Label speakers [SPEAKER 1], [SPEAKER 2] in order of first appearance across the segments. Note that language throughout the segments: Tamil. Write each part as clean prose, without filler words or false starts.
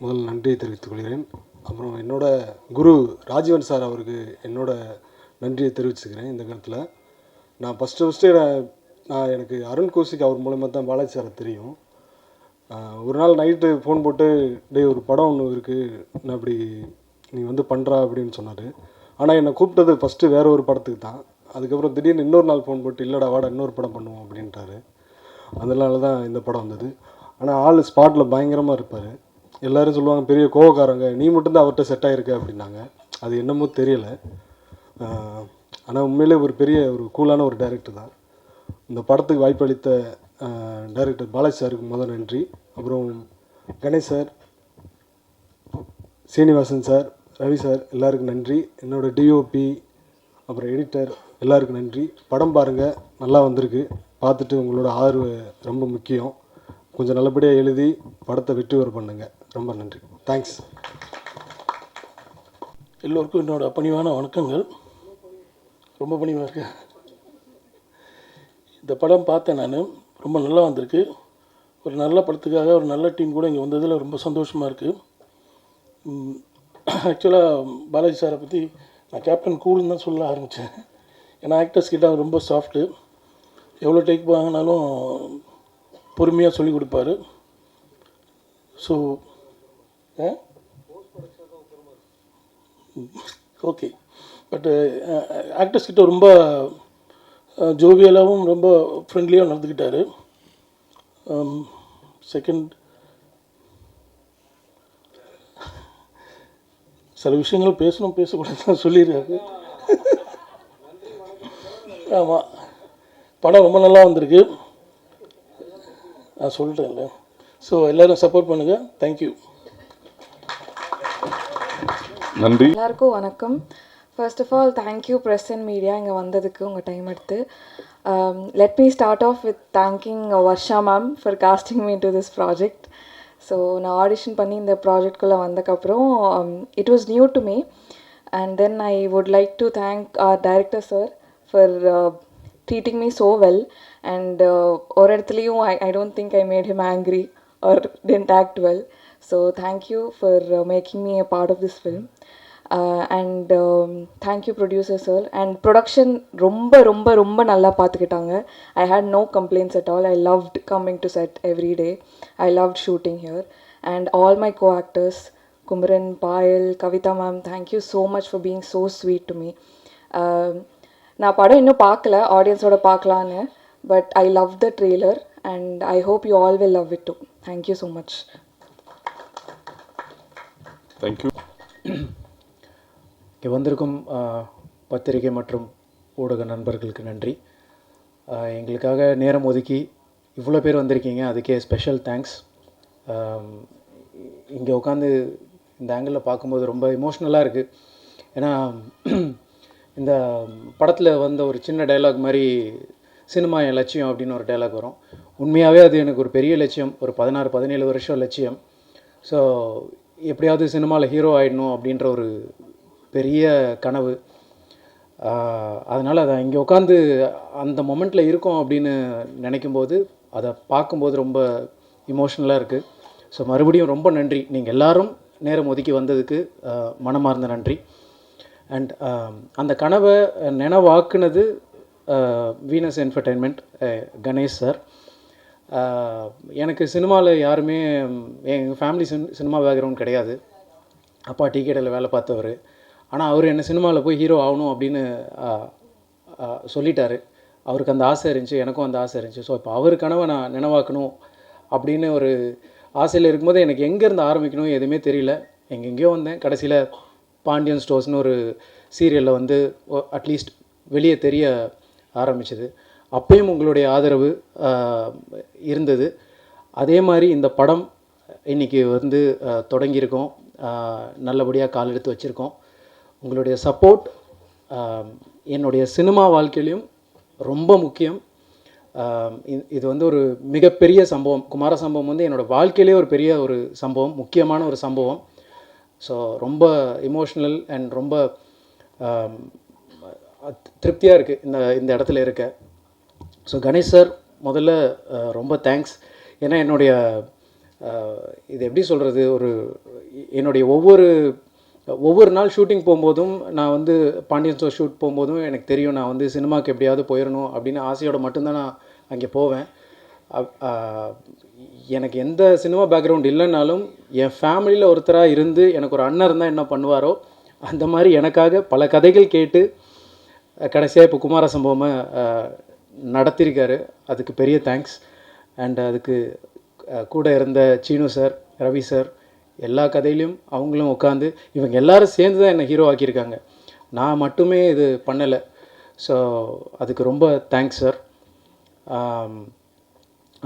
[SPEAKER 1] முதல் நன்றியை தெரிவித்துக் கொள்கிறேன். அப்புறம் என்னோட குரு ராஜீவன் சார் அவருக்கு என்னோட நன்றியை தெரிவிச்சுக்கிறேன். இந்த காலத்தில் நான் ஃபஸ்ட்டு நான் எனக்கு அருண் கௌஷிக் அவர் மூலமாக தான் பாலாஜி சாரை தெரியும். ஒரு நாள் நைட்டு ஃபோன் போட்டு டேய் ஒரு படம் ஒன்று இருக்குது, நான் அப்படி நீ வந்து பண்ணுறா அப்படின்னு சொன்னார். ஆனால் என்னை கூப்பிட்டது ஃபஸ்ட்டு வேறு ஒரு படத்துக்கு தான். அதுக்கப்புறம் திடீர்னு இன்னொரு நாள் ஃபோன் போட்டு இல்லைடா வாடா இன்னொரு படம் பண்ணுவோம் அப்படின்ட்டாரு. அதனால தான் இந்த படம் வந்தது. ஆனால் ஆள் ஸ்பாட்டில் பயங்கரமாக இருப்பார். எல்லோரும் சொல்லுவாங்க பெரிய கோவக்காரங்க, நீ மட்டும்தான் அவர்கிட்ட செட் ஆகிருக்க அப்படின்னாங்க. அது என்னமோ தெரியலை. ஆனால் உண்மையிலே ஒரு பெரிய ஒரு கூலான ஒரு டைரக்டர் தான். இந்த படத்துக்கு வாய்ப்பளித்த டைரக்டர் பாலாஜி சாருக்கு முதல் நன்றி. அப்புறம் Ganesh sir, Srinivasan sir, Ravi sir எல்லாருக்கும் நன்றி. என்னோடய டிஓபி அப்புறம் எடிட்டர் எல்லாருக்கும் நன்றி. படம் பாருங்கள், நல்லா வந்திருக்கு. பார்த்துட்டு உங்களோட ஆதரவு ரொம்ப முக்கியம். கொஞ்சம் நல்லபடியாக எழுதி படத்தை வெற்றி வர பண்ணுங்கள். ரொம்ப நன்றி. தேங்க்ஸ்.
[SPEAKER 2] எல்லோருக்கும் என்னோடய பணிவான வணக்கங்கள். ரொம்ப பணிவாக இருக்கு. இந்த படம் பார்த்தேன் நான், ரொம்ப நல்லா வந்திருக்கு. ஒரு நல்ல படத்துக்காக ஒரு நல்ல டீம் கூட இங்கே வந்ததில் ரொம்ப சந்தோஷமாக இருக்குது. ஆக்சுவலாக பாலாஜி சாரை பற்றி நான் கேப்டன் கூல்னு தான் சொல்ல ஆரம்பித்தேன். ஏன்னா ஆக்டர்ஸ் கிட்ட ரொம்ப சாஃப்ட்டு, எவ்வளோ டேக் வாங்கினாலும் பொறுமையாக சொல்லிக் கொடுப்பாரு. ஸோ ஓகே, பட்டு ஆக்டர்ஸ் கிட்ட ரொம்ப ஜோவியலாகவும் ரொம்ப ஃப்ரெண்ட்லியாக நடந்துக்கிட்டார். செகண்ட், சில விஷயங்கள் பேசணும் பேசக்கூடாதுன்னு சொல்லிடுறாரு. ஆமாம், படம் ரொம்ப நல்லா வந்திருக்கு, நான் சொல்லிட்டேன்ல. ஸோ எல்லோரும் சப்போர்ட் பண்ணுங்கள். தேங்க்யூ.
[SPEAKER 3] நன்றி. எல்லாருக்கும் வணக்கம். First of all thank you press and media இங்கே வந்ததுக்கு உங்கள் டைம் எடுத்து. Let me start off with thanking Varsha ma'am for casting me to this project. So நான் ஆடிஷன் பண்ணி இந்த ப்ராஜெக்ட்குள்ளே வந்தக்கப்புறம் it was new to me. And then I would like to thank our director sir for treating me so well. And ஒரு இடத்துலையும் I don't think I made him angry or didn't act well. So thank you for making me a part of this film. And thank you producer sir. And production ரொம்ப ரொம்ப ரொம்ப நல்லா பார்த்துக்கிட்டாங்க. I had no complaints at all. I loved coming to set every day. I loved shooting here. And all my co-actors, Kumran, Payal, Kavita ma'am, thank you so much for being so sweet to me. நான் படம் இன்னும் பார்க்கல, ஆடியன்ஸோட பார்க்கலான்னு. But I love the trailer and I hope you all will love it too. Thank you so much.
[SPEAKER 4] Thank you.
[SPEAKER 5] இங்கே வந்திருக்கும் பத்திரிகை மற்றும் ஊடக நண்பர்களுக்கு நன்றி. எங்களுக்காக நேரம் ஒதுக்கி இவ்வளோ பேர் வந்திருக்கீங்க, அதுக்கே ஸ்பெஷல் தேங்க்ஸ். இங்கே உட்காந்து இந்த ஆங்கிளில் பார்க்கும்போது ரொம்ப இமோஷ்னலாக இருக்குது. ஏன்னா இந்த படத்தில் வந்த ஒரு சின்ன டைலாக் மாதிரி சினிமா என் லட்சியம் அப்படின்னு ஒரு டைலாக் வரும். உண்மையாகவே அது எனக்கு ஒரு பெரிய லட்சியம், ஒரு 16-17 வருஷம் லட்சியம். ஸோ எப்படியாவது சினிமாவில் ஹீரோ ஆகிடணும் அப்படின்ற ஒரு பெரிய கனவு. அதனால் அதை இங்கே உட்காந்து அந்த மொமெண்ட்டில் இருக்கோம் அப்படின்னு நினைக்கும்போது, அதை பார்க்கும்போது ரொம்ப இமோஷ்னலாக இருக்குது. ஸோ மறுபடியும் ரொம்ப நன்றி. நீங்கள் எல்லோரும் நேரம் ஒதுக்கி வந்ததுக்கு மனமார்ந்த நன்றி. அண்ட் அந்த கனவை நினைவாக்குனது வீனஸ் என்டர்டெயின்மெண்ட், கணேஷ் சார். எனக்கு சினிமாவில் யாருமே, எங்கள் ஃபேமிலி சினிமா பேக்ரவுண்ட் கிடையாது. அப்பா டீ கடையில் வேலை பார்த்தவர். ஆனால் அவர் என்ன சினிமாவில் போய் ஹீரோ ஆகணும் அப்படின்னு சொல்லிட்டார். அவருக்கு அந்த ஆசை இருந்துச்சு, எனக்கும் அந்த ஆசை இருந்துச்சு. ஸோ இப்போ அவர் கனவை நான் நினைவாக்கணும் அப்படின்னு ஒரு ஆசையில் இருக்கும்போது எனக்கு எங்கேருந்து ஆரம்பிக்கணும் எதுவுமே தெரியல. எங்கெங்கேயோ வந்தேன். கடைசியில் பாண்டியன் ஸ்டோர்ஸ்னு ஒரு சீரியலில் வந்து அட்லீஸ்ட் வெளியே தெரிய ஆரம்பிச்சது. அப்பயும் உங்களுடைய ஆதரவு இருந்தது. அதே மாதிரி இந்த படம் இன்றைக்கி வந்து தொடங்கியிருக்கோம், நல்லபடியாக கால் எடுத்து வச்சுருக்கோம். உங்களுடைய சப்போர்ட் என்னுடைய சினிமா வாழ்க்கையிலையும் ரொம்ப முக்கியம். இது வந்து ஒரு மிகப்பெரிய சம்பவம். குமார சம்பவம் வந்து என்னோடய வாழ்க்கையிலே ஒரு பெரிய ஒரு சம்பவம், முக்கியமான ஒரு சம்பவம். ஸோ ரொம்ப இமோஷ்னல் அண்ட் ரொம்ப திருப்தியாக இருக்குது இந்த இடத்துல இருக்க. ஸோ கணேஷ் சார் முதல்ல ரொம்ப தேங்க்ஸ். ஏன்னா என்னுடைய இது எப்படி சொல்கிறது, ஒரு என்னுடைய ஒவ்வொரு நாள் ஷூட்டிங் போகும்போதும் நான் வந்து பாண்டியன் ஸ்டோர் ஷூட் போகும்போதும் எனக்கு தெரியும் நான் வந்து சினிமாவுக்கு எப்படியாவது போயிடணும் அப்படின்னு ஆசையோடு மட்டும்தான் நான் அங்கே போவேன். எனக்கு எந்த சினிமா பேக்ரவுண்ட் இல்லைன்னாலும் என் ஃபேமிலியில் ஒருத்தராக இருந்து எனக்கு ஒரு அண்ணன் இருந்தால் என்ன பண்ணுவாரோ அந்த மாதிரி எனக்காக பல கதைகள் கேட்டு கடைசியாக இப்போ குமார சம்பவமை நடத்தியிருக்காரு. அதுக்கு பெரிய தேங்க்ஸ். அண்ட் அதுக்கு கூட இருந்த சீனு சார், ரவி சார், எல்லா கதையிலையும் அவங்களும் உட்காந்து இவங்க எல்லோரும் சேர்ந்து தான் என்னை ஹீரோ ஆக்கியிருக்காங்க. நான் மட்டுமே இது பண்ணலை. ஸோ அதுக்கு ரொம்ப தேங்க்ஸ் சார்.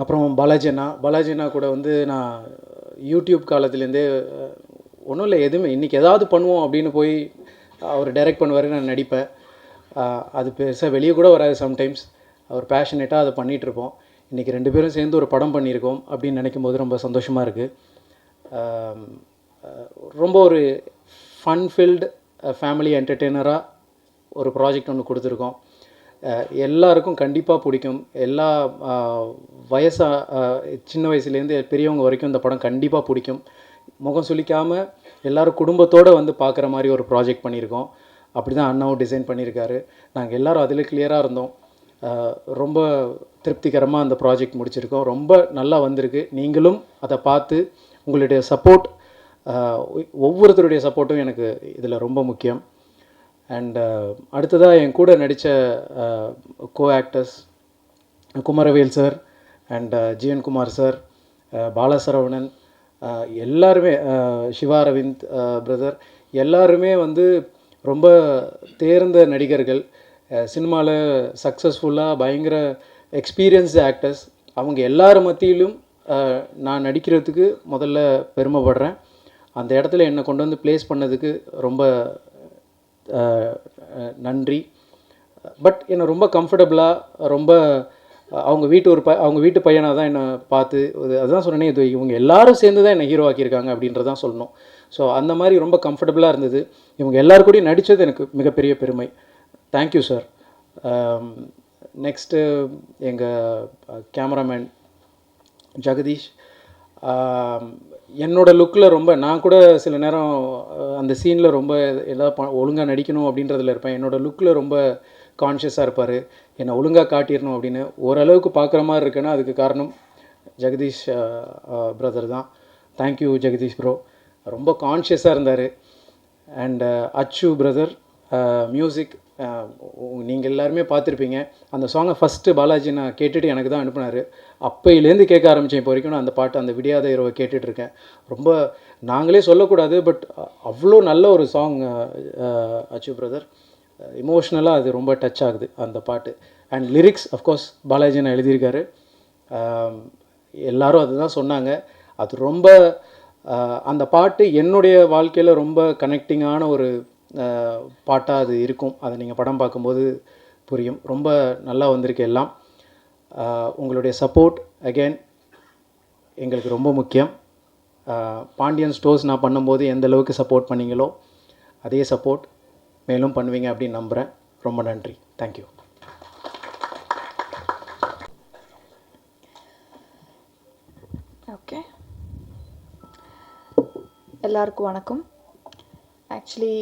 [SPEAKER 5] அப்புறம் பாலாஜி அண்ணா கூட வந்து நான் யூடியூப் காலத்துலேருந்தே ஒன்றும் இல்லை, எதுவுமே இன்றைக்கி ஏதாவது பண்ணுவோம் அப்படின்னு போய் அவர் டைரக்ட் பண்ணுவார், நான் நடிப்பேன். அது பெருசாக வெளியே கூட வராது சம்டைம்ஸ். அவர் பேஷனேட்டாக அதை பண்ணிகிட்ருப்போம். இன்றைக்கி 2 பேரும் சேர்ந்து ஒரு படம் பண்ணியிருக்கோம் அப்படின்னு நினைக்கும் போது ரொம்ப சந்தோஷமாக இருக்குது. ரொம்ப ஒரு ஃபன் ஃபில்டு ஃபேமிலி என்டர்டெய்னராக ஒரு ப்ராஜெக்ட் ஒன்று கொடுத்துருக்கோம். எல்லாருக்கும் கண்டிப்பாக பிடிக்கும். எல்லா சின்ன வயசுலேருந்து பெரியவங்க வரைக்கும் இந்த படம் கண்டிப்பாக பிடிக்கும். முகம் சுளிக்காமல் எல்லோரும் குடும்பத்தோடு வந்து பார்க்குற மாதிரி ஒரு ப்ராஜெக்ட் பண்ணியிருக்கோம். அப்படி தான் அண்ணாவும் டிசைன் பண்ணியிருக்காரு. நாங்கள் எல்லோரும் அதில் கிளியராக இருந்தோம். ரொம்ப திருப்திகரமாக அந்த ப்ராஜெக்ட் முடிச்சிருக்கோம். ரொம்ப நல்லா வந்திருக்கு. நீங்களும் அதை பார்த்து உங்களுடைய சப்போர்ட், ஒவ்வொருத்தருடைய சப்போர்ட்டும் எனக்கு இதில் ரொம்ப முக்கியம். அண்ட் அடுத்ததாக என் கூட நடித்த co actors Kumaravel sir and G N Kumar sir, Balasaravanan, எல்லாருமே, சிவா அரவிந்த் பிரதர், எல்லாருமே வந்து ரொம்ப தேர்ந்த நடிகர்கள். சினிமாவில் சக்ஸஸ்ஃபுல்லாக பயங்கர எக்ஸ்பீரியன்ஸ்டு ஆக்டர்ஸ். அவங்க எல்லார் மத்தியிலும் நான் நடிக்கிறதுக்கு முதல்ல பெருமைப்படுறேன். அந்த இடத்துல என்னை கொண்டு வந்து ப்ளேஸ் பண்ணதுக்கு ரொம்ப நன்றி. பட் என்னை ரொம்ப கம்ஃபர்டபுளாக, ரொம்ப அவங்க வீட்டு பையனாக தான் என்னை பார்த்து, அதுதான் சொன்னேனே, இது இவங்க எல்லாரும் சேர்ந்து தான் என்னை ஹீரோ ஆக்கியிருக்காங்க அப்படின்றதான் சொல்லணும். ஸோ அந்த மாதிரி ரொம்ப கம்ஃபர்டபுளாக இருந்தது. இவங்க எல்லாரு கூடயும் நடித்தது எனக்கு மிகப்பெரிய பெருமை. Thank you sir. நெக்ஸ்ட்டு எங்கள் கேமராமேன் ஜெகதீஷ். என்னோடய லுக்கில் ரொம்ப, நான் கூட சில நேரம் அந்த சீனில் ரொம்ப ஏதாவது ஒழுங்காக நடிக்கணும் அப்படின்றதில் இருப்பேன். என்னோடய லுக்கில் ரொம்ப கான்ஷியஸாக இருப்பார். என்னை ஒழுங்காக காட்டிடணும் அப்படின்னு. ஓரளவுக்கு பார்க்குற மாதிரி இருக்குன்னா அதுக்கு காரணம் ஜெகதீஷ் பிரதர் தான். Thank you Jagadish bro. ரொம்ப கான்ஷியஸாக இருந்தார். அண்ட் அச்சு பிரதர் மியூசிக், நீங்கள் எல்லாருமே பார்த்துருப்பீங்க. அந்த சாங்கை ஃபஸ்ட்டு பாலாஜி நான் கேட்டுட்டு எனக்கு தான் அனுப்புனார். அப்போயிலேருந்து கேட்க ஆரம்பித்தேன். இப்போ வரைக்கும் நான் அந்த பாட்டு, அந்த விடியாத இரவை கேட்டுட்ருக்கேன். ரொம்ப நாங்களே சொல்லக்கூடாது, பட் அவ்வளோ நல்ல ஒரு சாங் அச்சு பிரதர். இமோஷ்னலாக அது ரொம்ப டச் ஆகுது அந்த பாட்டு. அண்ட் லிரிக்ஸ் அஃப்கோர்ஸ் பாலாஜி நான் எழுதியிருக்காரு. எல்லோரும் அதுதான் சொன்னாங்க. அது ரொம்ப அந்த பாட்டு என்னுடைய வாழ்க்கையில் ரொம்ப கனெக்டிங்கான ஒரு பாட்டாக அது இருக்கும். அதை நீங்கள் படம் பார்க்கும்போது புரியும். ரொம்ப நல்லா வந்திருக்கு எல்லாம். உங்களுடைய சப்போர்ட் அகெயின் எங்களுக்கு ரொம்ப முக்கியம். பாண்டியன் ஸ்டோர்ஸ் நான் பண்ணும்போது எந்த அளவுக்கு சப்போர்ட் பண்ணீங்களோ அதே சப்போர்ட் மேலும் பண்ணுவீங்க அப்படின்னு நம்புகிறேன். ரொம்ப நன்றி. தேங்க்யூ.
[SPEAKER 3] ஓகே, எல்லாருக்கும் வணக்கம். ஆக்சுவலி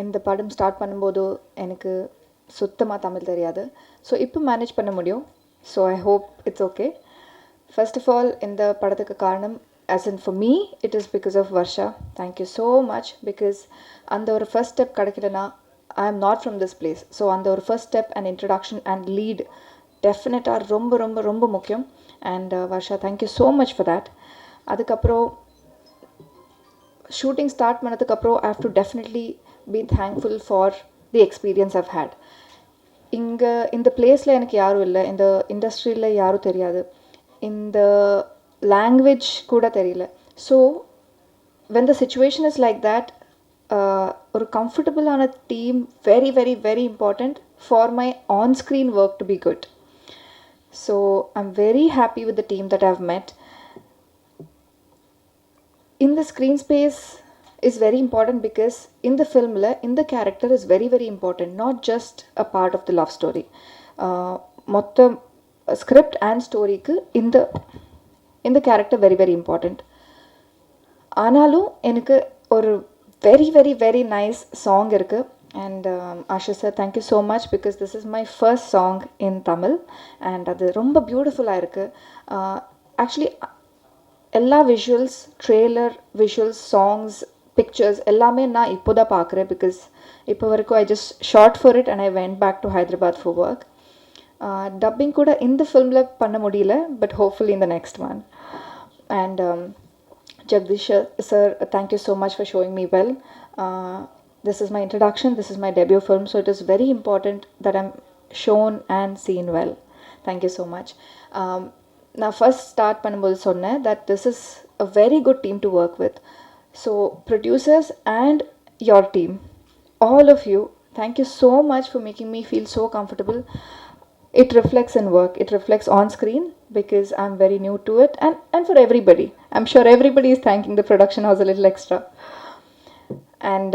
[SPEAKER 3] இந்த படம் ஸ்டார்ட் பண்ணும்போது எனக்கு சுத்தமாக தமிழ் தெரியாது. ஸோ இப்போ மேனேஜ் பண்ண முடியும். So I hope it's okay. First of all இந்த படத்துக்கு காரணம், as in for me, it is because of Varsha. Thank you so much, because அந்த ஒரு ஃபர்ஸ்ட் ஸ்டெப் கிடைக்கலனா I am not from this place. So அந்த ஒரு first step and introduction and lead டெஃபினட்டாக ரொம்ப ரொம்ப ரொம்ப முக்கியம். And Varsha, thank you so much for that. அதுக்கப்புறம் ஷூட்டிங் ஸ்டார்ட் பண்ணதுக்கப்புறம் I have to definitely be thankful for the experience I've had. இங்கே இந்த பிளேஸில் எனக்கு யாரும் இல்லை, இந்த இண்டஸ்ட்ரியில் யாரும் தெரியாது, இந்த லாங்குவேஜ் கூட தெரியல. So when the situation is like that, ஒரு கம்ஃபர்டபுளான team very very very important for my on screen work to be good. So I am very happy with the team that I have met. In the screen space is very important because in the film in the character is very very important, not just a part of the love story. Mottham script and story ku in the character very very important. ஆனாலும் எனக்கு ஒரு very very very nice song இருக்குது. And Ashish sir, thank you so much, because this is my first song in Tamil and அது ரொம்ப பியூட்டிஃபுல்லாக இருக்குது. ஆக்சுவலி எல்லா visuals, trailer visuals, songs, pictures எல்லாமே நான் இப்போ தான் பார்க்குறேன். பிகாஸ் இப்போ வரைக்கும் I just shot for it and I went back to Hyderabad for work. Dubbing கூட இந்த ஃபிலிமில் பண்ண முடியல, பட் ஹோப்ஃபுல்லி இந்த next one. And Jagdish sir, thank you so much for showing me well. This is my introduction, this is my debut film, so it is very important that I'm shown and seen well. Thank you so much. Now first start பண்ணும்போது சொன்னேன் that this is a very good team to work with. So producers and your team, all of you, thank you so much for making me feel so comfortable. It reflects in work, it reflects on screen, because I'm very new to it, and for everybody, I'm sure everybody is thanking the production house a little extra. And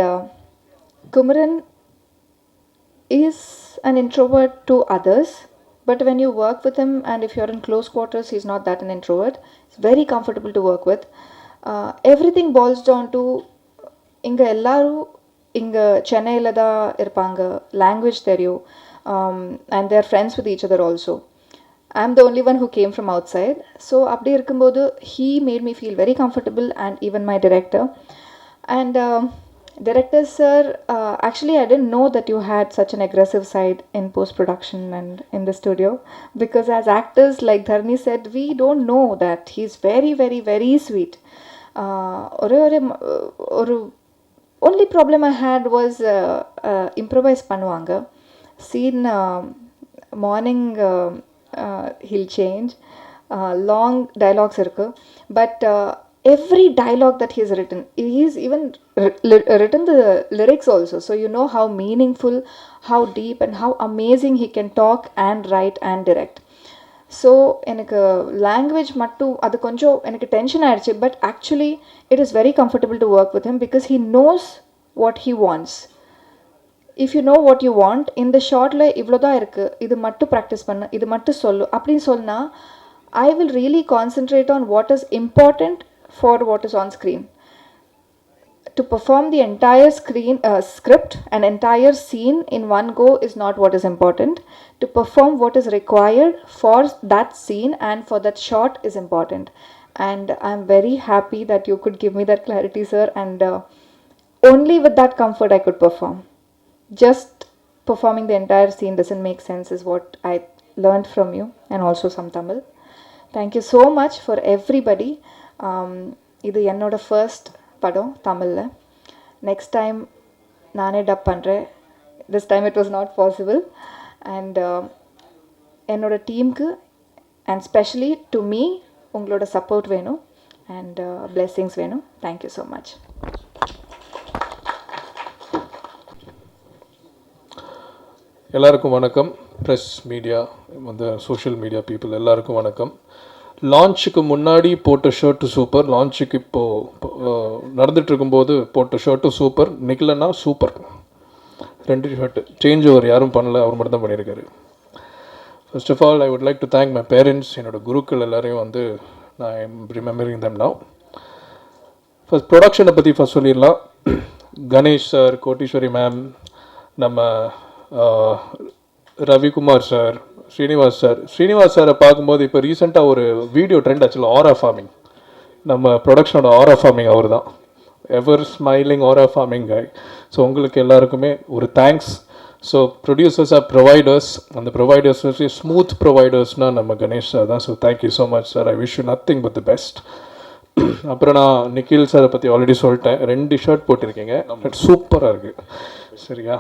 [SPEAKER 3] Kumaran is an introvert to others, but when you work with him and if you're in close quarters, he's not that an introvert. He's very comfortable to work with. Everything boils down to inga ellaru inga Chennai la da irpanga, language theriyu, and they're friends with each other also. I'm the only one who came from outside, so abdi irkumbodhu he made me feel very comfortable, and even my director. And director sir, actually I didn't know that you had such an aggressive side in post production and in the studio, because as actors, like Dharni said, we don't know that. He's very very very sweet. Oru only problem I had was improvise பண்ணுவாங்க. Scene morning he'll change, long dialogues irukku, but every dialogue that he's even written the lyrics also, so you know how meaningful, how deep and how amazing he can talk and write and direct. So எனக்கு language மட்டும் அது கொஞ்சம் எனக்கு டென்ஷன் ஆயிடுச்சு, but actually it is very comfortable to work with him because he knows what he wants. If you know what you want, இந்த ஷார்ட்ல இவ்வளோதான் இருக்குது, இது மட்டும் ப்ராக்டிஸ் பண்ணு, இது மட்டும் சொல்லு அப்படின்னு சொன்னால், I will really concentrate on what is important for what is on screen. To perform the entire script, an entire scene in one go is not what is important. To perform what is required for that scene and for that shot is important. And I'm very happy that you could give me that clarity, sir, and only with that comfort I could perform. Just performing the entire scene doesn't make sense is what I learned from you, and also some Tamil. Thank you so much for everybody. இது என்னோட ஃபர்ஸ்ட் படம் தமிழில். நெக்ஸ்ட் டைம் நானே டப் பண்ணுறேன். This time it was not possible. And என்னோட டீமுக்கு அண்ட் ஸ்பெஷலி டு மீ உங்களோட சப்போர்ட் வேணும் அண்ட் பிளெஸ்ஸிங்ஸ் வேணும். Thank you so much.
[SPEAKER 4] எல்லாருக்கும் வணக்கம். ப்ரெஸ் மீடியா, வந்து சோஷியல் மீடியா பீப்புள் எல்லாருக்கும் வணக்கம். லான்ச்சுக்கு முன்னாடி போட்ட ஷர்ட்டு சூப்பர், லான்ச்சுக்கு இப்போது நடந்துகிட்டு இருக்கும்போது போட்ட ஷர்ட்டும் சூப்பர், நிக்கலன்னா சூப்பர். 2 ஷர்ட்டு சேஞ்ச் ஓவர் யாரும் பண்ணல, அவர் மட்டும் தான் பண்ணியிருக்காரு. First of all I would like to thank my parents, என்னோடய குருக்கள் எல்லாரையும் வந்து நான் I am remembering them now. First ப்ரொடக்ஷனை பற்றி ஃபர்ஸ்ட் சொல்லிடலாம். கணேஷ் சார், கோட்டீஸ்வரி மேம், நம்ம ரவிக்குமார் சார், ஸ்ரீனிவாஸ் சாரை பார்க்கும்போது இப்போ ரீசெண்டாக ஒரு வீடியோ ட்ரெண்ட் ஆச்சுல, ஆரா ஃபார்மிங், நம்ம ப்ரொடக்ஷனோட ஆரா ஃபார்மிங் அவர் தான், ever smiling aura farming guy. So உங்களுக்கு எல்லாருக்குமே ஒரு thanks. So producers are providers, அந்த ப்ரொவைடர்ஸ் ஸ்மூத் ப்ரொவைடர்ஸ்னால் நம்ம கணேஷ் சார் தான். So thank you so much sir, I wish you nothing but the best. அப்புறம் நான் நிக்கில் சாரை பற்றி ஆல்ரெடி சொல்லிட்டேன், 2 ஷர்ட் போட்டிருக்கீங்க, சூப்பராக இருக்குது, சரியா.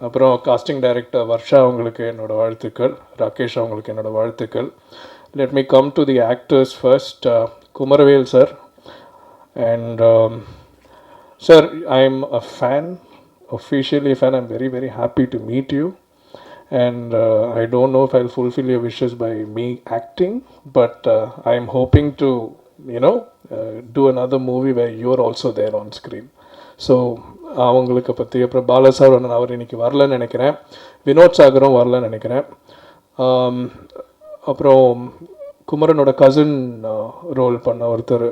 [SPEAKER 4] அப்புறம் காஸ்டிங் டைரக்டர் வர்ஷா அவங்களுக்கு என்னோடய வாழ்த்துக்கள், ராகேஷ் அவங்களுக்கு என்னோடய வாழ்த்துக்கள். Let me come to the actors first. Kumaravel sir, and sir I am a fan, officially fan. I'm very very happy to meet you, and I don't know if I'll fulfill your wishes by me acting, but I'm hoping to, you know, do another movie where you're also there on screen. So அவங்களுக்கு பற்றி அப்புறம் பாலசாரன் அவர் இன்றைக்கி வரலன்னு நினைக்கிறேன், வினோத் சாகரும் வரலன்னு நினைக்கிறேன். அப்புறம் குமரனோட கசின் ரோல் பண்ண ஒருத்தர்,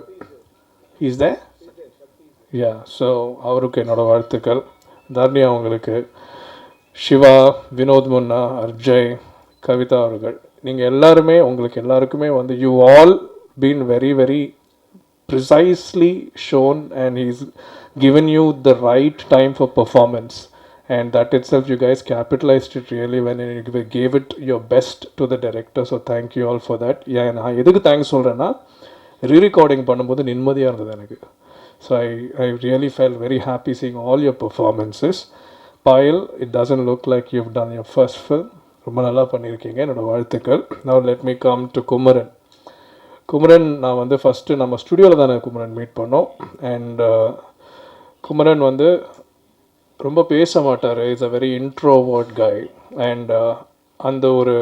[SPEAKER 4] இஸ் தே யா ஸோ அவருக்கு என்னோடய வாழ்த்துக்கள். தர்ணி அவங்களுக்கு, சிவா, வினோத் முன்னா, அர்ஜய், கவிதா அவர்கள், நீங்கள் எல்லாருமே, உங்களுக்கு எல்லாருக்குமே வந்து you all been very very precisely shown, and he's given you the right time for performance, and that itself you guys capitalized it really when you gave it your best to the director, so thank you all for that. Yeah, நான் எதுக்கு தேங்க்ஸ் சொல்கிறேன்னா, ரீரெக்கார்டிங் பண்ணும்போது நிம்மதியாக இருந்தது எனக்கு. So I really felt very happy seeing all your performances. Payal, it doesn't look like you've done your first film. ரொம்ப நல்லா பண்ணியிருக்கீங்க, என்னோடய வாழ்த்துக்கள். Now let me come to Kumaran. Kumaran நான் வந்து ஃபஸ்ட்டு நம்ம ஸ்டுடியோவில் தானே குமரன் மீட் பண்ணோம். அண்ட் குமரன் வந்து ரொம்ப பேச மாட்டார். Is a very introvert guy. And அந்த ஒரு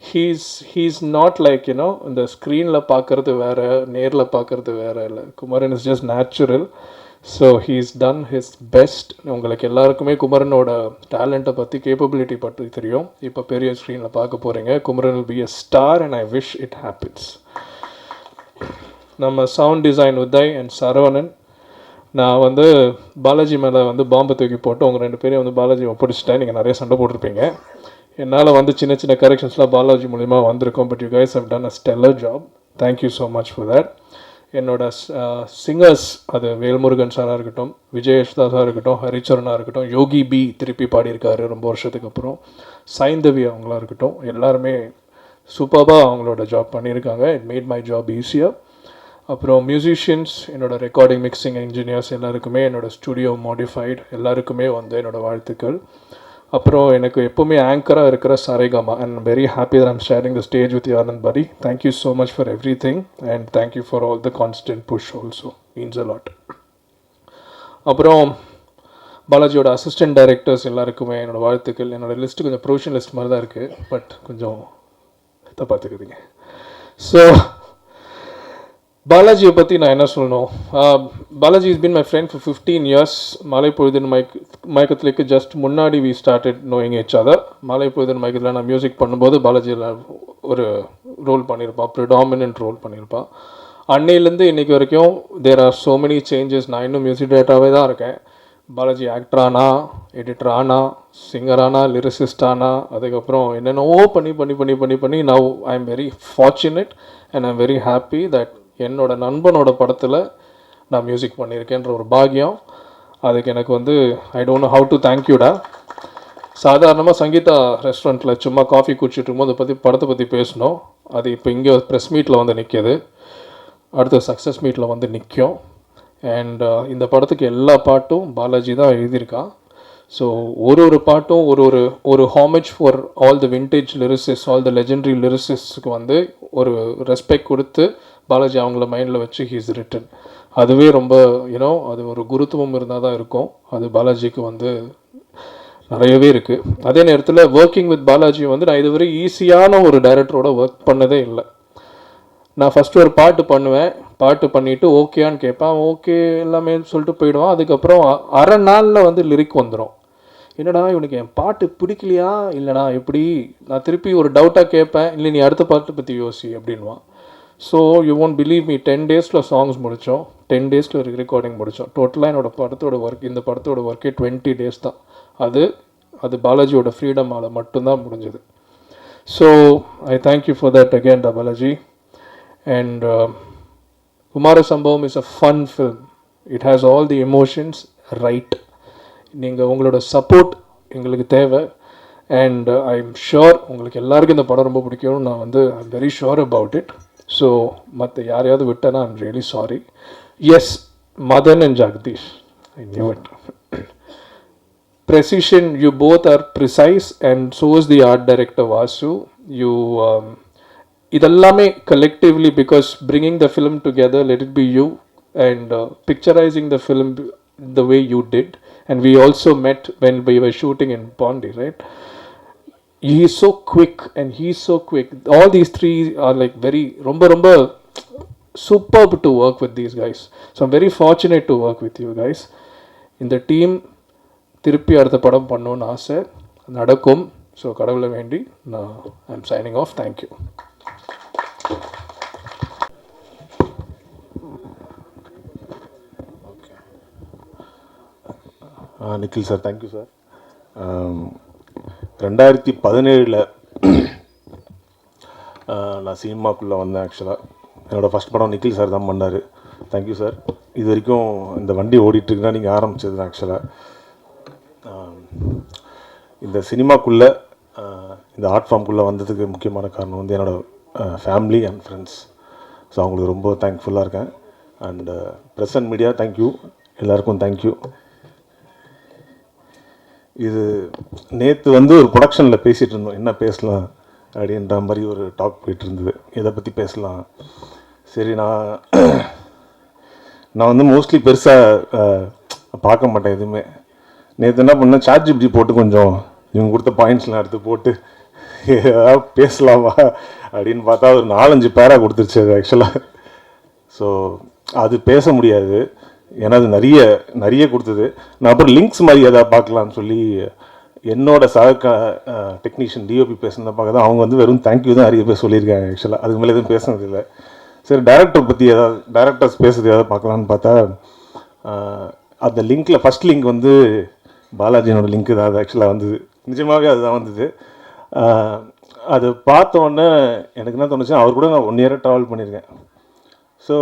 [SPEAKER 4] ஹீஸ் நாட் லைக் யூனோ இந்த ஸ்க்ரீனில் பார்க்குறது வேறு, நேரில் பார்க்குறது வேறு இல்லை. Kumaran is just natural. So he's ton his best. உங்களுக்கு எல்லாருக்குமே குமரனோட டேலண்ட்டை பற்றி, கேப்பபிலிட்டி பற்றி தெரியும். இப்போ பெரிய ஸ்க்ரீனில் பார்க்க போகிறீங்க. Kumaran will be a star and I wish it happens. நம்ம sound design Uday and Saravanan. நான் வந்து பாலாஜி மேலே வந்து பாம்பை தூக்கி போட்டு உங்கள் 2 பேரையும் வந்து பாலாஜி ஒப்பிடிச்சிட்டேன். நீங்கள் நிறைய சண்டை போட்டிருப்பீங்க. என்னால் வந்து சின்ன சின்ன கரெக்ஷன்ஸ்லாம் பாலாஜி மூலிமா வந்திருக்கோம். But you guys have done a stellar job. Thank you so much for that. என்னோட சிங்கர்ஸ், அது வேல்முருகன் சாராக இருக்கட்டும், விஜயேஷ்தாஸாக இருக்கட்டும், ஹரிச்சரனாக இருக்கட்டும், யோகி பி திருப்பி பாடியிருக்காரு ரொம்ப வருஷத்துக்கு அப்புறம், சைந்தவி அவங்களா இருக்கட்டும், எல்லாருமே சூப்பராக அவங்களோட ஜாப் பண்ணியிருக்காங்க. இட் மேட் மை ஜாப் ஈஸியாக. அப்புறம் மியூசிஷியன்ஸ், என்னோடய ரெக்கார்டிங் மிக்சிங் இன்ஜினியர்ஸ் எல்லாருக்குமே, என்னோடய ஸ்டுடியோ மாடிஃபைட் எல்லாருக்குமே வந்து என்னோடய வாழ்த்துக்கள். அப்புறம் எனக்கு எப்போவுமே ஆங்கராக இருக்கிற Saregama, and very happy that I'm sharing the stage with Anand படி. Thank you so much for everything and thank you for all the constant push also, means a lot. அப்புறம் பாலாஜியோட அசிஸ்டன்ட் டைரக்டர்ஸ் எல்லாருக்குமே என்னோடய வாழ்த்துக்கள். என்னோடய லிஸ்ட்டு கொஞ்சம் ப்ரொவிஷன் லிஸ்ட் மாதிரி தான் இருக்குது, பட் கொஞ்சம் பார்த்துக்குதுங்க. ஸோ பாலாஜியை பற்றி நான் என்ன சொல்லணும்? Balaji is been my friend for 15 years. மலை பொழுதின் மயக்கத்திലേക്ക് ஜஸ்ட் முன்னாடி we started knowing each other. மலை பொழுதின் மயக்கத்தில் நான் மியூசிக் பண்ணும்போது பாலாஜியில் ஒரு ரோல் பண்ணியிருப்பான், ப்ரிடாமினன்ட் ரோல் பண்ணியிருப்பான். அன்னையிலேருந்து இன்றைக்கி வரைக்கும் there are so many changes. நான் இன்னும் மியூசிக் டேரக்டராகவே தான் இருக்கேன். பாலாஜி ஆக்டர் ஆனா, எடிட்டர் ஆனா, சிங்கர் ஆனா, லிரிசிஸ்ட் ஆனா, அதுக்கப்புறம் என்னென்னவோ பண்ணி now I am very fortunate and I am very happy that என்னோட நண்பனோட படத்தில் நான் மியூசிக் பண்ணியிருக்கேன்ற ஒரு பாக்கியம். அதுக்கு எனக்கு வந்து I don't know how to தேங்க்யூடா. சாதாரணமாக சங்கீதா ரெஸ்டாரண்ட்டில் சும்மா காஃபி குடிச்சிட்டு இருக்கும்போது படத்தை பற்றி பேசணும். அது இப்போ இங்கே ப்ரெஸ் மீட்டில் வந்து நிற்கிது, அடுத்த சக்ஸஸ் மீட்டில் வந்து நிற்கும். அண்ட் இந்த படத்துக்கு எல்லா பாட்டும் பாலாஜி தான் எழுதியிருக்கான். ஸோ ஒரு பாட்டும் ஒரு homage for all the vintage lyricist, all the legendary லிரிசிஸ்ட்க்கு வந்து ஒரு ரெஸ்பெக்ட் கொடுத்து பாலாஜி அவங்கள மைண்டில் வச்சு ஹீஸ் ரிட்டன். அதுவே ரொம்ப யூனோ அது ஒரு குருத்துவம் இருந்தால் தான் இருக்கும். அது பாலாஜிக்கு வந்து நிறையவே இருக்குது. அதே நேரத்தில் ஒர்க்கிங் வித் பாலாஜி வந்து நான் இதுவரை ஈஸியான ஒரு டைரக்டரோட ஒர்க் பண்ணதே இல்லை. நான் ஃபஸ்ட்டு ஒரு பாட்டு பண்ணுவேன், பாட்டு பண்ணிவிட்டு ஓகேயான்னு கேட்பேன், ஓகே எல்லாமே சொல்லிட்டு போயிடுவான். அதுக்கப்புறம் அரை நாளில் வந்து லிரிக் வந்துடும். என்னடா இவனுக்கு என் பாட்டு பிடிக்கலையா இல்லைனா எப்படி? நான் திருப்பி ஒரு டவுட்டாக கேட்பேன், இல்லை நீ அடுத்த பாட்டு பற்றி யோசி அப்படின்வான். So you won't believe me, 10 days songs முடித்தோம், 10 days ரெக்கார்டிங் முடித்தோம். டோட்டலாக என்னோடய படத்தோட ஒர்க், இந்த படத்தோட ஒர்க்கே 20 days தான். அது பாலாஜியோட ஃப்ரீடமால் மட்டும்தான் முடிஞ்சது. So I thank you for that again the Balaji. And Kumara Sambhavam is a fun film. It has all the emotions right. நீங்கள் உங்களோட சப்போர்ட் எங்களுக்கு தேவை. அண்ட் ஐ எம் ஷுர் உங்களுக்கு எல்லாருக்கும் இந்த படம் ரொம்ப பிடிக்கும். நான் வந்து I am very sure about it. So மற்ற யாரையாவது விட்டேன்னா I am really sorry. Yes, Madan and Jagadish, I knew it. Precision, you both are precise, and so is the art director Vasu. You idallame collectively, because bringing the film together, let it be you, and picturizing the film the way you did. And we also met when we were shooting in Pondi, right? He is so quick and he is so quick. All these three are like very romba superb to work with these guys. So I'm very fortunate to work with you guys. In the team, திருப்பி அடுத்த படம் பண்ணணுன்னு ஆசை, நடக்கும். ஸோ கடவுளை வேண்டி நான் I M signing off. Thank you.
[SPEAKER 6] Okay. Nikhil sir, thank you sir. 2017 நான் சினிமாக்குள்ளே வந்தேன். ஆக்சுவலாக என்னோடய ஃபஸ்ட் படம் நிக்கில் சார் தான் பண்ணார். Thank you sir. இது வரைக்கும் இந்த வண்டி ஓடிட்டுருக்குன்னா நீங்கள் ஆரம்பிச்சது தான். ஆக்சுவலாக இந்த சினிமாக்குள்ளே இந்த ஆர்ட் ஃபார்ம்குள்ளே வந்ததுக்கு முக்கியமான காரணம் வந்து என்னோடய ஃபேமிலி அண்ட் ஃப்ரெண்ட்ஸ். ஸோ அவங்களுக்கு ரொம்ப தேங்க்ஃபுல்லாக இருக்கேன். And press and media thank you, எல்லாருக்கும் தேங்க்யூ. இது நேற்று வந்து ஒரு ப்ரொடக்ஷனில் பேசிகிட்டு இருந்தோம், என்ன பேசலாம் அப்படின்ற மாதிரி ஒரு டாக் போயிட்டு இருந்தது. எதை பற்றி பேசலாம்? சரி, நான் வந்து மோஸ்ட்லி பெருசாக பார்க்க மாட்டேன் எதுவுமே. நேற்று என்ன பண்ணேன், ChatGPT போட்டு கொஞ்சம் இவங்க கொடுத்த பாயிண்ட்ஸ்லாம் எடுத்து போட்டு ஏதாவது பேசலாமா அப்படின்னு பார்த்தா ஒரு 4-5 பேரா கொடுத்துருச்சு அது ஆக்சுவலாக. ஸோ அது பேச முடியாது, ஏன்னா அது நிறைய கொடுத்தது. நான் அப்புறம் லிங்க்ஸ் மாதிரி எதாவது பார்க்கலான்னு சொல்லி என்னோட டெக்னீஷியன் டிஓபி பேசுனதை பார்க்க தான் அவங்க வந்து வெறும் தேங்க்யூ தான் நிறைய பேர் சொல்லியிருக்காங்க. ஆக்சுவலாக அதுக்கு மேலே எதுவும் பேசுனது இல்லை. சரி, டேரக்டர் பற்றி ஏதாவது டேரக்டர்ஸ் பேசுறது ஏதாவது பார்க்கலான்னு பார்த்தா அந்த லிங்க்கில் ஃபஸ்ட் லிங்க் வந்து பாலாஜியோட லிங்க்கு தான் அது ஆக்சுவலாக வந்தது. நிஜமாகவே அதுதான் வந்தது. அது பார்த்தோன்னே எனக்கு என்ன தோணுச்சு, அவர் கூட நான் 1 இயராக ட்ராவல் பண்ணியிருக்கேன். ஸோ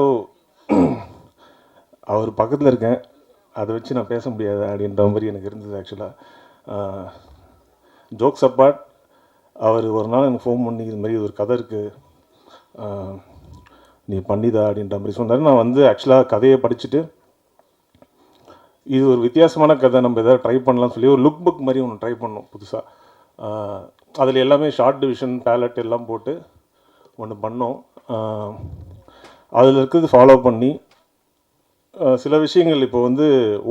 [SPEAKER 6] அவர் பக்கத்தில் இருக்கேன், அதை வச்சு நான் பேச முடியாது அப்படின்ற மாதிரி எனக்கு இருந்தது. ஆக்சுவலாக ஜோக்ஸ் அப்பார்ட், அவர் ஒரு நாள் எனக்கு ஃபோன் பண்ணி இது மாதிரி ஒரு கதை இருக்குது நீ பண்ணிதா அப்படின்ற மாதிரி சொன்னார். நான் வந்து ஆக்சுவலாக கதையை படிச்சுட்டு இது ஒரு வித்தியாசமான கதை, நம்ம எதாவது ட்ரை பண்ணலாம்னு சொல்லி ஒரு லுக் புக் மாதிரி ஒன்று ட்ரை பண்ணோம் புதுசாக. அதில் எல்லாமே ஷார்ட் டிவிஷன் பேலட் எல்லாம் போட்டு ஒன்று பண்ணோம். அதில் இருக்கிறது ஃபாலோ பண்ணி சில விஷயங்கள் இப்போ வந்து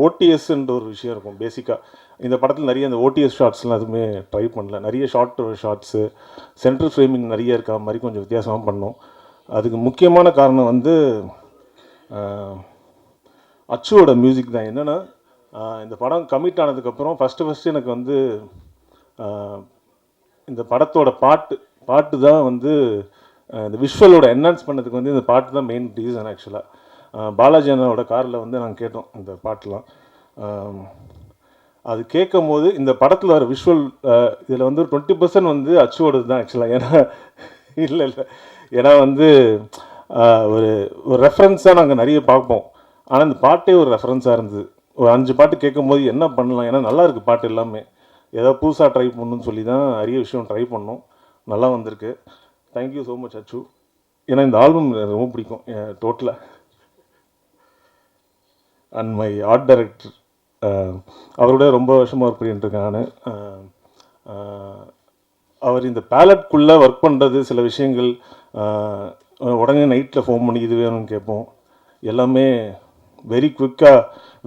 [SPEAKER 6] ஓடிஎஸ்ன்ற ஒரு விஷயம் இருக்கும். பேசிக்காக இந்த படத்தில் நிறைய அந்த ஓடிஎஸ் ஷார்ட்ஸ்லாம் எதுவுமே ட்ரை பண்ணல. நிறைய ஷார்ட்ஸு சென்ட்ரல் ஃப்ரேமிங் நிறைய இருக்கா மாதிரி கொஞ்சம் வித்தியாசமாக பண்ணோம். அதுக்கு முக்கியமான காரணம் வந்து அச்சுவோட மியூசிக் தான். என்னென்னா இந்த படம் கமிட் ஆனதுக்கப்புறம் ஃபஸ்ட்டு எனக்கு வந்து இந்த படத்தோட பாட்டு தான் வந்து இந்த விஷுவலோட என்ஹான்ஸ் பண்ணதுக்கு வந்து இந்த பாட்டு தான் மெயின் ரீசன். ஆக்சுவலாக பாலாஜி அண்ணாவோட காரில் வந்து நாங்கள் கேட்டோம் இந்த பாட்டெலாம். அது கேட்கும் போது இந்த படத்தில் வர விஷுவல் இதில் வந்து 20% வந்து அச்சுவோடது தான் ஆக்சுவலாக. இல்லை ஏன்னா வந்து ஒரு ரெஃபரன்ஸாக நாங்கள் நிறைய பார்ப்போம், ஆனால் இந்த பாட்டே ஒரு ரெஃபரன்ஸாக இருந்தது. ஒரு 5 பாட்டு கேட்கும் போது என்ன பண்ணலாம், ஏன்னா நல்லா இருக்குது பாட்டு எல்லாமே, ஏதாவது புதுசாக ட்ரை பண்ணணும்னு சொல்லி தான் நிறைய விஷயம் ட்ரை பண்ணோம். நல்லா வந்திருக்கு. தேங்க்யூ ஸோ மச் அச்சு. ஏன்னா இந்த ஆல்பம் ரொம்ப பிடிக்கும் டோட்டலாக. அண்ட் மை ஆர்ட் டைரக்டர், அவரோட ரொம்ப வருஷமாக ஒர்க் பண்ணிட்டுருக்கேன் நான். அவர் இந்த பேலட்குள்ளே ஒர்க் பண்ணுறது சில விஷயங்கள் உடனே நைட்டில் ஃபோன் பண்ணி இது வேணும்னு கேட்போம். எல்லாமே வெரி குவிக்காக,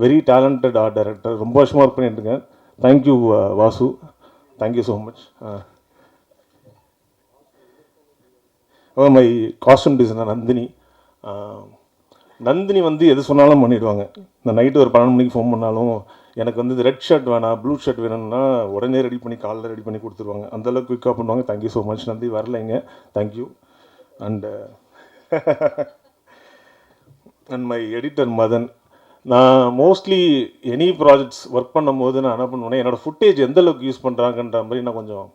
[SPEAKER 6] வெரி டேலண்டட் ஆர்ட் டைரக்டர். ரொம்ப வருஷமாக ஒர்க் பண்ணிட்டுருக்கேன். Thank you Vasu, thank you so much. My costume designer Nandini வந்து எது சொன்னாலும் பண்ணிவிடுவாங்க. இந்த நைட்டு ஒரு 12 மணிக்கு ஃபோன் பண்ணாலும் எனக்கு வந்து இது ரெட் ஷர்ட் வேணாம், ப்ளூ ஷர்ட் வேணும்னா உடனே ரெடி பண்ணி காலைல ரெடி பண்ணி கொடுத்துருவாங்க. அந்தளவுக்கு குயிக்காக பண்ணுவாங்க. Thank you so much Nandhi. வரலைங்க, thank you. And my editor Madan. நான் மோஸ்ட்லி எனி ப்ராஜெக்ட்ஸ் ஒர்க் பண்ணும்போது நான் என்ன பண்ணுவேன்னா, என்னோடய ஃபுட்டேஜ் எந்த அளவுக்கு யூஸ் பண்ணுறாங்கன்ற மாதிரி நான் கொஞ்சம்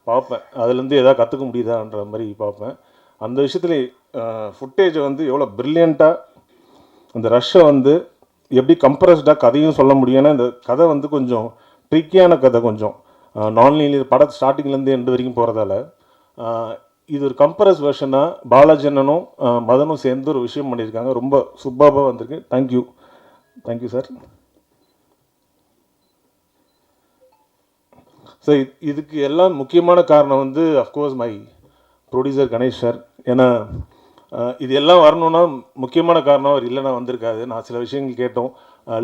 [SPEAKER 6] பார்ப்பேன். அதுலேருந்து எதாவது கற்றுக்க முடியுதான்ற மாதிரி பார்ப்பேன். அந்த விஷயத்தில் ஃபுட்டேஜை வந்து எவ்வளோ ப்ரில்லியண்ட்டாக அந்த ரஷ்ஷை வந்து எப்படி கம்ப்ரஸ்டாக கதையும் சொல்ல முடியும். ஏன்னா இந்த கதை வந்து கொஞ்சம் ட்ரிக்கியான கதை, கொஞ்சம் நான்லீனியர் படம் ஸ்டார்டிங்லேருந்து எண்டு வரைக்கும் போகிறதால இது ஒரு கம்ப்ரஸ் வெர்ஷனாக பாலாஜி அண்ணனும் மதனும் சேர்ந்து ஒரு விஷயம் பண்ணியிருக்காங்க. ரொம்ப சூப்பராக வந்திருக்கு. Thank you sir. ஸோ இதுக்கு எல்லாம் முக்கியமான காரணம் வந்து of course my producer Ganesh sir. ஏன்னா இது எல்லாம் வரணும்னா முக்கியமான காரணம் அவர் இல்லைன்னா வந்திருக்காது. நான் சில விஷயங்கள் கேட்டோம்,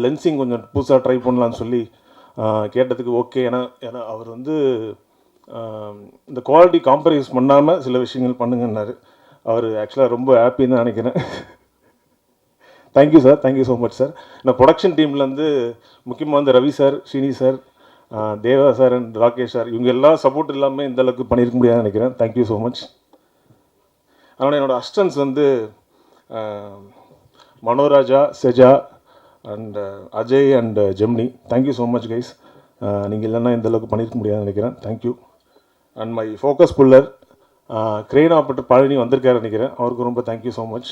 [SPEAKER 6] லென்சிங் கொஞ்சம் புதுசாக ட்ரை பண்ணலான்னு சொல்லி கேட்டதுக்கு ஓகே. ஏன்னா அவர் வந்து இந்த குவாலிட்டி காம்ப்ரமைஸ் பண்ணாமல் சில விஷயங்கள் பண்ணுங்கன்னாரு. அவர் ஆக்சுவலாக ரொம்ப ஹாப்பின்னு தான் நினைக்கிறேன். Thank you sir, thank you so much sir. நான் ப்ரொடக்ஷன் டீம்லேருந்து முக்கியமாக வந்து Ravi sir, Srini sir, Deva sir and Rakesh sir, இவங்க எல்லாம் சப்போர்ட் இல்லாமல் இந்த அளவுக்கு பண்ணியிருக்க முடியாதுன்னு நினைக்கிறேன். Thank you so much. அதனால் என்னோடய அசிஸ்டன்ஸ் வந்து Manoraja, Seja, and Ajay and Jemni, thank you so much guys. நீங்கள் இல்லைன்னா இந்த அளவுக்கு பண்ணியிருக்க முடியாதுன்னு நினைக்கிறேன். Thank you. And my focus puller crane operator Palani வந்திருக்காரு நினைக்கிறேன், அவருக்கு ரொம்ப தேங்க்யூ ஸோ மச்.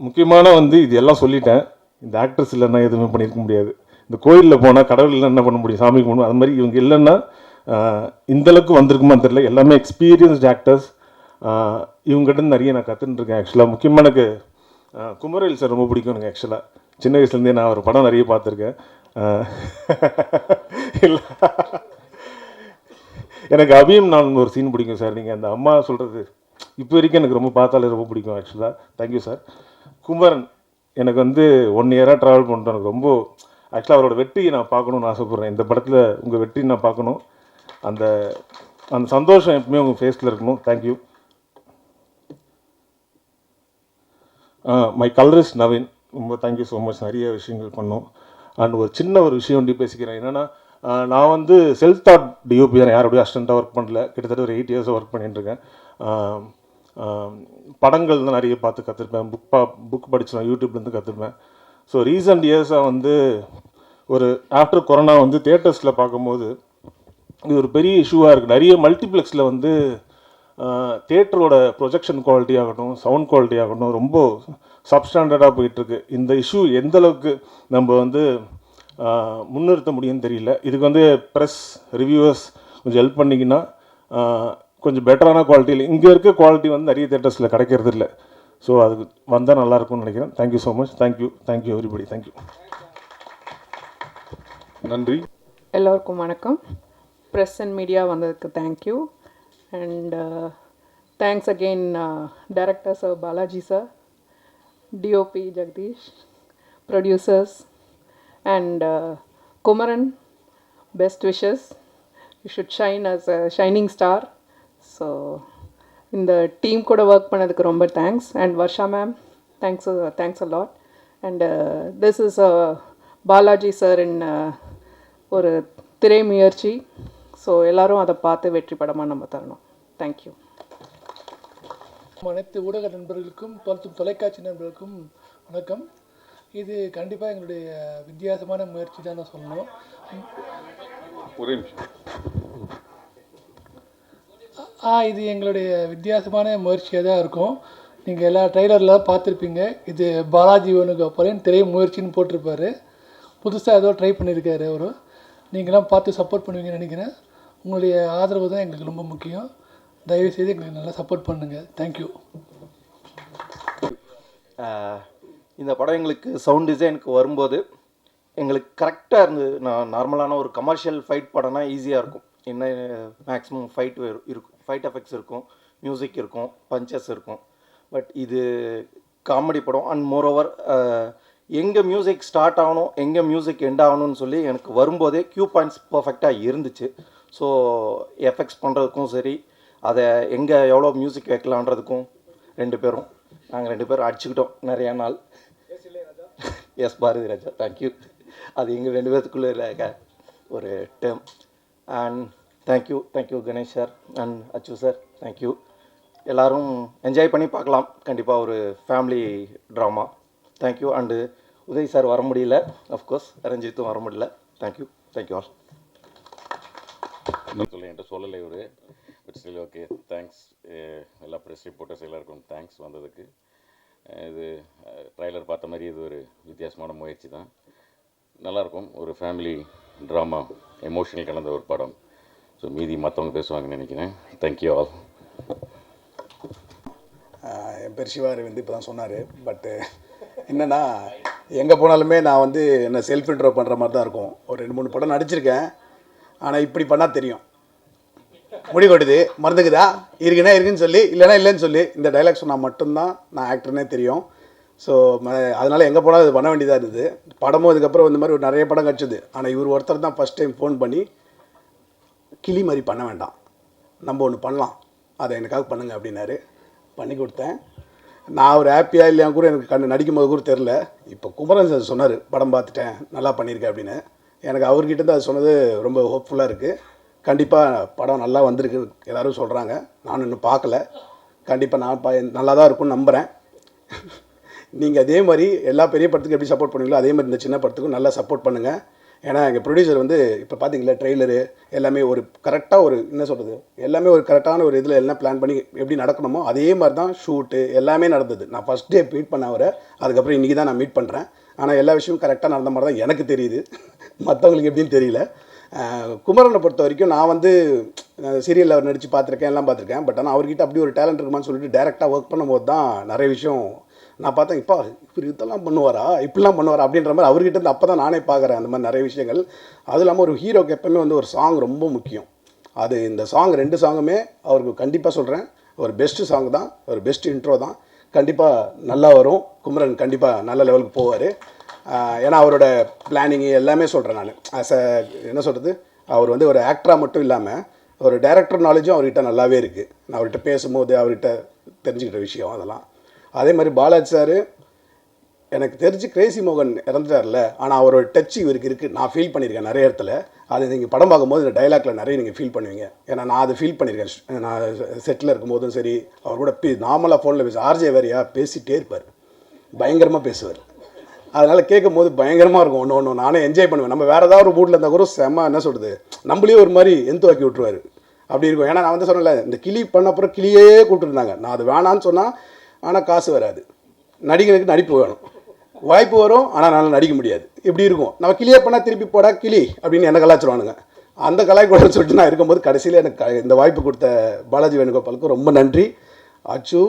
[SPEAKER 6] முக்கியமான இது எல்லாம் சொல்லிட்டேன். இந்த ஆக்டர்ஸ் இல்லைன்னா எதுவுமே பண்ணியிருக்க முடியாது. இந்த கோயிலில் போனால் கடவுள் இல்லைன்னா என்ன பண்ண முடியும், சாமி கும்பிடும். அது மாதிரி இவங்க இல்லைன்னா இந்தளவுக்கு வந்திருக்குமான்னு தெரியல. எல்லாமே எக்ஸ்பீரியன்ஸ்ட் ஆக்டர்ஸ். இவங்ககிட்ட நிறைய நான் கற்றுட்டுருக்கேன். ஆக்சுவலாக முக்கியமாக எனக்கு குமரவேல் சார் ரொம்ப பிடிக்கும். எனக்கு ஆக்சுவலாக சின்ன வயசுலேருந்தே நான் ஒரு படம் நிறைய பார்த்துருக்கேன். இல்லை, எனக்கு அபியும் நான் ஒரு சீன் பிடிக்கும் சார். நீங்கள் அந்த அம்மா சொல்கிறது இப்போ வரைக்கும் எனக்கு ரொம்ப பார்த்தாலே ரொம்ப பிடிக்கும் ஆக்சுவலாக. Thank you sir. குமரன் எனக்கு 1 இயராக ட்ராவல் பண்ணிட்டோம். எனக்கு ரொம்ப ஆக்சுவலாக அவரோட வெற்றியை நான் பார்க்கணுன்னு ஆசைப்பட்றேன். இந்த படத்தில் உங்கள் வெற்றி நான் பார்க்கணும். அந்த அந்த சந்தோஷம் எப்பவுமே உங்கள் ஃபேஸில் இருக்கணும். தேங்க்யூ. மை கலரிஸ்ட் நவீன், ரொம்ப தேங்க்யூ ஸோ மச். நிறைய விஷயங்கள் பண்ணோம். அண்ட் ஒரு சின்ன ஒரு விஷயம் பேசிக்கிறேன். என்னென்னா, நான் செல்ஃப் தாட் டிஓபி தான், யாரோடய அசிஸ்டண்ட்டாக ஒர்க் பண்ணல. கிட்டத்தட்ட ஒரு 8 இயர்ஸாக ஒர்க் பண்ணிட்டுருக்கேன். படங்கள் தான் நிறைய பார்த்து கற்றுருப்பேன். புக் படிச்சுவேன், யூடியூப்லேருந்து கற்றுப்பேன். ஸோ ரீசெண்ட் இயர்ஸாக ஒரு ஆஃப்டர் கொரோனா தியேட்டர்ஸில் பார்க்கும்போது இது ஒரு பெரிய இஷ்யூவாக இருக்குது. நிறைய மல்டிப்ளெக்ஸில் தியேட்டரோட ப்ரொஜெக்ஷன் குவாலிட்டி ஆகட்டும், சவுண்ட் குவாலிட்டி ஆகட்டும் ரொம்ப சப்ஸ்டாண்டர்டாக போயிட்டுருக்கு. இந்த இஷ்யூ எந்தளவுக்கு நம்ம முன்னிறுத்த முடியும்னு தெரியல. இதுக்கு ப்ரெஸ் ரிவ்யூவர்ஸ் கொஞ்சம் ஹெல்ப் பண்ணிங்கன்னா கொஞ்சம் பெட்டரான குவாலிட்டியில், இங்கே இருக்க குவாலிட்டி நிறைய தியேட்டர்ஸில் கிடைக்கிறது இல்லை. ஸோ அதுக்கு வந்தால் நல்லாயிருக்கும்னு நினைக்கிறேன். Thank you so much. Thank you everybody. Thank you.
[SPEAKER 7] நன்றி.
[SPEAKER 8] எல்லோருக்கும் வணக்கம். ப்ரெஸ் அண்ட் மீடியா வந்ததுக்கு thank you. And thanks again director sir Balaji sir, DOP Jagadish, producers and Kumaran, best wishes. You should shine as a shining star. So இந்த டீம் கூட ஒர்க் பண்ணதுக்கு ரொம்ப thanks. And Varsha ma'am, thanks a lot. And this is Balaji sir in ஒரு திரை முயற்சி. ஸோ எல்லோரும் அதை பார்த்து வெற்றி படமாக நம்ம தரணும். தேங்க்யூ.
[SPEAKER 2] அனைத்து ஊடக நண்பர்களுக்கும் தொலைக்காட்சி நண்பர்களுக்கும் வணக்கம். இது கண்டிப்பாக எங்களுடைய வித்தியாசமான முயற்சி தான் நான் சொல்லணும்.
[SPEAKER 7] ஒரே நிமிஷம்.
[SPEAKER 2] இது எங்களுடைய வித்தியாசமான முயற்சியாக தான் இருக்கும். நீங்கள் எல்லா ட்ரெய்லரில் பார்த்துருப்பீங்க. இது பாலாஜி வேணுகோபாலின் திரை முயற்சின்னு போட்டிருப்பாரு. புதுசாக ஏதோ ட்ரை பண்ணியிருக்காரு அவர். நீங்களாம் பார்த்து சப்போர்ட் பண்ணுவீங்கன்னு நினைக்கிறேன். உங்களுடைய ஆதரவு தான் எங்களுக்கு ரொம்ப முக்கியம். தயவுசெய்து எங்களுக்கு நல்லா சப்போர்ட் பண்ணுங்கள். தேங்க்யூ.
[SPEAKER 9] இந்த படம் எங்களுக்கு சவுண்ட் டிசைனுக்கு வரும்போது எங்களுக்கு கரெக்டாக இருந்தது. நான் நார்மலான ஒரு கமர்ஷியல் ஃபைட் படம்னா ஈஸியாக இருக்கும். என்ன மேக்ஸிமம் ஃபைட் இருக்கும், ஃபைட் எஃபெக்ட்ஸ் இருக்கும், மியூசிக் இருக்கும், பஞ்சஸ் இருக்கும். பட் இது காமெடி படம். அண்ட் மோரோவர் எங்கே மியூசிக் ஸ்டார்ட் ஆகணும், எங்கே மியூசிக் எண்ட் ஆகணும்னு சொல்லி எனக்கு வரும்போதே க்யூ பாயிண்ட்ஸ் பர்ஃபெக்டாக இருந்துச்சு. ஸோ எஃபெக்ட்ஸ் பண்ணுறதுக்கும் சரி, அதை எங்கே எவ்வளோ மியூசிக் வைக்கலான்றதுக்கும் நாங்கள் 2 பேரும் அடிச்சுக்கிட்டோம் நிறையா நாள். S Bharathi Raja, thank you. அது எங்கள் 2 பேர்த்துக்குள்ளே ஒரு term. And thank you Ganesh sir and அச்சு சார், தேங்க்யூ. எல்லோரும் என்ஜாய் பண்ணி பார்க்கலாம். கண்டிப்பாக ஒரு family drama. Thank you. And Uday sir வர முடியல, அஃப்கோர்ஸ் ரஞ்சித்தும் வர முடியல. Thank you all.
[SPEAKER 7] என்கிட்ட சொல்லலை இவர், பட் ஸ்டில் ஓகே. தேங்க்ஸ் எல்லா ப்ரெஸ் ரிப்போர்ட்டர்ஸ் எல்லாருக்கும் தேங்க்ஸ் வந்ததுக்கு. இது ட்ரைலர் பார்த்த மாதிரி இது ஒரு வித்தியாசமான முயற்சி தான். நல்லாயிருக்கும். ஒரு ஃபேமிலி ட்ராமா, எமோஷனல் கலந்த ஒரு படம். ஸோ மீதி மற்றவங்க பேசுவாங்கன்னு நினைக்கிறேன். Thank you all.
[SPEAKER 10] என் பேர் சிவா அரவிந்த், இப்போ தான் சொன்னார். பட்டு என்னென்னா, எங்கே போனாலுமே நான் என்ன செல்ஃப் இன்ட்ரோ பண்ணுற மாதிரி தான் இருக்கும். ஒரு 2-3 படம் நடிச்சிருக்கேன். ஆனால் இப்படி பண்ணால் தெரியும், முடி கொட்டுது, மறந்துக்குதா, இருக்குன்னு சொல்லி, இல்லைன்னா இல்லைன்னு சொல்லி இந்த டைலாக் சொன்னால் மட்டும்தான் நான் ஆக்டர்னே தெரியும். ஸோ அதனால் எங்கே போனாலும் இது பண்ண வேண்டியதாக இருந்தது. படமும் இதுக்கப்புறம் இந்த மாதிரி ஒரு நிறைய படம் கிடச்சிது. ஆனால் இவர் ஒருத்தர் தான் ஃபஸ்ட் டைம் ஃபோன் பண்ணி, கிளி மாதிரி பண்ண வேண்டாம், நம்ம ஒன்று பண்ணலாம், அதை எனக்காக பண்ணுங்க அப்படின்னாரு. பண்ணி கொடுத்தேன். நான் ஒரு ஹாப்பியாக இல்லையா கூட எனக்கு நடிக்கும் போது கூட தெரில. இப்போ குமரன் சார் சொன்னார், படம் பார்த்துட்டேன், நல்லா பண்ணியிருக்கேன் அப்படின்னு. எனக்கு அவர்கிட்ட தான் அது சொன்னது ரொம்ப ஹோப்ஃபுல்லாக இருக்குது. கண்டிப்பாக படம் நல்லா வந்திருக்கு எல்லோரும் சொல்கிறாங்க. நானும் இன்னும் பார்க்கல. கண்டிப்பாக நான் நல்லா தான் இருக்கும்னு நம்புகிறேன். நீங்கள் அதே மாதிரி எல்லா பெரிய படத்துக்கும் எப்படி சப்போர்ட் பண்ணுவீங்களோ அதே மாதிரி இந்த சின்ன படத்துக்கும் நல்லா சப்போர்ட் பண்ணுங்கள். ஏன்னா எங்கள் ப்ரொடியூசர் வந்து இப்போ பார்த்தீங்களா ட்ரெய்லரு எல்லாமே ஒரு கரெக்டாக ஒரு என்ன சொல்கிறது எல்லாமே ஒரு கரெக்டான ஒரு இதில் எல்லாம் பிளான் பண்ணி எப்படி நடக்கணுமோ அதே மாதிரி தான் ஷூட்டு எல்லாமே நடந்தது. நான் ஃபஸ்ட் டே மீட் பண்ண அவரை, அதுக்கப்புறம் இன்றைக்கி தான் நான் மீட் பண்ணுறேன். ஆனால் எல்லா விஷயமும் கரெக்டாக நடந்த மாதிரி தான் எனக்கு தெரியுது, மற்றவங்களுக்கு எப்படின்னு தெரியல. குமரனை பொறுத்த வரைக்கும் நான் வந்து சீரியலில் அவர் நடித்து பார்த்துருக்கேன், எல்லாம் பார்த்துருக்கேன். பட் ஆனால் அவர்கிட்ட அப்படி ஒரு டேலண்ட் இருக்குமான்னு சொல்லிட்டு டேரெக்டாக ஒர்க் பண்ணும்போது தான் நிறைய விஷயம் நான் பார்த்தேன். இப்போ இவர் இதெல்லாம் பண்ணுவாரா, இப்படிலாம் பண்ணுவாரா அப்படின்ற மாதிரி அவர்கிட்ட இருந்து அப்போ தான் நானே பார்க்குறேன் அந்த மாதிரி நிறைய விஷயங்கள். அதுவும் இல்லாமல் ஒரு ஹீரோக்கு எப்போவுமே வந்து ஒரு சாங் ரொம்ப முக்கியம். அது இந்த சாங் 2 சாங்குமே அவருக்கு கண்டிப்பாக சொல்கிறேன் ஒரு பெஸ்ட்டு சாங் தான், ஒரு பெஸ்ட் இன்ட்ரோ தான். கண்டிப்பாக நல்லா வரும். குமரன் கண்டிப்பாக நல்ல லெவலுக்கு போவார். ஏன்னா அவரோட பிளானிங்கு எல்லாமே சொல்கிறேன் நான். என்ன சொல்கிறது, அவர் வந்து ஒரு ஆக்டராக மட்டும் இல்லாமல் ஒரு டைரக்டர் நாலேஜும் அவர்கிட்ட நல்லாவே இருக்குது. நான் அவர்கிட்ட பேசும்போது அவர்கிட்ட தெரிஞ்சுக்கிட்ட விஷயம் அதெல்லாம். அதே மாதிரி பாலாஜி சார் எனக்கு தெரிஞ்சு கிரேசி மோகன் இறந்துட்டார்ல, ஆனால் அவரோட டச் இவருக்கு இருக்குது. நான் ஃபீல் பண்ணியிருக்கேன் நிறைய இடத்துல. அது நீங்கள் படம் பார்க்கும்போது இந்த டைலாக்ல நிறைய நீங்கள் ஃபீல் பண்ணுவீங்க. ஏன்னா நான் அதை ஃபீல் பண்ணியிருக்கேன். நான் செட்டில் இருக்கும்போதும் சரி, அவர் கூட நார்மலாக ஃபோனில் ஆர்ஜே வேறையா பேசிகிட்டே இருப்பார், பயங்கரமாக பேசுவார். அதனால் கேட்கும் போது பயங்கரமாக இருக்கும். ஒன்று நானே என்ஜாய் பண்ணுவேன். நம்ம வேறு ஏதாவது ஒரு மூட்டில் இருந்தால் கூட செம்ம என்ன சொல்கிறது நம்மளே ஒரு மாதிரி எந்தவாக்கி விட்டுருவார், அப்படி இருக்கும். ஏன்னா நான் வந்து சொன்னேன்ல, இந்த கிளி பண்ண அப்புறம் கிளியே கூப்பிட்டுருந்தாங்க. நான் அது வேணான்னு சொன்னால் ஆனால் காசு வராது, நடிகனுக்கு நடிப்பு வேணும், வாய்ப்பு வரும் ஆனால் நான் நடிக்க முடியாது, இப்படி இருக்கும். நம்ம கிளியே பண்ணால் திருப்பி போடா கிளி அப்படின்னு என்ன கலாச்சிருவானுங்க. அந்த கலாய்க்கூடன்னு சொல்லிட்டு நான் இருக்கும்போது கடைசியில் எனக்கு இந்த வாய்ப்பு கொடுத்த பாலாஜி வேணுகோபாலுக்கு ரொம்ப நன்றி. அச்சு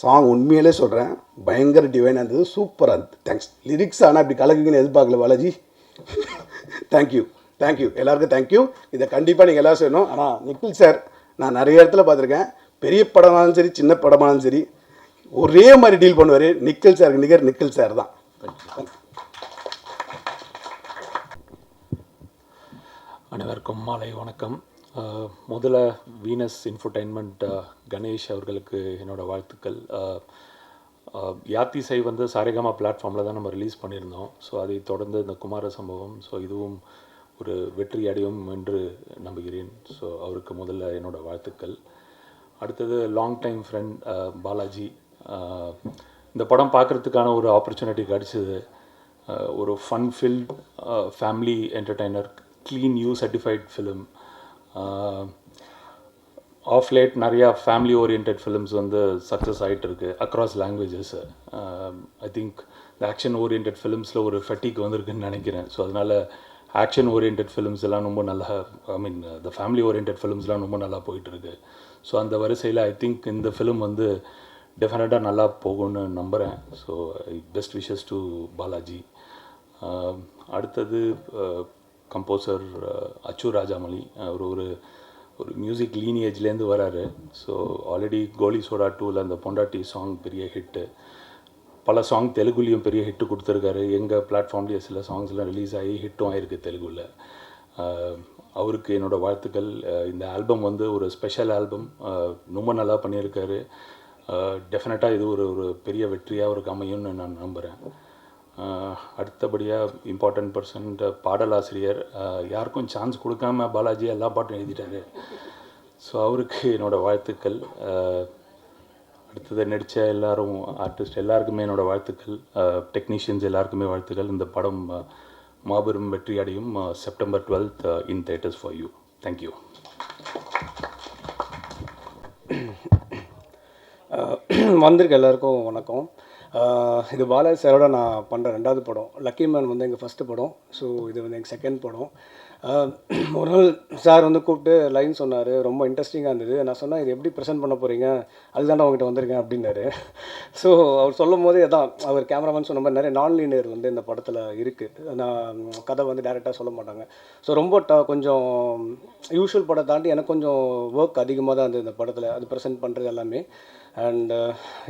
[SPEAKER 10] சாங் உண்மையிலே சொல்கிறேன் பயங்கர டிவைனாக இருந்தது, சூப்பராக இருந்தது. தேங்க்ஸ். லிரிக்ஸ் ஆனால் இப்படி கலக்குங்கன்னு எதிர்பார்க்கல பாலாஜி. தேங்க்யூ தேங்க்யூ எல்லாருக்கும் தேங்க்யூ. இதை கண்டிப்பாக நீங்கள் எல்லோரும் செய்யணும். ஆனால் நிக்கில் சார் நான் நிறைய இடத்துல பார்த்துருக்கேன், பெரிய படமானாலும் சரி சின்ன படமானாலும் சரி ஒரே மாதிரி டீல் பண்ணுவார். நிக்கில் சாருக்கு நிகர் நிக்கில் சார் தான்.
[SPEAKER 11] அனைவருக்கும் மாலை வணக்கம். முதல்ல வீனஸ் இன்ஃபர்டைன்மெண்ட் கணேஷ் அவர்களுக்கு என்னோடய வாழ்த்துக்கள். யாத்திசை வந்து சாரேகாமா பிளாட்ஃபார்மில் தான் நம்ம ரிலீஸ் பண்ணியிருந்தோம். ஸோ அதை தொடர்ந்து இந்த குமார சம்பவம், ஸோ இதுவும் ஒரு வெற்றி அடையும் என்று நம்புகிறேன். ஸோ அவருக்கு முதல்ல என்னோடய வாழ்த்துக்கள். அடுத்தது லாங் டைம் ஃப்ரெண்ட் பாலாஜி. இந்த படம் பார்க்குறதுக்கான ஒரு ஆப்பர்ச்சுனிட்டி கிடச்சிது. ஒரு fun filled family entertainer, clean U certified film. Of late நிறையா ஃபேமிலி ஓரியன்ட் ஃபிலிம்ஸ் வந்து சக்ஸஸ் ஆகிட்டு இருக்கு அக்ராஸ் லாங்குவேஜஸ். ஐ திங்க் இந்த ஆக்ஷன் ஓரியன்ட் ஃபிலிம்ஸில் ஒரு ஃபட்டிக் வந்திருக்குன்னு நினைக்கிறேன். ஸோ அதனால் ஆக்ஷன் ஓரியன்ட் ஃபிலிம்ஸ் எல்லாம் ரொம்ப நல்லா, ஐ மீன் த ஃபேமிலி ஓரியன்ட் ஃபிலிம்ஸ்லாம் ரொம்ப நல்லா போயிட்டுருக்கு. ஸோ அந்த வரிசையில் ஐ திங்க் இந்த ஃபிலிம் வந்து டெஃபினட்டாக நல்லா போகும்னு நம்புகிறேன். So best wishes to Balaji. அடுத்தது கம்போசர் அச்சு ராஜாமணி. அவர் ஒரு மியூசிக் லீனியேஜ்லேருந்து வராரு. ஸோ ஆல்ரெடி கோலி சோடா 2ல் அந்த பொண்டாட்டி சாங் பெரிய ஹிட்டு, பல சாங் தெலுங்குலேயும் பெரிய ஹிட்டு கொடுத்துருக்காரு. எங்கள் பிளாட்ஃபார்ம்லேயே சில சாங்ஸ்லாம் ரிலீஸ் ஆகி ஹிட்டும் ஆகிருக்கு தெலுங்குல. அவருக்கு என்னோடய வாழ்த்துக்கள். இந்த ஆல்பம் வந்து ஒரு ஸ்பெஷல் ஆல்பம், ரொம்ப நல்லா பண்ணியிருக்காரு. டெஃபினட்டாக இது ஒரு பெரிய வெற்றியாக அவருக்கு அமையும்னு நான் நம்புகிறேன். அடுத்தபடியாக இம்பார்ட்டன்ட் பர்சன் பாடலாசிரியர், யாருக்கும் சான்ஸ் கொடுக்காம பாலாஜி எல்லா பாட்டும் எழுதிட்டாரு. ஸோ அவருக்கு என்னோடய வாழ்த்துக்கள். அடுத்தது நடித்த எல்லாரும் ஆர்டிஸ்ட் எல்லாருக்குமே என்னோடய வாழ்த்துக்கள். டெக்னீஷியன்ஸ் எல்லாருக்குமே வாழ்த்துக்கள். இந்த படம் மாபெரும் வெற்றி அடையும். September 12th in theatres for you. Thank you.
[SPEAKER 12] வந்திருக்க எல்லாருக்கும் வணக்கம். இது பாலாஜி சாரோட நான் பண்ணுற 2வது படம். லக்கி மேன் வந்து எங்கள் ஃபஸ்ட்டு படம். ஸோ இது வந்து எங்கள் செகண்ட் படம். ஒரு நாள் சார் வந்து கூப்பிட்டு லைன் சொன்னார், ரொம்ப இன்ட்ரெஸ்டிங்காக இருந்தது. நான் சொன்னேன், இது எப்படி ப்ரெசென்ட் பண்ண போகிறீங்க, அதுதான்டா அவங்ககிட்ட வந்திருக்கேன் அப்படின்னாரு. ஸோ அவர் சொல்லும் போதே அதான், அவர் கேமராமேன் சொன்ன மாதிரி நிறைய நான் லீனியர் வந்து இந்த படத்தில் இருக்குது. நான் கதை வந்து டேரெக்டாக சொல்ல மாட்டாங்க. ஸோ ரொம்ப கொஞ்சம் யூஷுவல் படம் தாண்டி எனக்கு கொஞ்சம் ஒர்க் அதிகமாக தான் இருந்தது இந்த படத்தில், அது ப்ரெசென்ட் பண்ணுறது எல்லாமே. அண்ட்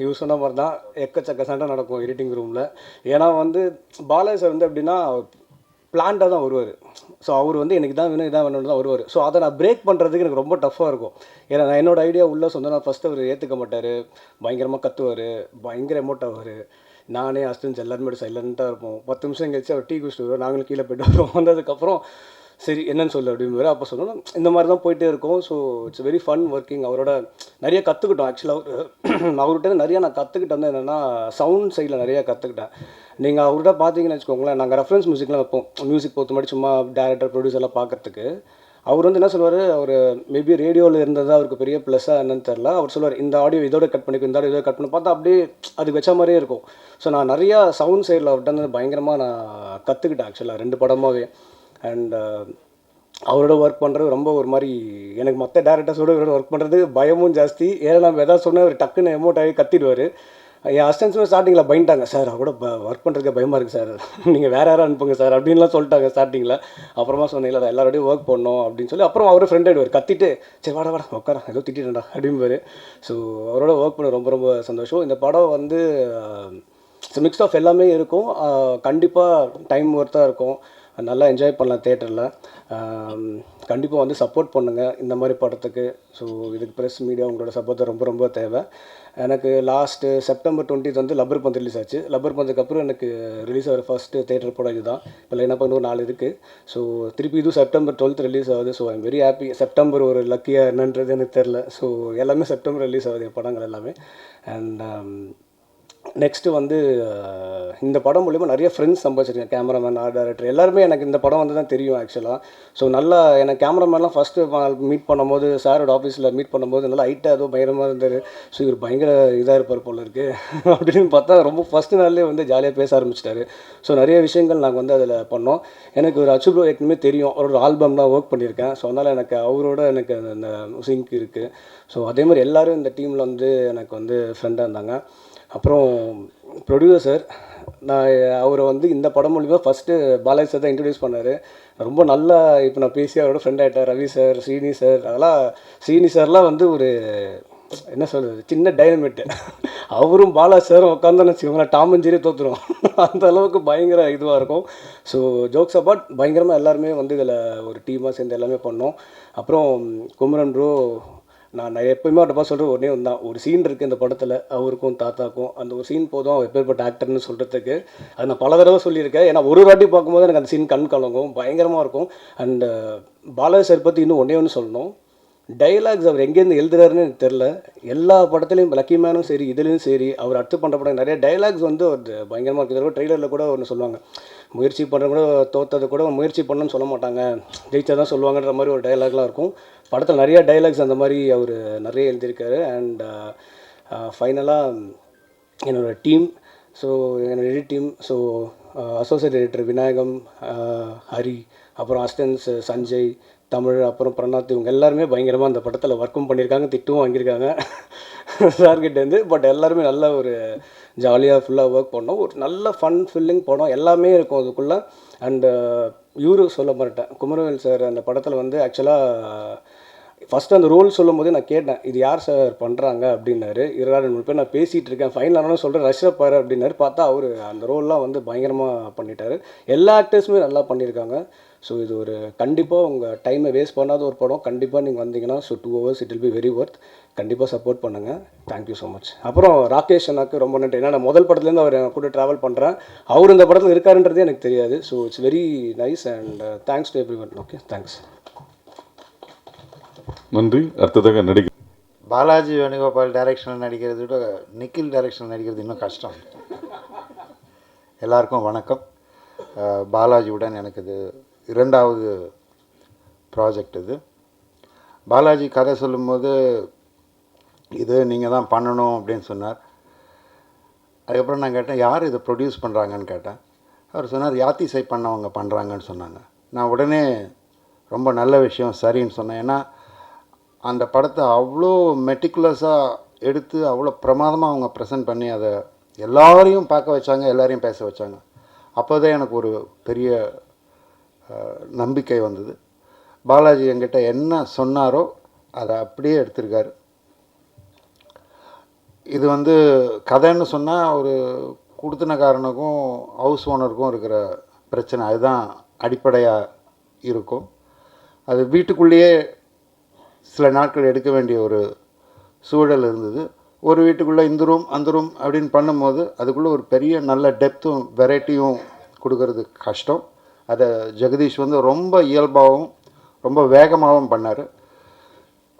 [SPEAKER 12] யூஸ் சொன்ன மாதிரி தான் எக்கச்சக்க சண்டை நடக்கும் எடிட்டிங் ரூமில். ஏன்னா வந்து பாலாஜி சார் வந்து எப்படின்னா பிளான்டாக தான் வருவார். ஸோ அவர் வந்து எனக்கு தான் வேணும் இதான் வேணும்னு தான் வருவார். ஸோ அதை நான் பிரேக் பண்ணுறதுக்கு எனக்கு ரொம்ப டஃப்பாக இருக்கும். ஏன்னா நான் என்னோடய ஐடியா உள்ளே சொன்னால் நான் ஃபஸ்ட்டு அவர் ஏற்றுக்க மாட்டார், பயங்கரமாக கத்துவார், பயங்கர எமோட் ஆவார். நானே அஸ்டன்ஸ் எல்லாருமே சைலண்ட்டாக இருப்போம். 10 நிமிஷம் கழிச்சு அவர் டீ குடிச்சிட்டு வருவார், நாங்களும் கீழே போய்ட்டு வருவோம். வந்ததுக்கப்புறம் சரி என்னன்னு சொல்லு அப்படிங்கிற அப்போ சொல்லணும். இந்த மாதிரி தான் போயிட்டே இருக்கும். So it's very fun working. அவரோட நிறைய கற்றுக்கிட்டோம். ஆக்சுவலாக அவர்கிட்ட நிறையா நான் கற்றுக்கிட்டு வந்து என்னென்னா சவுண்ட் சைடில் நிறையா கற்றுக்கிட்டேன். நீங்கள் அவர்கிட்ட பார்த்தீங்கன்னு வச்சுக்கோங்களேன், நாங்கள் ரெஃபரன்ஸ் மியூசிக்லாம் வைப்போம். மியூசிக் பொறுத்த மாதிரி சும்மா டேரக்டர் ப்ரொடியூசர்லாம் பார்க்குறதுக்கு. அவர் வந்து என்ன சொல்லுவார், அவர் மேபி ரேடியோவில் இருந்தது அவருக்கு பெரிய ப்ளஸ்ஸாக என்னன்னு தெரில. அவர் சொல்லுவார் இந்த ஆடியோ இதோட கட் பண்ணிக்கும், இந்த ஆடியோ இதோட கட் பண்ணி பார்த்தா அப்படியே அதுக்கு வச்ச மாதிரியே இருக்கும். ஸோ நான் நிறையா சவுண்ட் சைடில் அவர்கிட்ட வந்து பயங்கரமாக நான் கற்றுக்கிட்டேன் ஆக்சுவலாக 2 படமாகவே. அண்ட் அவரோட ஒர்க் பண்ணுறது ரொம்ப ஒரு மாதிரி எனக்கு மற்ற டேரக்டர்ஸோட இவரோட ஒர்க் பண்ணுறது பயமும் ஜாஸ்தி. ஏன்னா நம்ம எதாவது சொன்னால் ஒரு டக்குன்னு எமோட் ஆகி கத்திடுவார். என் அசிஸ்டன்ஸுமே ஸ்டார்டிங்கில் பயந்துட்டாங்க, சார் அவர் கூட ஒர்க் பண்ணுறதுக்கு பயமாக இருக்குது சார், நீங்கள் வேறு யாரும் அனுப்புங்க சார் அப்படின்லாம் சொல்லிட்டாங்க ஸ்டார்டிங்கில். அப்புறமா சொன்னீங்களா எல்லாரோடையும் ஒர்க் பண்ணோம் அப்படின்னு சொல்லி அப்புறம் அவரே ஃப்ரெண்ட் ஆகிடுவார். கத்திட்டு சரி வாடா உட்கார ஏதோ திட்டிட்டேன்டா அப்படிம்பாரு. ஸோ அவரோட ஒர்க் பண்ண ரொம்ப ரொம்ப சந்தோஷம். இந்த படம் வந்து மிக்ஸ் ஆஃப் எல்லாமே இருக்கும். கண்டிப்பாக டைம் ஒர்த்தாக இருக்கும். நல்லா என்ஜாய் பண்ணலாம் தேட்டரில். கண்டிப்பாக வந்து சப்போர்ட் பண்ணுங்கள் இந்த மாதிரி படத்துக்கு. ஸோ இதுக்கு ப்ரெஸ் மீடியா உங்களோட சப்போர்ட் ரொம்ப ரொம்ப தேவை. எனக்கு லாஸ்ட்டு செப்டம்பர் 20 வந்து லப்பர் பந்த் ரிலீஸ் ஆச்சு. லப்பர் பந்துக்கு அப்புறம் எனக்கு ரிலீஸ் ஆகிற ஃபஸ்ட்டு தேட்டர் படம் இது தான். இப்போ லைனாக இன்னும் 4 இருக்குது. ஸோ திருப்பி இதுவும் செப்டம்பர் 12 ரிலீஸ் ஆகுது. So I'm very happy. September ஒரு லக்கியாக என்னன்றது எனக்கு தெரில. ஸோ எல்லாமே செப்டம்பர் ரிலீஸ் ஆகுது என் படங்கள் எல்லாமே. அண்ட் நெக்ஸ்ட்டு வந்து இந்த படம் மூலிமா நிறைய ஃப்ரெண்ட்ஸ் சம்பாதிச்சிருக்கேன். கேமராமேன், ஆர்ட் டைரக்டர் எல்லாருமே எனக்கு இந்த படம் வந்து தான் தெரியும் ஆக்சுவலாக. ஸோ நல்லா எனக்கு கேமராமேன்லாம் ஃபஸ்ட்டு மீட் பண்ணும்போது சாரோட ஆஃபீஸில் மீட் பண்ணும்போது நல்லா ஹைட்டாக ஏதோ பயங்கரமாக இருந்தார். ஸோ இவர் பயங்கர இதாக இருப்பார் போல இருக்குது அப்படின்னு பார்த்தா ரொம்ப ஃபஸ்ட்டு நாள்லேயே வந்து ஜாலியாக பேச ஆரம்பிச்சிட்டாரு. ஸோ நிறைய விஷயங்கள் நாங்கள் வந்து அதில் பண்ணோம். எனக்கு ஒரு அச்சுப்ரோ ஏற்கனவே தெரியும், அவரோட ஆல்பம்லாம் ஒர்க் பண்ணியிருக்கேன். ஸோ அதனால் எனக்கு அவரோட எனக்கு அந்த சிங்க் இருக்குது. ஸோ அதே மாதிரி எல்லோரும் இந்த டீமில் வந்து எனக்கு வந்து ஃப்ரெண்டாக இருந்தாங்க. அப்புறம் ப்ரொடியூசர் நான் அவரை வந்து இந்த படம் மூலிமா ஃபஸ்ட்டு பாலாஜி சார் தான் இன்ட்ரடியூஸ் பண்ணார். ரொம்ப நல்லா இப்போ நான் பேசி அவரோட ஃப்ரெண்ட் ஆகிட்டேன். ரவி சார், ஸ்ரீனி சார், அதெல்லாம் ஸ்ரீனி சார்லாம் வந்து ஒரு என்ன சொல்கிறது சின்ன டைனமிட்டு. அவரும் பாலாஜி சாரும் உட்காந்தான்னு வச்சுக்கோங்களேன் டாம் அண்ட் ஜெர்ரி தோற்றுரும். அந்த அளவுக்கு பயங்கர இதுவாக இருக்கும். ஸோ ஜோக்ஸ் அபார்ட் பயங்கரமாக எல்லாருமே வந்து இதில் ஒரு டீமாக சேர்ந்து எல்லாமே பண்ணோம். அப்புறம் குமரன் ப்ரோ நான் எப்போயுமே அவர்கிட்ட சொல்கிற ஒன்றே ஒன்று தான், ஒரு சீன் இருக்குது இந்த படத்தில் அவருக்கும் தாத்தாக்கும். அந்த ஒரு சீன் போதும் அவர் எப்பேற்பட்ட ஆக்டர்னு சொல்கிறதுக்கு. அது நான் பல தடவை சொல்லியிருக்கேன். ஏன்னா ஒரு வாட்டி பார்க்கும்போது எனக்கு அந்த சீன் கண் கலங்கும், பயங்கரமாக இருக்கும். அண்டு பாலாஜி சார் பற்றி இன்னும் ஒன்றே சொல்லணும். டைலாக்ஸ் அவர் எங்கேருந்து எழுதுறாருன்னு எனக்கு தெரில. எல்லா படத்துலையும் லக்கி மேனும் சரி இதுலேயும் சரி அவர் அடுத்து பண்ணுற படம் நிறைய டைலாக்ஸ் வந்து ஒரு பயங்கரமாக இருக்குது. ட்ரெய்லரில் கூட ஒன்று சொல்லுவாங்க, முயற்சி பண்ணுற கூட தோற்றதை கூட முயற்சி பண்ணணும்னு சொல்ல மாட்டாங்க, ஜெயிச்சா தான் சொல்லுவாங்கன்ற மாதிரி ஒரு டைலாக்லாம் இருக்கும். படத்தில் நிறைய டைலாக்ஸ் அந்த மாதிரி அவர் நிறைய எழுதியிருக்காரு. அண்ட் ஃபைனலாக என்னோடய டீம், ஸோ என்னோடய edit team, so associate editor Vinayagam, Hari, அப்புறம் அசிஸ்டன்ஸ் சஞ்சய், தமிழ், அப்புறம் பிரணாத், இவங்க எல்லாருமே பயங்கரமாக அந்த படத்தில் ஒர்க்கும் பண்ணியிருக்காங்க, திட்டும் வாங்கியிருக்காங்க சார்கிட்டேருந்து. பட் எல்லாருமே நல்ல ஒரு ஜாலியாக ஃபுல்லாக ஒர்க் பண்ணோம். ஒரு நல்ல ஃபன் ஃபில்லிங் படம் எல்லாமே இருக்கும் அதுக்குள்ளே. அண்டு இவரு சொல்ல மாட்டேன், குமரவேல் சார் அந்த படத்தில் வந்து ஆக்சுவலாக ஃபஸ்ட்டு அந்த ரோல் சொல்லும் போதே நான் கேட்டேன் இது யார் சார் பண்ணுறாங்க அப்படின்னாரு. 2 பேர் நான் பேசிகிட்டு இருக்கேன், ஃபைனலான சொல்கிறேன் ரஷ்ஷப் பாரு அப்படின்னாரு. பார்த்தா அவர் அந்த ரோல்லாம் வந்து பயங்கரமாக பண்ணிட்டார். எல்லா ஆக்டர்ஸுமே நல்லா பண்ணியிருக்காங்க. ஸோ இது ஒரு கண்டிப்பாக உங்கள் டைமை வேஸ்ட் பண்ணாத ஒரு படம். கண்டிப்பாக நீங்கள் வந்தீங்கன்னா so 2 hours it will be very worth. கண்டிப்பாக சப்போர்ட் பண்ணுங்கள். Thank you so much. அப்புறம் ராகேஷ் அண்ணாக்கு ரொம்ப நன்றி. ஏன்னா நான் முதல் படத்துலேருந்து அவர் கூட ட்ராவல் பண்ணுறேன். அவர் இந்த படத்தில் இருக்காருன்றதே எனக்கு தெரியாது. So it's very nice and thanks to every one. Okay, thanks.
[SPEAKER 6] நன்றி. அடுத்ததாக நடிகை
[SPEAKER 13] பாலாஜி வேணுகோபால் டைரக்ஷனில் நடிக்கிறத விட நிக்கில் டைரக்ஷனில் நடிக்கிறது இன்னும் கஷ்டம். எல்லாருக்கும் வணக்கம். பாலாஜியுடன் எனக்கு இது 2வது ப்ராஜெக்ட். இது பாலாஜி கதை சொல்லும்போது இது நீங்கள் தான் பண்ணணும் அப்படின்னு சொன்னார். அதுக்கப்புறம் நான் கேட்டேன் யார் இதை ப்ரொடியூஸ் பண்ணுறாங்கன்னு கேட்டேன். அவர் சொன்னார் யாத்திசை பண்ணவங்க பண்ணுறாங்கன்னு சொன்னாங்க. நான் உடனே ரொம்ப நல்ல விஷயம் சரின்னு சொன்னேன். ஏன்னா அந்த படத்தை அவ்வளோ மெட்டிகுலஸாக எடுத்து அவ்வளோ பிரமாதமாக அவங்க ப்ரெசென்ட் பண்ணி அதை எல்லாரையும் பார்க்க வச்சாங்க, எல்லாரையும் பேச வச்சாங்க. அப்போதான் எனக்கு ஒரு பெரிய நம்பிக்கை வந்தது. பாலாஜி என்கிட்ட என்ன சொன்னாரோ அதை அப்படியே எடுத்திருக்காரு. இது வந்து கதைன்னு சொன்னால் ஒரு குடுத்தனக்காரனுக்கும் ஹவுஸ் ஓனருக்கும் இருக்கிற பிரச்சனை, அதுதான் அடிப்படையாக இருக்கும். அது வீட்டுக்குள்ளேயே சில நாட்கள் எடுக்க வேண்டிய ஒரு சூழல் இருந்தது. ஒரு வீட்டுக்குள்ளே இந்த ரூம் அந்த ரூம் அப்படின்னு பண்ணும்போது அதுக்குள்ளே ஒரு பெரிய நல்ல டெப்த்தும் வெரைட்டியும் கொடுக்கறது கஷ்டம். அதை ஜெகதீஷ் வந்து ரொம்ப இயல்பாகவும் ரொம்ப வேகமாகவும் பண்ணார்.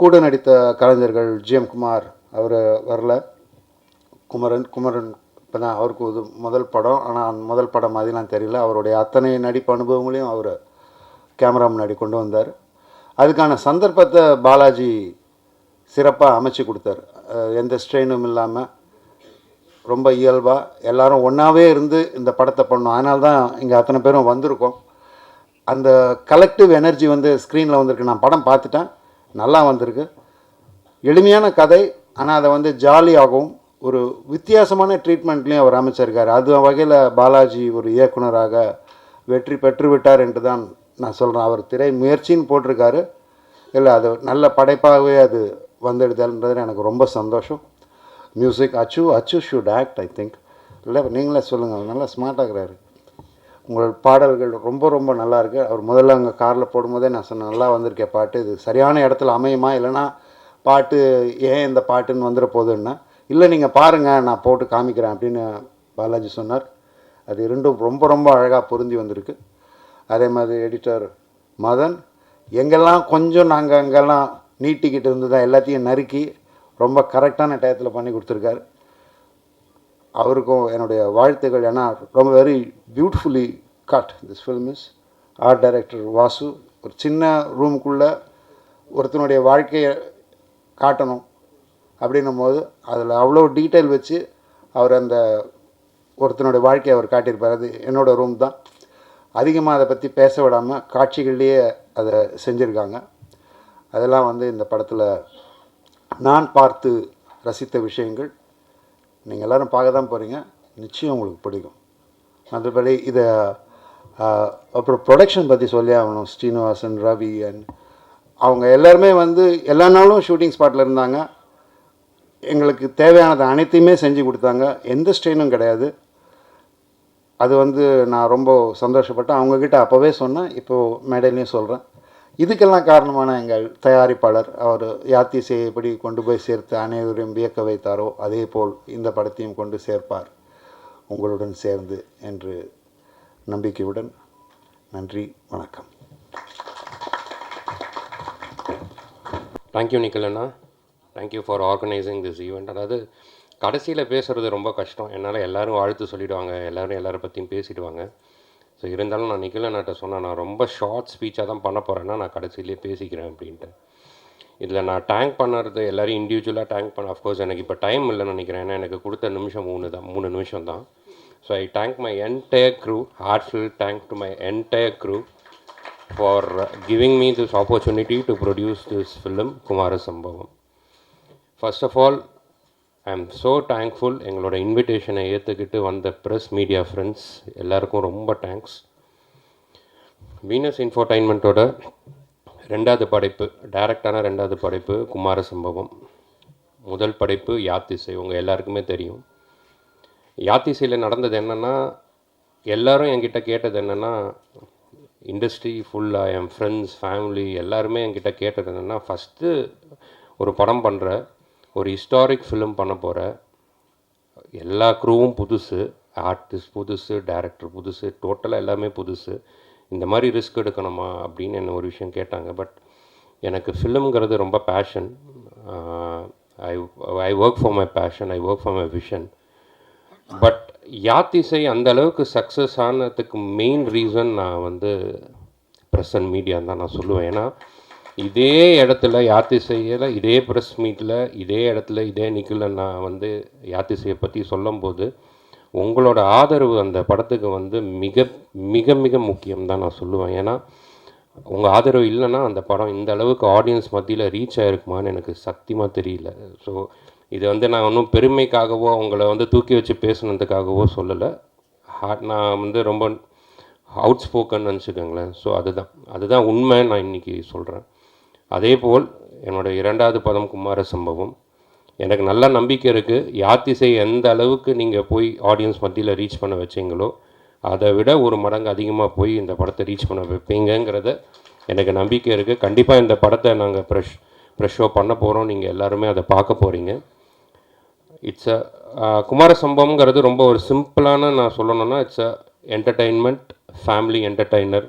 [SPEAKER 13] கூட நடித்த கலைஞர்கள் ஜிஎம் குமார் அவர் வரல, குமரன் இப்போ தான் அவருக்கு இது முதல் படம். ஆனால் முதல் படம் மாதிரிலாம் தெரியல. அவருடைய அத்தனை நடிப்பு அனுபவங்களையும் அவர் கேமரா முன்னாடி கொண்டு வந்தார். அதுக்கான சந்தர்ப்பத்தை பாலாஜி சிறப்பாக அமைச்சு கொடுத்தார். எந்த ஸ்ட்ரெயினும் இல்லாமல் ரொம்ப இயல்பாக எல்லாரும் ஒன்றாவே இருந்து இந்த படத்தை பண்ணோம். அதனால தான் இங்கே அத்தனை பேரும் வந்திருக்கோம். அந்த கலெக்டிவ் எனர்ஜி வந்து ஸ்க்ரீனில் வந்திருக்கு. நான் படம் பார்த்துட்டேன், நல்லா வந்திருக்கு. எளிமையான கதை, ஆனால் அதை வந்து ஜாலியாகவும் ஒரு வித்தியாசமான ட்ரீட்மெண்ட்லேயும் அவர் அமைச்சிருக்கார். அது வகையில் பாலாஜி ஒரு இயக்குனராக வெற்றி பெற்று விட்டார் என்று தான் நான் சொல்கிறேன். அவர் திரை முயற்சின்னு போட்டிருக்காரு, இல்லை அது நல்ல படைப்பாகவே அது வந்துடுதல்ன்றது எனக்கு ரொம்ப சந்தோஷம். மியூசிக் அச்சு ஷுட் ஆக்ட், ஐ திங்க். இல்லை நீங்களே சொல்லுங்கள், நல்லா ஸ்மார்ட்டாகிறாரு. உங்கள் பாடல்கள் ரொம்ப ரொம்ப நல்லா இருக்குது. அவர் முதல்ல அங்கே காரில் போடும்போதே நான் சொன்னேன், நல்லா வந்திருக்கேன் பாட்டு, இது சரியான இடத்துல அமையுமா, இல்லைனா பாட்டு ஏன் இந்த பாட்டுன்னு வந்துட போகுதுன்னா, இல்லை நீங்கள் பாருங்கள் நான் போட்டு காமிக்கிறேன் அப்படின்னு பாலாஜி சொன்னார். அது இரண்டும் ரொம்ப ரொம்ப அழகாக பொருந்தி வந்திருக்கு. அதே மாதிரி எடிட்டர் மதன் எங்கெல்லாம் கொஞ்சம் நாங்கள் அங்கெல்லாம் நீட்டிக்கிட்டு இருந்ததா எல்லாத்தையும் நறுக்கி ரொம்ப கரெக்டான டயத்தில் பண்ணி கொடுத்துருக்காரு. அவருக்கும் என்னுடைய வாழ்த்துக்கள். ஏன்னா ரொம்ப very beautifully cut this film is. Art director Vasu ஒரு சின்ன ரூமுக்குள்ளே ஒருத்தனுடைய வாழ்க்கையை காட்டணும் அப்படின்னும் போது அதில் அவ்வளோ டீட்டெயில் வச்சு அவர் அந்த ஒருத்தனுடைய வாழ்க்கையை அவர் காட்டியிருப்பார். அது என்னோடய ரூம் தான். அதிகமாக அதை பற்றி பேச விடாமல் காட்சிகள்லேயே அதை செஞ்சுருக்காங்க. அதெல்லாம் வந்து இந்த படத்தில் நான் பார்த்து ரசித்த விஷயங்கள். நீங்கள் எல்லோரும் பார்க்க தான் போகிறீங்க, நிச்சயம் உங்களுக்கு பிடிக்கும். மற்றபடி இதை அப்புறம் ப்ரொடக்ஷன் பற்றி சொல்லி ஆகணும். ஸ்ரீனிவாசன், ரவி அண்ட் அவங்க எல்லாருமே வந்து எல்லா நாளும் ஷூட்டிங் ஸ்பாட்டில் இருந்தாங்க. எங்களுக்கு தேவையானது அனைத்தையுமே செஞ்சு கொடுத்தாங்க, எந்த ஸ்ட்ரெயினும் கிடையாது. அது வந்து நான் ரொம்ப சந்தோஷப்பட்டேன். அவங்கக்கிட்ட அப்போவே சொன்னேன், இப்போது மேடையிலையும் சொல்கிறேன். இதுக்கெல்லாம் காரணமான எங்கள் தயாரிப்பாளர், அவர் யாத்திசையை எப்படி கொண்டு போய் சேர்த்து அனைவரையும் வியக்க வைத்தாரோ அதே போல் இந்த படத்தையும் கொண்டு சேர்ப்பார் உங்களுடன் சேர்ந்து என்று நம்பிக்கையுடன். நன்றி, வணக்கம்.
[SPEAKER 14] Thank you Nikhil Anna, thank you for organising this event. அதாவது கடைசியில் பேசுகிறது ரொம்ப கஷ்டம். என்னால் எல்லோரும் வாழ்த்து சொல்லிவிடுவாங்க, எல்லோரும் எல்லாரை பற்றியும் பேசிடுவாங்க. ஸோ இருந்தாலும் நான் நிக்கில் அண்ணாட்ட சொன்னேன், நான் ரொம்ப ஷார்ட் ஸ்பீச்சாக தான் பண்ண போகிறேன்னா நான் கடைசியிலே பேசிக்கிறேன் அப்படின்ட்டு. இதில் நான் டேங்க் பண்ணுறது எல்லோரும் இண்டிவிஜுவலாக டேங்க் பண்ண அஃப்கோர்ஸ் எனக்கு இப்போ டைம் இல்லைன்னு நினைக்கிறேன். ஏன்னா எனக்கு கொடுத்த நிமிஷம் 3 நிமிஷம் தான். So I thank my entire crew, heartful thank to my entire crew for giving me this opportunity to produce this film Kumara Sambhavam. First of all I am so thankful. எங்களோட இன்விடேஷனை ஏற்றுக்கிட்டு வந்த ப்ரெஸ் மீடியா ஃப்ரெண்ட்ஸ் எல்லாருக்கும் ரொம்ப தேங்க்ஸ். வீனஸ் இன்ஃபோடைன்மெண்ட்டோட 2வது படைப்பு, டைரக்டான 2வது படைப்பு குமார சம்பவம். முதல் படைப்பு யாத்திசை, உங்கள் எல்லாருக்குமே தெரியும். யாத்திசையில் நடந்தது என்னென்னா, எல்லோரும் என்கிட்ட கேட்டது என்னென்னா, இண்டஸ்ட்ரி ஃபுல்லாக என் ஃப்ரெண்ட்ஸ் ஃபேமிலி எல்லாருமே என்கிட்ட கேட்டது என்னென்னா, ஃபஸ்ட்டு ஒரு படம் பண்ணுற, ஒரு ஹிஸ்டாரிக் ஃபிலிம் பண்ண போகிற, எல்லா க்ரூவும் புதுசு, ஆர்டிஸ்ட் புதுசு, டைரக்டர் புதுசு, டோட்டலாக எல்லாமே புதுசு, இந்த மாதிரி ரிஸ்க் எடுக்கணுமா அப்படின்னு என்ன ஒரு விஷயம் கேட்டாங்க. பட் எனக்கு ஃபிலிம்ங்கிறது ரொம்ப passion. I work for my passion, I work for my vision. But Yaathisai அந்த அளவுக்கு சக்ஸஸ் ஆனதுக்கு மெயின் ரீசன் நான் வந்து ப்ரெஸ் அண்ட் மீடியான்னு தான் நான் சொல்லுவேன். ஏன்னா இதே இடத்துல யாத்திசையில், இதே ப்ரெஸ் மீட்டில், இதே இடத்துல, இதே நிக்கில் நான் வந்து யாத்திசையை பற்றி சொல்லும்போது உங்களோட ஆதரவு அந்த படத்துக்கு வந்து மிக மிக மிக முக்கியம் தான் நான் சொல்லுவேன். ஏன்னா உங்கள் ஆதரவு இல்லைன்னா அந்த படம் இந்த அளவுக்கு ஆடியன்ஸ் மத்தியில் ரீச் ஆகிருக்குமான்னு எனக்கு சத்தியமாக தெரியல. ஸோ இது வந்து நான் ஒன்றும் பெருமைக்காகவோ உங்களை வந்து தூக்கி வச்சு பேசுனதுக்காகவோ சொல்லலை. நான் வந்து ரொம்ப அவுட் ஸ்போக்கன் நினச்சிக்கோங்களேன். ஸோ அதுதான் உண்மை நான் இன்றைக்கி சொல்கிறேன். அதே போல் என்னோடய 2வது படம் குமார சம்பவம், எனக்கு நல்ல நம்பிக்கை இருக்குது. யாத்திசை எந்த அளவுக்கு நீங்கள் போய் ஆடியன்ஸ் மத்தியில் ரீச் பண்ண வச்சிங்களோ அதை விட ஒரு மடங்கு அதிகமாக போய் இந்த படத்தை ரீச் பண்ண வைப்பீங்கிறத எனக்கு நம்பிக்கை இருக்குது. கண்டிப்பாக இந்த படத்தை நாங்கள் ப்ரெஷ் ஷோ பண்ண போகிறோம், நீங்கள் எல்லாருமே அதை பார்க்க போகிறீங்க. இட்ஸ் குமார சம்பவம்ங்கிறது ரொம்ப ஒரு சிம்பிளான நான் சொல்லணும்னா it's entertainment family entertainer.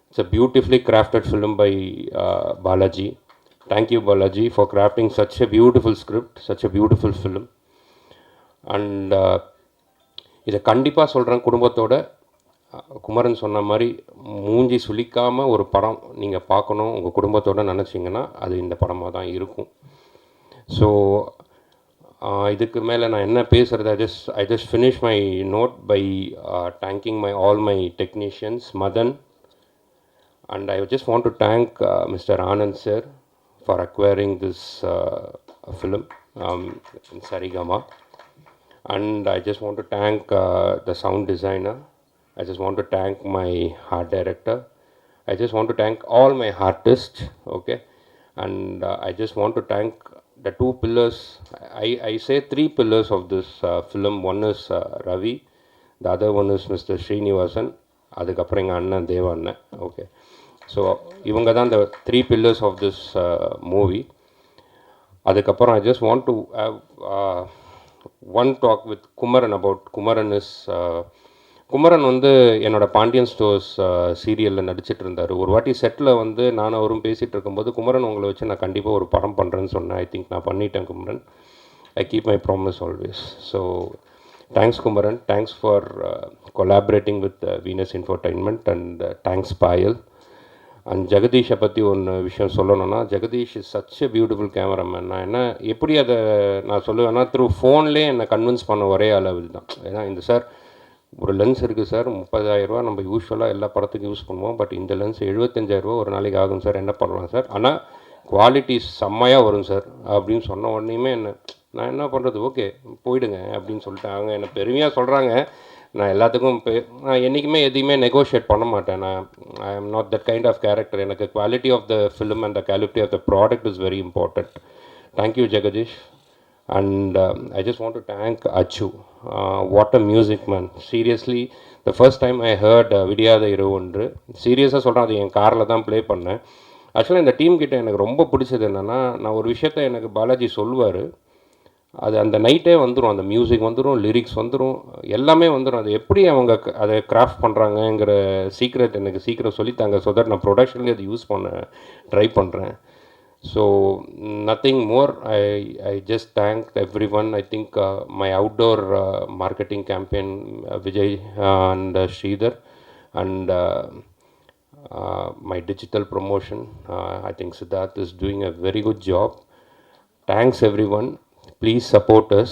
[SPEAKER 14] It's a beautifully crafted film by Balaji. Thank you, Balaji, for crafting such a beautiful script, such a beautiful film. And இதை கண்டிப்பாக சொல்கிறேன், குடும்பத்தோட குமரன் சொன்ன மாதிரி மூஞ்சி சுளிக்காமல் ஒரு படம் நீங்கள் பார்க்கணும் உங்கள் குடும்பத்தோடு நினச்சிங்கன்னா அது இந்த படமாக தான் இருக்கும். ஸோ இதுக்கு மேலே நான் என்ன பேசுகிறது, I just finished my note by thanking all my technicians, Madan, and I just want to thank Mr. Anand sir for acquiring this film, Sarigama, and I just want to thank the sound designer. I just want to thank my art director. I just want to thank all my artists, okay, and I just want to thank the two pillars. I say three pillars of this film. One is Ravi, the other one is Mr. Srinivasan, அதுக்கப்புறம் எங்கள் அண்ணன் தேவ அண்ணன். ஓகே, ஸோ இவங்க தான் the three pillars of this movie. அதுக்கப்புறம் I just want to have one talk with Kumaran about Kumaran is Kumaran வந்து என்னோடய பாண்டியன் ஸ்டோர்ஸ் சீரியலில் நடிச்சிட்டு இருந்தார். ஒரு வாட்டி செட்டில் வந்து நானும் அவரும் பேசிகிட்டு இருக்கும்போது குமரன் உங்களை வச்சு நான் கண்டிப்பாக ஒரு படம் பண்ணுறேன்னு சொன்னேன். ஐ திங்க் நான் பண்ணிட்டேன் Kumaran. I keep my promise always. So thanks Kumaran, thanks for collaborating with Venus Infotainment, and thanks Payal. And ஜெகதீஷை பற்றி ஒன்று விஷயம் சொல்லணும்னா, Jagadish is such a beautiful cameraman. நான் என்ன எப்படி அதை நான் சொல்லுவேன்னா, த்ரூ ஃபோன்லேயே என்னை கன்வின்ஸ் பண்ண ஒரே அளவு தான். ஏன்னா இந்த சார் ஒரு லென்ஸ் இருக்குது சார், 30,000 நம்ம யூஸ்வலாக எல்லா படத்துக்கும் யூஸ் பண்ணுவோம், பட் இந்த லென்ஸ் 75,000 ஒரு நாளைக்கு ஆகும் சார், என்ன பண்ணலாம் சார், ஆனால் குவாலிட்டி செம்மையாக வரும் சார் அப்படின்னு சொன்ன உடனேயுமே நான் என்ன பண்ணுறது, ஓகே போயிடுங்க அப்படின்னு சொல்லிட்டு அவங்க என்னை பெருமையாக சொல்கிறாங்க. நான் எல்லாத்துக்கும் நான் என்றைக்குமே எதையுமே நெகோஷியேட் பண்ண மாட்டேன். I am not that kind of character. எனக்கு quality of the film and the quality of the product is very important. Thank you Jagadish. And I just want to thank Achu. What a music, man. Seriously, the first time I heard Vidiyada Iruvondru, சீரியஸாக சொல்கிறேன், அது என் காரில் தான் ப்ளே பண்ணேன். ஆக்சுவலாக இந்த டீம் கிட்ட எனக்கு ரொம்ப பிடிச்சது என்னென்னா, நான் ஒரு விஷயத்த எனக்கு பாலாஜி சொல்லுவார், அது அந்த நைட்டே வந்துடும், அந்த மியூசிக் வந்துடும், லிரிக்ஸ் வந்துடும், எல்லாமே வந்துடும். அது எப்படி அவங்க அதை கிராஃப்ட் பண்ணுறாங்கங்கிற சீக்ரெட் எனக்கு சீக்கிரம் சொல்லித்தாங்க. ஸோ தட் நான் ப்ரொடக்ஷன்லேயே அதை யூஸ் பண்ண ட்ரை பண்ணுறேன். So nothing more. I just thank everyone. I think my outdoor marketing campaign, Vijay and Sridhar, and my digital promotion, I think Siddharth is doing a very good job. Thanks everyone. Please support us,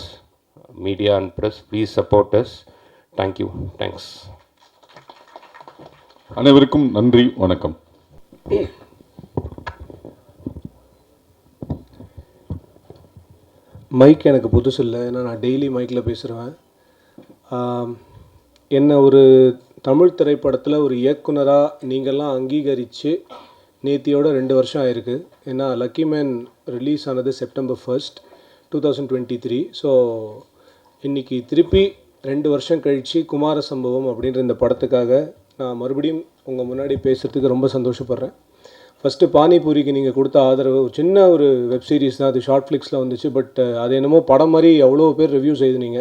[SPEAKER 14] media and press. Please support us. Thank you. Thanks.
[SPEAKER 15] அனைவருக்கும் நன்றி, வணக்கம்.
[SPEAKER 12] மைக் எனக்கு புதுசு இல்லை, ஏன்னா நான் டெய்லி மைக்கில் பேசுகிறேன். என்னை ஒரு தமிழ் திரைப்படத்தில் ஒரு இயக்குனராக நீங்கள்லாம் அங்கீகரித்து நேத்தியோட 2 வருஷம் ஆயிருக்கு. ஏன்னா லக்கி மேன் ரிலீஸ் ஆனது September 1st, 2023. ஸோ இன்றைக்கி திருப்பி 2 வருஷம் கழித்து குமார சம்பவம் அப்படின்ற இந்த படத்துக்காக நான் மறுபடியும் உங்கள் முன்னாடி பேசுகிறதுக்கு ரொம்ப சந்தோஷப்படுறேன். ஃபஸ்ட்டு பானிபூரிக்கு நீங்கள் கொடுத்த ஆதரவு, சின்ன ஒரு வெப் சீரிஸ் தான் அது, ஷார்ட் ஃப்ளிக்ஸில் வந்துச்சு, பட் அது என்னமோ படம் மாதிரி அவ்வளோ பேர் ரிவ்யூஸ் எழுதுனீங்க.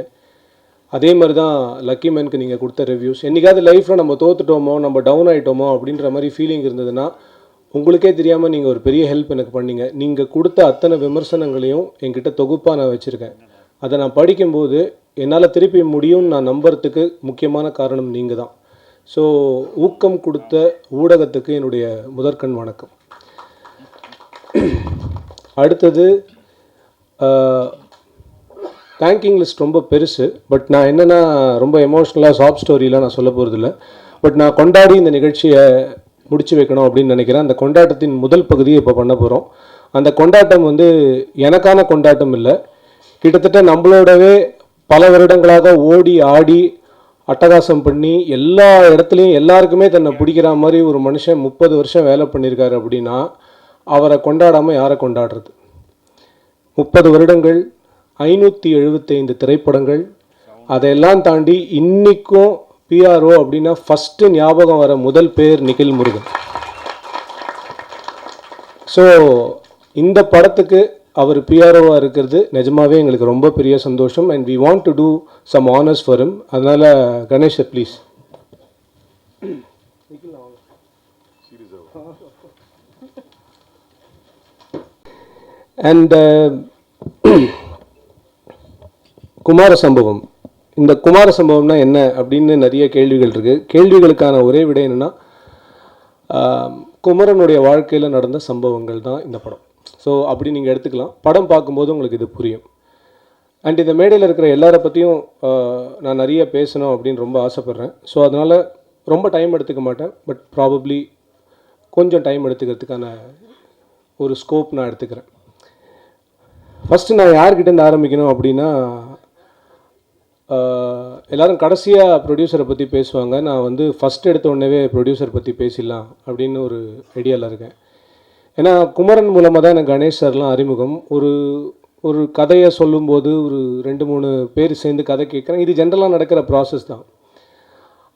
[SPEAKER 12] அதே மாதிரி தான் லக்கி மேனுக்கு நீங்கள் கொடுத்த ரிவ்யூஸ். என்றைக்காவது லைஃப்பில் நம்ம தோத்துட்டோமோ, நம்ம டவுன் ஆகிட்டோமோ அப்படின்ற மாதிரி ஃபீலிங் இருந்ததுன்னா உங்களுக்கே தெரியாமல் நீங்கள் ஒரு பெரிய ஹெல்ப் எனக்கு பண்ணீங்க. நீங்கள் கொடுத்த அத்தனை விமர்சனங்களையும் என்கிட்ட தொகுப்பாக நான் வச்சுருக்கேன். அதை நான் படிக்கும்போது என்னால் திருப்பி முடியும்னு நான் நம்புறதுக்கு முக்கியமான காரணம் நீங்கள் தான். ஸோ ஊக்கம் கொடுத்த ஊடகத்துக்கு என்னுடைய முதற்கண் வணக்கம். அடுத்தது தேங்கிங் லிஸ்ட் ரொம்ப பெருசு, பட் நான் என்னென்னா ரொம்ப எமோஷ்னலாக சாஃப்ட் ஸ்டோரிலாம் நான் சொல்ல போகிறதில்ல. பட் நான் கொண்டாடி இந்த நிகழ்ச்சியை முடிச்சு வைக்கணும் அப்படின்னு நினைக்கிறேன். அந்த கொண்டாட்டத்தின் முதல் பகுதியை இப்போ பண்ண போகிறோம். அந்த கொண்டாட்டம் வந்து எனக்கான கொண்டாட்டம் இல்லை, கிட்டத்தட்ட நம்மளோடவே பல வருடங்களாக ஓடி ஆடி அட்டகாசம் பண்ணி எல்லா இடத்துலையும் எல்லாருக்குமே தன்னை பிடிக்கிற மாதிரி ஒரு மனுஷன் 30 வருஷம் வேலை பண்ணியிருக்காரு அப்படின்னா அவரை கொண்டாடாமல் யாரை கொண்டாடுறது? 30 வருடங்கள், 575 திரைப்படங்கள், அதையெல்லாம் தாண்டி இன்றைக்கும் பிஆர்ஓ அப்படின்னா ஃபஸ்ட்டு ஞாபகம் வர முதல் பேர் நிகில் முருகன். ஸோ இந்த படத்துக்கு அவர் பிஆர்ஓவாக இருக்கிறது நிஜமாகவே எங்களுக்கு ரொம்ப பெரிய சந்தோஷம். And we want to do some honours for him. அதனால் கணேஷ் ப்ளீஸ்.
[SPEAKER 16] அண்ட் குமார சம்பவம். இந்த குமார சம்பவம்னா என்ன அப்படின்னு நிறைய கேள்விகள் இருக்குது. கேள்விகளுக்கான ஒரே விடை என்னென்னா, குமரனுடைய வாழ்க்கையில் நடந்த சம்பவங்கள் தான் இந்த படம். ஸோ அப்படி நீங்கள் எடுத்துக்கலாம். படம் பார்க்கும்போது உங்களுக்கு இது புரியும். அண்ட் இந்த மேடையில் இருக்கிற எல்லாரை பற்றியும் நான் நிறைய பேசணும் அப்படின்னு ரொம்ப ஆசைப்பட்றேன். ஸோ அதனால் ரொம்ப டைம் எடுத்துக்க மாட்டேன். பட் ப்ராபப்ளி கொஞ்சம் டைம் எடுத்துக்கிறதுக்கான ஒரு ஸ்கோப் நான் எடுத்துக்கிறேன். ஃபஸ்ட்டு நான் யார்கிட்டேருந்து ஆரம்பிக்கணும் அப்படின்னா, எல்லோரும் கடைசியாக ப்ரொடியூசரை பற்றி பேசுவாங்க. நான் வந்து ஃபஸ்ட் எடுத்த உடனே ப்ரொடியூசர் பற்றி பேசிடலாம் அப்படின்னு ஒரு ஐடியாவில் இருக்கேன். ஏன்னா குமரன் மூலமாக தான் எனக்கு கணேஷ் சார்லாம் அறிமுகம். ஒரு கதையை சொல்லும்போது ஒரு 2-3 பேர் சேர்ந்து கதை கேட்குறேன். இது ஜென்ரலாக நடக்கிற ப்ராசஸ் தான்.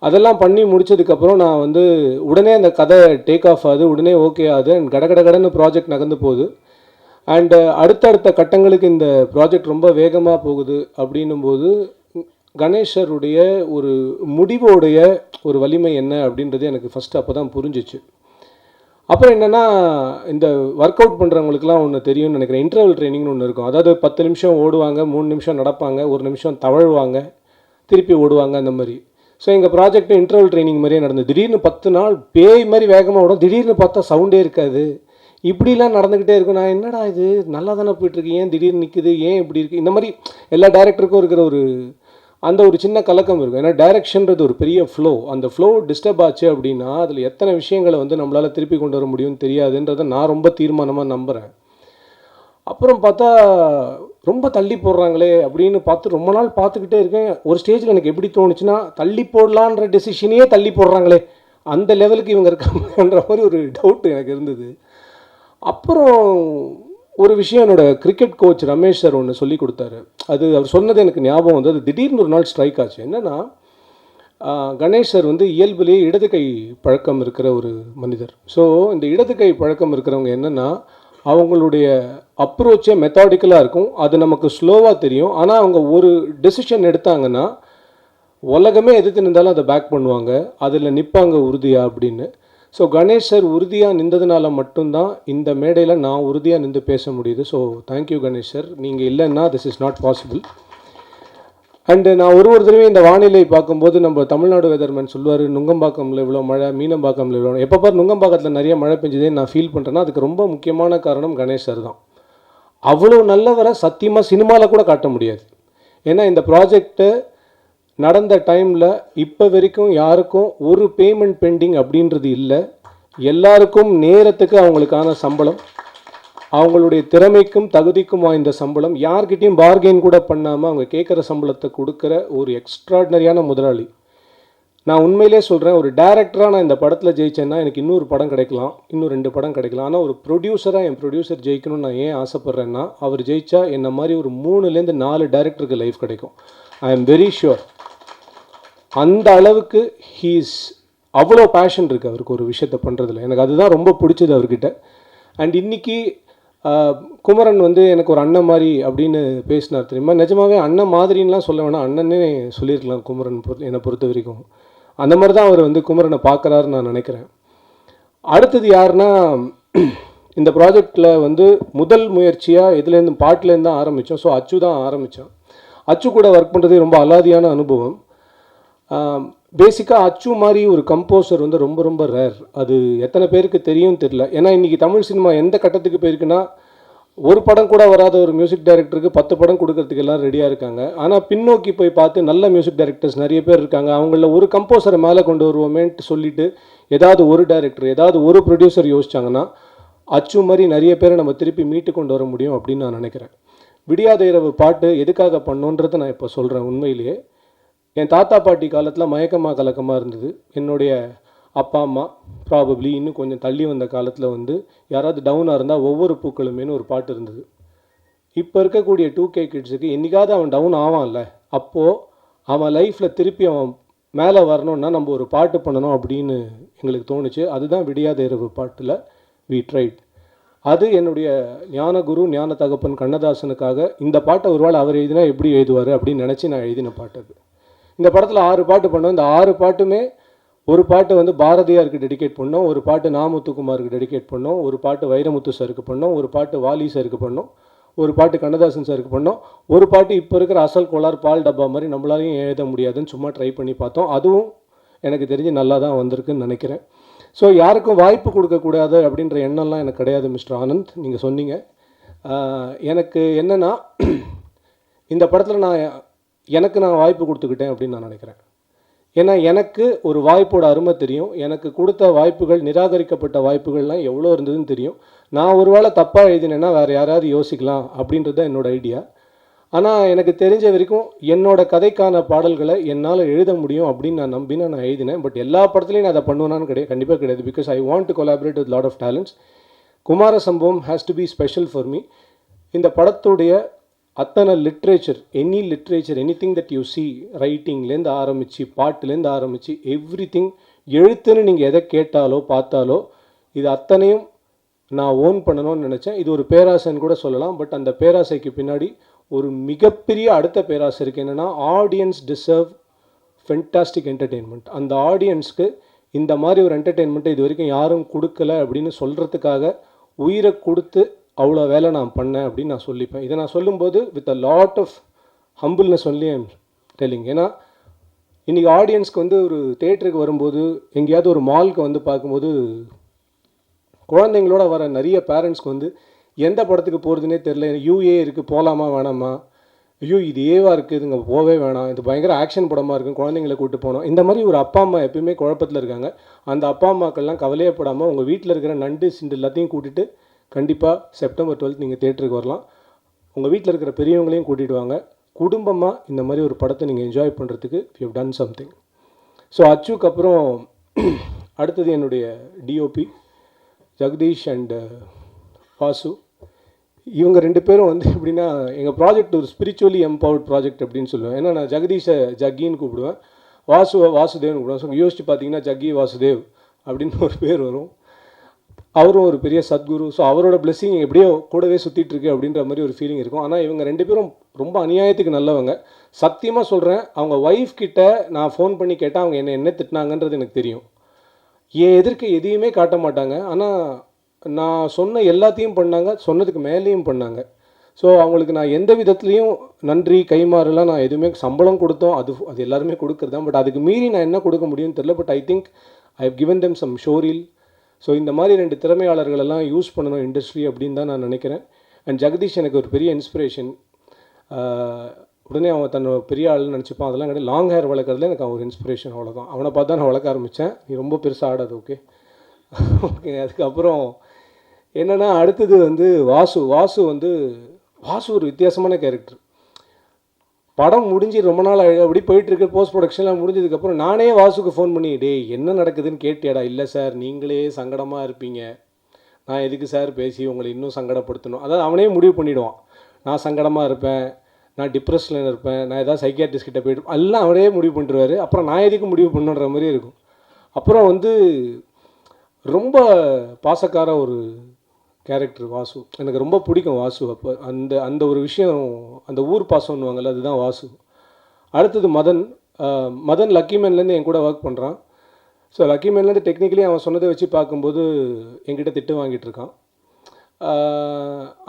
[SPEAKER 16] அதெல்லாம் பண்ணி முடித்ததுக்கப்புறம் நான் வந்து உடனே அந்த கதை டேக் ஆஃப் ஆகுது, உடனே ஓகே ஆகுது. அண்ட் கடன்னு ப்ராஜெக்ட் நகர்ந்து போகுது. அண்டு அடுத்தடுத்த கட்டங்களுக்கு இந்த ப்ராஜெக்ட் ரொம்ப வேகமாக போகுது. அப்படின்னும்போது கணேஷருடைய ஒரு முடிவோடைய ஒரு வலிமை என்ன அப்படின்றது எனக்கு ஃபஸ்ட்டு அப்போ தான் புரிஞ்சிச்சு. அப்புறம் என்னென்னா, இந்த ஒர்க் அவுட் பண்ணுறவங்களுக்குலாம் ஒன்று தெரியும்னு நினைக்கிறேன். இன்டர்வல் ட்ரைனிங்னு ஒன்று இருக்கும். அதாவது 10 நிமிஷம் ஓடுவாங்க, 3 நிமிஷம் நடப்பாங்க, 1 நிமிஷம் தவழுவாங்க, திருப்பி ஓடுவாங்க, அந்த மாதிரி. ஸோ எங்கள் ப்ராஜெக்ட்டு இன்டர்வல் ட்ரைனிங் மாதிரியே நடந்தது. திடீர்னு 10 நாள் பேய் மாதிரி வேகமாக ஓடும், திடீர்னு பார்த்தா சவுண்டே இருக்காது. இப்படிலாம் நடந்துக்கிட்டே இருக்கும். நான் என்னடா இது நல்லா தானே போயிட்டுருக்கு, ஏன் திடீர்னு நிற்குது, ஏன் இப்படி இருக்குது, இந்த மாதிரி எல்லா டேரக்டருக்கும் இருக்கிற அந்த ஒரு சின்ன கலக்கம் இருக்கும். ஏன்னா டைரக்ஷன்றது ஒரு பெரிய ஃப்ளோ. அந்த ஃப்ளோ டிஸ்டர்ப் ஆச்சு அப்படின்னா அதில் எத்தனை விஷயங்களை வந்து நம்மளால் திருப்பி கொண்டு வர முடியும்னு தெரியாதுன்றதை நான் ரொம்ப தீர்மானமாக நம்புகிறேன். அப்புறம் பார்த்தா ரொம்ப தள்ளி போடுறாங்களே அப்படின்னு பார்த்து ரொம்ப நாள் பார்த்துக்கிட்டே இருக்கேன். ஒரு ஸ்டேஜில் எனக்கு எப்படி தோணுச்சுன்னா, தள்ளி போடலான்ற டெசிஷனையே தள்ளி போடுறாங்களே, அந்த லெவலுக்கு இவங்க இருக்காங்கன்ற மாதிரி ஒரு டவுட் எனக்கு இருந்தது. அப்புறம் ஒரு விஷயம் என்னோடய கிரிக்கெட் கோச் ரமேஷ் சார் ஒன்று சொல்லி கொடுத்தாரு. அது அவர் சொன்னது எனக்கு ஞாபகம் வந்து அது திடீர்னு ஒரு நாள் ஸ்ட்ரைக் ஆச்சு. என்னென்னா, கணேஷ் சார் வந்து இயல்புலேயே இடது கை பழக்கம் இருக்கிற ஒரு மனிதர். ஸோ இந்த இடது கை பழக்கம் இருக்கிறவங்க என்னென்னா, அவங்களுடைய அப்ரோச்சே மெத்தாடிக்கலாக இருக்கும். அது நமக்கு ஸ்லோவாக தெரியும். ஆனால் அவங்க ஒரு டெசிஷன் எடுத்தாங்கன்னா உலகமே எதிர்த்து நின்றாலும் அதை பேக் பண்ணுவாங்க, அதில் நிற்பாங்க உறுதியாக அப்படின்னு. ஸோ கணேஷ் சார் உறுதியாக நின்றதுனால மட்டும்தான் இந்த மேடையில் நான் உறுதியாக நின்று பேச முடியுது. So thank you Ganesh sir. நீங்கள் இல்லைன்னா this is not possible. And நான் ஒரு தடவை இந்த வானிலை பார்க்கும்போது நம்ம தமிழ்நாடு வெதர்மேன் சொல்லுவார், நுங்கம்பாக்கமில் இவ்வளோ மழை, மீனம்பாக்கமில் இவ்வளோ. எப்போ பாரு நுங்கம்பாக்கத்தில் நிறைய மழை பெஞ்சதே நான் ஃபீல் பண்ணுறேன்னா அதுக்கு ரொம்ப முக்கியமான காரணம் கணேஷ் சார் தான். அவ்வளோ நல்லவரை சத்தியமாக சினிமாவில் கூட காட்ட முடியாது. ஏன்னா இந்த ப்ராஜெக்ட்டு நடந்த டைமில் இப்போ வரைக்கும் யாருக்கும் ஒரு பேமெண்ட் பெண்டிங் அப்படின்றது இல்லை. எல்லாருக்கும் நேரத்துக்கு அவங்களுக்கான சம்பளம், அவங்களுடைய திறமைக்கும் தகுதிக்கும் வாய்ந்த சம்பளம், யார்கிட்டையும் பார்கெயின் கூட பண்ணாமல் அவங்க கேட்குற சம்பளத்தை கொடுக்குற ஒரு எக்ஸ்ட்ராடினரியான முதலாளி. நான் உண்மையிலே சொல்கிறேன், ஒரு டேரக்டராக நான் இந்த படத்தில் ஜெயிச்சேன்னா எனக்கு இன்னொரு படம் கிடைக்கலாம், இன்னும் 2 படம் கிடைக்கலாம். ஆனால் ஒரு ப்ரொடியூசராக என் ப்ரொடியூசர் ஜெயிக்கணும்னு நான் ஏன் ஆசைப்பட்றேன்னா, அவர் ஜெயிச்சா என்ன மாதிரி ஒரு 3லேருந்து 4 டேரக்டருக்கு லைஃப் கிடைக்கும். ஐ எம் வெரி ஷுர். அந்த அளவுக்கு அவ்வளோ பேஷன் இருக்குது அவருக்கு ஒரு விஷயத்தை பண்ணுறதுல. எனக்கு அதுதான் ரொம்ப பிடிச்சது அவர்கிட்ட. அண்ட் இன்றைக்கி குமரன் வந்து எனக்கு ஒரு அண்ணன் மாதிரி அப்படின்னு பேசினார் தெரியுமா. நிஜமாகவே அண்ணன் மாதிரின்லாம் சொல்ல வேணாம், அண்ணனே சொல்லியிருக்கலாம் குமரன் என்னை பொறுத்த வரைக்கும். அந்த மாதிரி தான் அவர் வந்து குமரனை பார்க்குறாருன்னு நான் நினைக்கிறேன். அடுத்தது யாருன்னா, இந்த ப்ராஜெக்டில் வந்து முதல் முயற்சியாக இதுலேருந்து பாட்டிலேருந்து தான் ஆரம்பித்தோம். ஸோ அச்சு தான் ஆரம்பித்தான். அச்சு கூட ஒர்க் பண்ணுறது ரொம்ப அலாதியான அனுபவம். பேசிக்காக அச்சு மாதிரி ஒரு கம்போசர் வந்து ரொம்ப ரொம்ப ரேர். அது எத்தனை பேருக்கு தெரியும் தெரியல. ஏன்னா இன்றைக்கி தமிழ் சினிமா எந்த கட்டத்துக்கு போயிருக்குன்னா, ஒரு படம் கூட வராத ஒரு மியூசிக் டைரக்டருக்கு 10 படம் கொடுக்கறதுக்கு எல்லாம் ரெடியாக இருக்காங்க. ஆனால் பின்னோக்கி போய் பார்த்து நல்ல மியூசிக் டைரக்டர்ஸ் நிறைய பேர் இருக்காங்க. அவங்கள ஒரு கம்போசரை மேலே கொண்டு வருவோமேன்ட்டு சொல்லிவிட்டு ஏதாவது ஒரு டைரக்டர், ஏதாவது ஒரு ப்ரொடியூசர் யோசிச்சாங்கன்னா அச்சு மாதிரி நிறைய பேரை நம்ம திருப்பி மீட்டு கொண்டு வர முடியும் அப்படின்னு நான் நினைக்கிறேன். விடியாத இரவு பாட்டு எதுக்காக பண்ணோன்றதை நான் இப்போ சொல்கிறேன். உண்மையிலேயே என் தாத்தா பாட்டி காலத்தில் மயக்கமாக கலக்கமாக இருந்தது. என்னுடைய அப்பா அம்மா ப்ராபப்ளி இன்னும் கொஞ்சம் தள்ளி வந்த காலத்தில் வந்து யாராவது டவுனாக இருந்தால் ஒவ்வொரு பூக்களுமேனு ஒரு பாட்டு இருந்தது. இப்போ இருக்கக்கூடிய 2K கிட்ஸுக்கு என்றைக்காவது அவன் டவுன் ஆவான்ல, அப்போது அவன் லைஃப்பில் திருப்பி அவன் மேலே வரணுன்னா நம்ம ஒரு பாட்டு பண்ணணும் அப்படின்னு எங்களுக்கு தோணுச்சு. அதுதான் விடியாத இரவு பாட்டில் வி ட்ரைட். அது என்னுடைய ஞான குரு ஞான தகப்பன் கண்ணதாசனுக்காக இந்த பாட்டை ஒருவேளை அவர் எழுதினா எப்படி எழுதுவார் அப்படின்னு நினச்சி நான் எழுதின பாட்டு அது. இந்த படத்தில் 6 பாட்டு பண்ணோம். இந்த 6 பாட்டுமே ஒரு பாட்டு வந்து பாரதியாருக்கு டெடிகேட் பண்ணோம், ஒரு பாட்டு நாமுத்துக்குமாருக்கு டெடிகேட் பண்ணோம், ஒரு பாட்டு வைரமுத்து சாருக்கு பண்ணோம், ஒரு பாட்டு வாலி சாருக்கு பண்ணோம், ஒரு பாட்டு கண்ணதாசன் சாருக்கு பண்ணோம், ஒரு பாட்டு இப்போ இருக்கிற அசல் கோளார் பால் டப்பா மாதிரி நம்மளாலையும் எழுத முடியாதுன்னு சும்மா ட்ரை பண்ணி பார்த்தோம். அதுவும் எனக்கு தெரிஞ்சு நல்லா தான் வந்திருக்குன்னு நினைக்கிறேன். ஸோ யாருக்கும் வாய்ப்பு கொடுக்கக்கூடாது அப்படின்ற எண்ணம்லாம் எனக்கு கிடையாது மிஸ்டர் ஆனந்த். நீங்கள் சொன்னீங்க. எனக்கு என்னென்னா, இந்த படத்தில் நான் வாய்ப்பு கொடுத்துக்கிட்டேன் அப்படின்னு நான் நினைக்கிறேன். ஏன்னா எனக்கு ஒரு வாய்ப்போட அருமை தெரியும். எனக்கு கொடுத்த வாய்ப்புகள், நிராகரிக்கப்பட்ட வாய்ப்புகள்லாம் எவ்வளோ இருந்ததுன்னு தெரியும். நான் ஒரு வேளை தப்பாக எழுதினேன்னா வேறு யாராவது யோசிக்கலாம் அப்படின்றது தான் என்னோடய ஐடியா. ஆனால் எனக்கு தெரிஞ்ச வரைக்கும் என்னோட கதைக்கான பாடல்களை என்னால் எழுத முடியும் அப்படின்னு நான் நம்பினா நான் எழுதினேன். பட் எல்லா படத்துலையும் நான் அதை பண்ணுவேனான்னு கண்டிப்பாக கிடையாது. Because I want to collaborate with lot of talents. Kumara Sambhavam has to be special for me. இந்த படத்துடைய அத்தனை literature, anything that you see, ரைட்டிங்லேருந்து ஆரம்பித்து, பாட்டுலேருந்து ஆரம்பித்து, எவ்ரி திங், எழுத்துன்னு நீங்கள் எதை கேட்டாலோ பார்த்தாலோ இது அத்தனையும் நான் ஓன் பண்ணணும்னு நினச்சேன். இது ஒரு பேராசைன்னு கூட சொல்லலாம். பட் அந்த பேராசைக்கு பின்னாடி ஒரு மிகப்பெரிய அடுத்த பேராசை இருக்குது. என்னென்னா, ஆடியன்ஸ் டிசர்வ் ஃபென்டாஸ்டிக் என்டர்டெயின்மெண்ட். அந்த ஆடியன்ஸ்க்கு இந்த மாதிரி ஒரு என்டர்டெயின்மெண்ட்டை இது வரைக்கும் யாரும் கொடுக்கல அப்படின்னு சொல்கிறதுக்காக உயிரை கொடுத்து அவ்வளோ வேலை நான் பண்ணேன் அப்படின்னு நான் சொல்லிப்பேன். இதை நான் சொல்லும்போது with a lot of humbleness only I'm telling. ஏன்னா இன்றைக்கி ஆடியன்ஸ்க்கு வந்து ஒரு தேட்டருக்கு வரும்போது, எங்கேயாவது ஒரு மாலுக்கு வந்து பார்க்கும்போது, குழந்தைங்களோட வர நிறைய பேரண்ட்ஸ்க்கு வந்து எந்த படத்துக்கு போகிறதுனே தெரில. யூஏ இருக்குது, போகலாமா வேணாமா, ஐயோ இது ஏவாக இருக்குது, இதுங்க போகவே வேணாம், இது பயங்கர ஆக்ஷன் படமாக இருக்கும், குழந்தைங்களை கூப்பிட்டு போனோம். இந்த மாதிரி ஒரு அப்பா அம்மா எப்பயுமே குழப்பத்தில் இருக்காங்க. அந்த அப்பா அம்மாக்கள்லாம் கவலையப்படாமல் உங்கள் வீட்டில் இருக்கிற நண்டு சிண்டு எல்லாத்தையும் கூட்டிகிட்டு கண்டிப்பாக செப்டம்பர் 12 நீங்கள் தேட்டருக்கு வரலாம். உங்கள் வீட்டில் இருக்கிற பெரியவங்களையும் கூட்டிகிட்டு வாங்க. குடும்பமாக இந்த மாதிரி ஒரு படத்தை நீங்கள் என்ஜாய் பண்ணுறதுக்கு you have done something. So அச்சுக்கு அப்புறம் அடுத்தது என்னுடைய டிஓபி ஜெகதீஷ் அண்ட் வாசு. இவங்க 2 பேரும் வந்து எப்படின்னா, எங்கள் ப்ராஜெக்ட் ஒரு ஸ்பிரிச்சுவலி எம்பவர்ட் ப்ராஜெக்ட் அப்படின்னு சொல்லுவேன். ஏன்னா நான் ஜெகதீஷை ஜக்கின்னு கூப்பிடுவேன், வாசுவை வாசுதேவ்னு கூப்பிடுவேன். ஸோ யோசிச்சு பார்த்தீங்கன்னா ஜக்கி வாசுதேவ் அப்படின்னு ஒரு பேர் வரும். அவரும் ஒரு பெரிய சத்குரு. ஸோ அவரோட பிளெஸிங் எப்படியோ கூடவே சுற்றிட்டு இருக்கு அப்படின்ற மாதிரி ஒரு ஃபீலிங் இருக்கும். ஆனால் இவங்க 2 பேரும் ரொம்ப அநியாயத்துக்கு நல்லவங்க. சத்தியமாக சொல்கிறேன், அவங்க ஒய்ஃப் கிட்ட நான் ஃபோன் பண்ணி கேட்டால் அவங்க என்ன திட்டினாங்கன்றது எனக்கு தெரியும். எதிர்க்க எதையுமே காட்ட மாட்டாங்க. ஆனால் நான் சொன்ன எல்லாத்தையும் பண்ணாங்க, சொன்னதுக்கு மேலேயும் பண்ணாங்க. ஸோ அவங்களுக்கு நான் எந்த விதத்துலேயும் நன்றி கைமாறலாம் நான் எதுவுமே, சம்பளம் கொடுத்தோம், அது எல்லாருமே கொடுக்குறது தான். பட் அதுக்கு மீறி நான் என்ன கொடுக்க முடியும்னு தெரியல. But I think I have given them some showreel. So இந்த மாதிரி 2 திறமையாளர்களெல்லாம் யூஸ் பண்ணணும் இண்டஸ்ட்ரி அப்படின்னு தான் நான் நினைக்கிறேன். அண்ட் ஜெகதீஷ் எனக்கு ஒரு பெரிய இன்ஸ்பிரேஷன். உடனே அவன் தன்னோட பெரிய ஆள்னு நினச்சிப்பான், அதெல்லாம் கிடையாது. லாங் ஹேர் வளர்க்குறதுல எனக்கு அவன் ஒரு இன்ஸ்பிரேஷன், அவ்வளோதான். அவனை பார்த்து தான் நான் வளர்க்க ஆரம்பித்தேன். நீ ரொம்ப பெருசாக ஆடாது, ஓகே ஓகே. அதுக்கப்புறம் என்னென்னா, அடுத்தது வந்து வாசு ஒரு வித்தியாசமான கேரக்டர். படம் முடிஞ்சு ரொம்ப நாள் அப்படி போயிட்டுருக்கு. போஸ்ட் ப்ரொடக்ஷன்லாம் முடிஞ்சதுக்கப்புறம் நானே வாசுக்கு ஃபோன் பண்ணி, டேய் என்ன நடக்குதுன்னு கேட்டியாடா? இல்லை சார், நீங்களே சங்கடமாக இருப்பீங்க, நான் எதுக்கு சார் பேசி உங்களை இன்னும் சங்கடப்படுத்தணும். அதாவது அவனே முடிவு பண்ணிவிடுவான், நான் சங்கடமாக இருப்பேன், நான் டிப்ரெஷனில் இருப்பேன், நான் ஏதாவது சைக்கியாட்ரிஸ்ட் கிட்ட போய்ட்டு, எல்லாம் அவனே முடிவு பண்ணிடுவார். அப்புறம் நான் எதுக்கு முடிவு பண்ணுன்ற மாதிரி இருக்கும். அப்புறம் வந்து ரொம்ப பாசக்கார ஒரு கேரக்டர் வாசு. எனக்கு ரொம்ப பிடிக்கும் வாசு. அப்போ அந்த ஒரு விஷயம், அந்த ஊர் பாசம்னுவாங்கள்ல, அதுதான் வாசு. அடுத்தது மதன் லக்கிமேன்லேருந்து என் கூட ஒர்க் பண்ணுறான். ஸோ லக்கிமேன்லேருந்து டெக்னிக்கலி அவன் சொன்னதை வச்சு பார்க்கும்போது என்கிட்ட திட்டு வாங்கிட்டு இருக்கான்.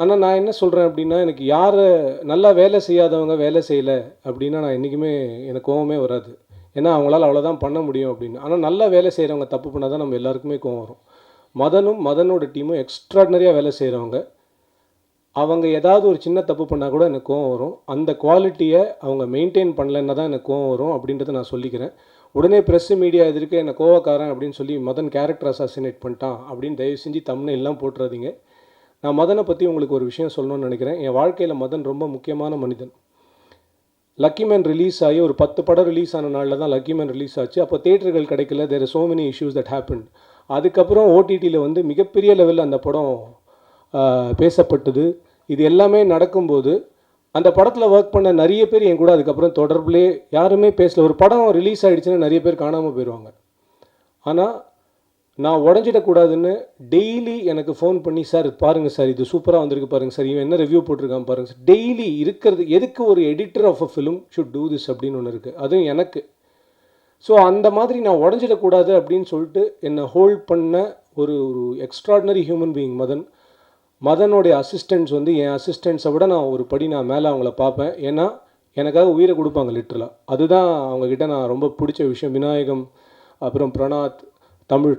[SPEAKER 16] ஆனால் நான் என்ன சொல்கிறேன் அப்படின்னா, எனக்கு யாரை நல்லா வேலை செய்யாதவங்க வேலை செய்யலை அப்படின்னா நான் என்றைக்குமே எனக்கு கோவமே வராது. ஏன்னா அவங்களால அவ்வளோதான் பண்ண முடியும் அப்படின்னு. ஆனால் நல்லா வேலை செய்கிறவங்க தப்பு பண்ணால் தான் நம்ம எல்லாருக்குமே கோவம் வரும். மதனோட டீமும் எக்ஸ்ட்ராடினரியாக வேலை செய்கிறவங்க. அவங்க ஏதாவது ஒரு சின்ன தப்பு பண்ணால் கூட எனக்கு கோவம் வரும். அந்த குவாலிட்டியை அவங்க மெயின்டைன் பண்ணலைன்னா தான் எனக்கு கோவம் வரும் அப்படின்றத நான் சொல்லிக்கிறேன். உடனே ப்ரெஸ்ஸு மீடியா எதிர்க்க என்னை கோவக்காரன் அப்படின்னு சொல்லி மதன் கேரக்டர் அசாசினேட் பண்ணிட்டான் அப்படின்னு தயவு செஞ்சு தம்ப்நெயில்லாம் போட்டுறாதீங்க. நான் மதனை பற்றி உங்களுக்கு ஒரு விஷயம் சொல்லணும்னு நினைக்கிறேன். என் வாழ்க்கையில் மதன் ரொம்ப முக்கியமான மனிதன். லக்கிமேன் ரிலீஸ் ஆகி ஒரு 10 படம் ரிலீஸ் ஆன நாளில் தான் லக்கிமேன் ரிலீஸ் ஆச்சு. அப்போ தேட்டர்கள் கிடைக்கல. There are so many issues that happen. அதுக்கப்புறம் ஓடிடியில் வந்து மிகப்பெரிய லெவலில் அந்த படம் பேசப்பட்டது. இது எல்லாமே நடக்கும்போது அந்த படத்தில் ஒர்க் பண்ண நிறைய பேர் என் கூட அதுக்கப்புறம் தொடர்புலே யாருமே பேசல. ஒரு படம் ரிலீஸ் ஆகிடுச்சுன்னா நிறைய பேர் காணாமல் போயிடுவாங்க. ஆனால் நான் உடஞ்சிடக்கூடாதுன்னு டெய்லி எனக்கு ஃபோன் பண்ணி, சார் பாருங்கள் சார், இது சூப்பராக வந்திருக்கு பாருங்கள் சார், இவன் என்ன ரிவ்யூ போட்டிருக்கான் பாருங்கள் சார். டெய்லி இருக்கிறது எதுக்கு ஒரு editor of a film should do this அப்படின்னு ஒன்று இருக்குது. அதுவும் எனக்கு ஸோ அந்த மாதிரி நான் உடஞ்சிடக்கூடாது அப்படின்னு சொல்லிட்டு என்னை ஹோல்ட் பண்ண ஒரு ஒரு எக்ஸ்ட்ராடினரி ஹியூமன் பீயிங் மதனுடைய அசிஸ்டன்ட்ஸ் வந்து என் அசிஸ்டன்ட்ஸை விட நான் ஒரு படி நான் மேலே அவங்கள பார்ப்பேன். ஏன்னா எனக்காக உயிரை கொடுப்பாங்க லிட்ரலாக. அதுதான் அவங்கக்கிட்ட நான் ரொம்ப பிடிச்ச விஷயம். விநாயகம், அப்புறம் பிரணாத், தமிழ்,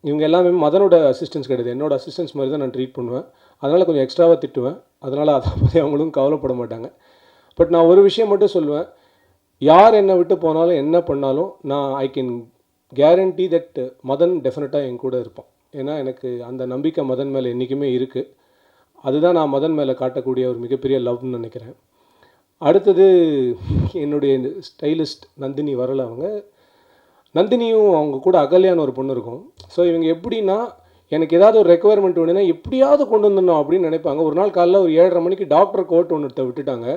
[SPEAKER 16] இவங்க எல்லாமே மதனோட அசிஸ்டன்ஸ் கிடையாது, என்னோடய அசிஸ்டன்ஸ் மாதிரி தான் நான் ட்ரீட் பண்ணுவேன். அதனால் கொஞ்சம் எக்ஸ்ட்ராவாக திட்டுவேன். அதனால் அதை பற்றி அவங்களும் கவலைப்பட மாட்டாங்க. பட் நான் ஒரு விஷயம் மட்டும் சொல்லுவேன், யார் என்னை விட்டு போனாலும் என்ன பண்ணாலும் நான் I can guarantee that Madan டெஃபினட்டாக என் கூட இருப்பான். ஏன்னா எனக்கு அந்த நம்பிக்கை மதன் மேலே என்றைக்குமே இருக்குது. அதுதான் நான் மதன் மேலே காட்டக்கூடிய ஒரு மிகப்பெரிய லவ்னு நினைக்கிறேன். அடுத்தது என்னுடைய ஸ்டைலிஸ்ட் நந்தினி வரலை. அவங்க நந்தினியும் அவங்க கூட அகல்யான்னு ஒரு பொண்ணு இருக்கும். ஸோ இவங்க எப்படின்னா எனக்கு ஏதாவது ஒரு ரெக்குவயர்மெண்ட் வேணுன்னா எப்படியாவது கொண்டு வந்துடணும் அப்படின்னு நினைப்பாங்க. ஒரு நாள் காலைல ஒரு 7:30 மணிக்கு டாக்டர் கோட் ஒன்று விட்டுட்டாங்க.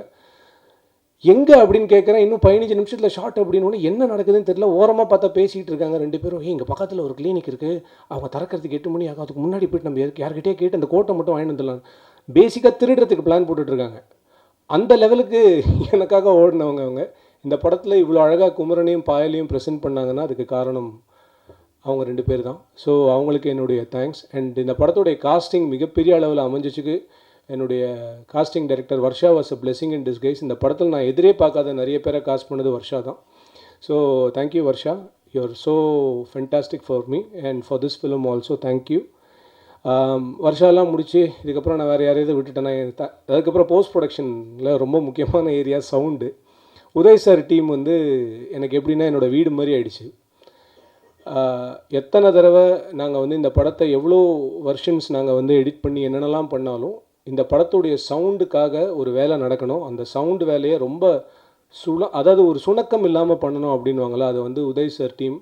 [SPEAKER 16] எங்கே அப்படின்னு கேட்குறேன். இன்னும் 15 நிமிஷத்தில் ஷார்ட் அப்படின்னு என்ன நடக்குதுன்னு தெரியல. ஓரமாக பார்த்தா பேசிகிட்டு இருக்காங்க 2 பேரும். இங்கே பக்கத்தில் ஒரு கிளினிக் இருக்குது, அவங்க திறக்கிறதுக்கு 8 மணி ஆகும், அதுக்கு முன்னாடி போய்ட்டு நம்ம யார்கிட்டயே கேட்டு அந்த கோட்டை மட்டும் வாங்கிட்டு வந்துடலாம். பேசிக்காக திருடுறதுக்கு பிளான் போட்டுட்ருக்காங்க. அந்த லெவலுக்கு எனக்காக ஓடினவங்க அவங்க. இந்த படத்தில் இவ்வளோ அழகாக குமரனையும் பாயலையும் ப்ரெசென்ட் பண்ணாங்கன்னா அதுக்கு காரணம் அவங்க 2 பேர் தான். ஸோ அவங்களுக்கு என்னுடைய தேங்க்ஸ். அண்ட் இந்த படத்துடைய காஸ்டிங் மிகப்பெரிய அளவில் அமைஞ்சிச்சுக்கு என்னுடைய costing director Varsha was a blessing in disguise. இந்த படத்தில் நான் எதிரே பார்க்காத நிறைய பேரை காஸ்ட் பண்ணது வர்ஷா தான். So thank you Varsha, you are so fantastic for me and for this film also. Thank you. வருஷாலாம் முடிச்சு இதுக்கப்புறம் நான் வேறு யாரையாவது விட்டுட்டேன்னா அதுக்கப்புறம் போஸ்ட் ப்ரொடக்ஷனில் ரொம்ப முக்கியமான area sound. Uday sir team வந்து எனக்கு எப்படின்னா என்னோடய வீடு மாதிரி ஆயிடுச்சு. எத்தனை தடவை நாங்கள் வந்து இந்த படத்தை எவ்வளோ வெர்ஷன்ஸ் நாங்கள் வந்து எடிட் பண்ணி என்னென்னலாம் பண்ணாலும் இந்த படத்துடைய சவுண்டுக்காக ஒரு வேலை நடக்கணும். அந்த சவுண்டு வேலையை ரொம்ப அதாவது ஒரு சுணக்கம் இல்லாமல் பண்ணணும் அப்படின்வாங்களா, அது வந்து Uday sir team,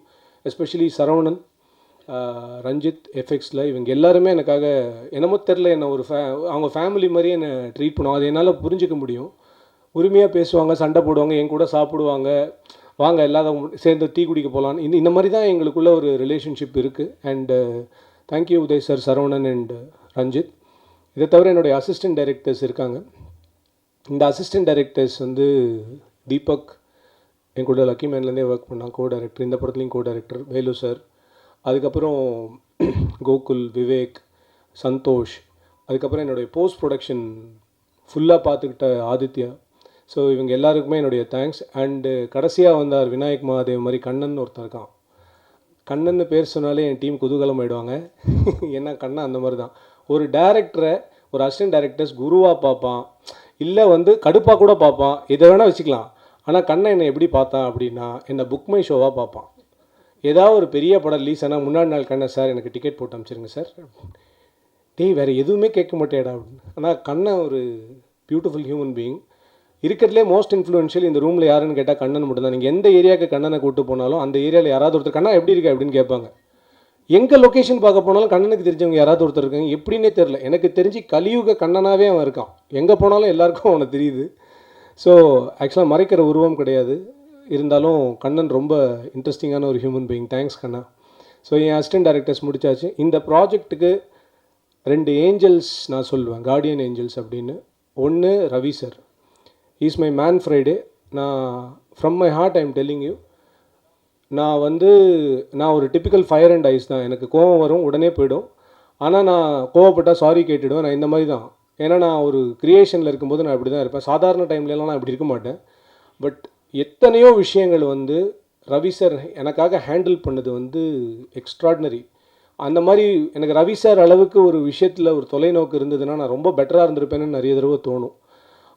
[SPEAKER 16] especially Saravanan, Ranjith, எஃப்எக்ஸில் இவங்க எல்லாருமே எனக்காக என்னமோ தெரில என்னை ஒரு அவங்க ஃபேமிலி மாதிரியே என்னை ட்ரீட் பண்ணுவாங்க. அது என்னால் புரிஞ்சிக்க முடியும். உரிமையாக பேசுவாங்க, சண்டை போடுவாங்க, என் கூட சாப்பிடுவாங்க, வாங்க எல்லாரும் சேர்ந்து டீ குடிக்க போகலான்னு. இந்த மாதிரி தான் எங்களுக்குள்ள ஒரு ரிலேஷன்ஷிப் இருக்குது. And thank you Uday sir, Saravanan and Ranjith. இதை தவிர என்னுடைய அசிஸ்டன்ட் டைரக்டர்ஸ் இருக்காங்க. இந்த அசிஸ்டன்ட் டைரக்டர்ஸ் வந்து தீபக், என் கூட லக்கி மேன்லேருந்தே ஒர்க் பண்ணாங்க, கோ டைரக்டர், இந்த படத்துலேயும் கோ டைரக்டர் வேலு சார். அதுக்கப்புறம் கோகுல், விவேக், சந்தோஷ். அதுக்கப்புறம் என்னுடைய போஸ்ட் ப்ரொடக்ஷன் ஃபுல்லாக பார்த்துக்கிட்ட ஆதித்யா. ஸோ இவங்க எல்லாருக்குமே என்னுடைய தேங்க்ஸ். அண்டு கடைசியாக வந்தார் விநாயக் மகாதேவ் மாதிரி கண்ணன் ஒருத்தர் இருக்கான். கண்ணன்னு பேர் சொன்னாலே என் டீம் குதூகலம் ஆகிடுவாங்க. ஏன்னா கண்ணன் அந்த மாதிரி தான். ஒரு டேரக்டரை ஒரு அசிஸ்டன்ட் டைரக்டர்ஸ் குருவாக பார்ப்பான், இல்லை வந்து கடுப்பாக கூட பார்ப்பான், இதை வேணால் வச்சுக்கலாம். ஆனால் கண்ணன் என்னை எப்படி பார்த்தான் அப்படின்னா என்னை புக் மை ஷோவாக பார்ப்பான். ஏதாவது ஒரு பெரிய படம் ரிலீஸ் ஆனால் முன்னாடி நாள் கண்ணன் சார் எனக்கு டிக்கெட் போட்டு அனுப்பிச்சிருங்க சார், டேய் வேறு எதுவுமே கேட்க மாட்டேடா அப்படின்னு. ஆனால் கண்ணன் ஒரு பியூட்டிஃபுல் ஹியூமன் பீயிங். இருக்கிறதுலே மோஸ்ட் இன்ஃப்ளூயன்ஷியல் இந்த ரூமில் யாருன்னு கேட்டால் கண்ணன் மட்டும்தான். நீங்கள் எந்த ஏரியாவுக்கு கண்ணனை கூப்பிட்டு போனாலும் அந்த ஏரியாவில் யாராவது ஒருத்தர் கண்ணா எப்படி இருக்கு அப்படின்னு கேட்பாங்க. எங்கே லொக்கேஷன் பார்க்க போனாலும் கண்ணனுக்கு தெரிஞ்சவங்க யாராவது ஒருத்தர் இருக்காங்க. எப்படின்னே தெரில, எனக்கு தெரிஞ்சு கலியுக கண்ணனாகவே அவன் இருக்கான். எங்கே போனாலும் எல்லாருக்கும் அவனை தெரியுது. ஸோ ஆக்சுவலாக மறைக்கிற உருவம் கிடையாது, இருந்தாலும் கண்ணன் ரொம்ப இன்ட்ரெஸ்டிங்கான ஒரு ஹியூமன் பீயிங். தேங்க்ஸ் கண்ணா. ஸோ என் அசிஸ்டன்ட் டைரக்டர்ஸ் முடிச்சாச்சு. இந்த ப்ராஜெக்ட்டுக்கு 2 ஏஞ்சல்ஸ் நான் சொல்லுவேன், கார்டியன் ஏஞ்சல்ஸ் அப்படின்னு. ஒன்று Ravi sir, is my man Friday. நான் from my heart I am telling you, நான் ஒரு டிப்பிக்கல் ஃபயர் அண்ட் ஐஸ் தான். எனக்கு கோவம் வரும், உடனே போய்டும். ஆனால் நான் கோவப்பட்டால் சாரி கேட்டுவிடுவேன். நான் இந்த மாதிரி தான். ஏன்னா நான் ஒரு க்ரியேஷனில் இருக்கும்போது நான் இப்படி தான் இருப்பேன். சாதாரண டைம்லலாம் நான் இப்படி இருக்க மாட்டேன். பட் எத்தனையோ விஷயங்கள் வந்து ரவி சார் எனக்காக ஹேண்டில் பண்ணது வந்து எக்ஸ்ட்ராடினரி. அந்த மாதிரி எனக்கு ரவி சார் அளவுக்கு ஒரு விஷயத்தில் ஒரு தொலைநோக்கு இருந்ததுன்னா நான் ரொம்ப பெட்டராக இருந்திருப்பேன்னு நிறைய தடவை தோணும்.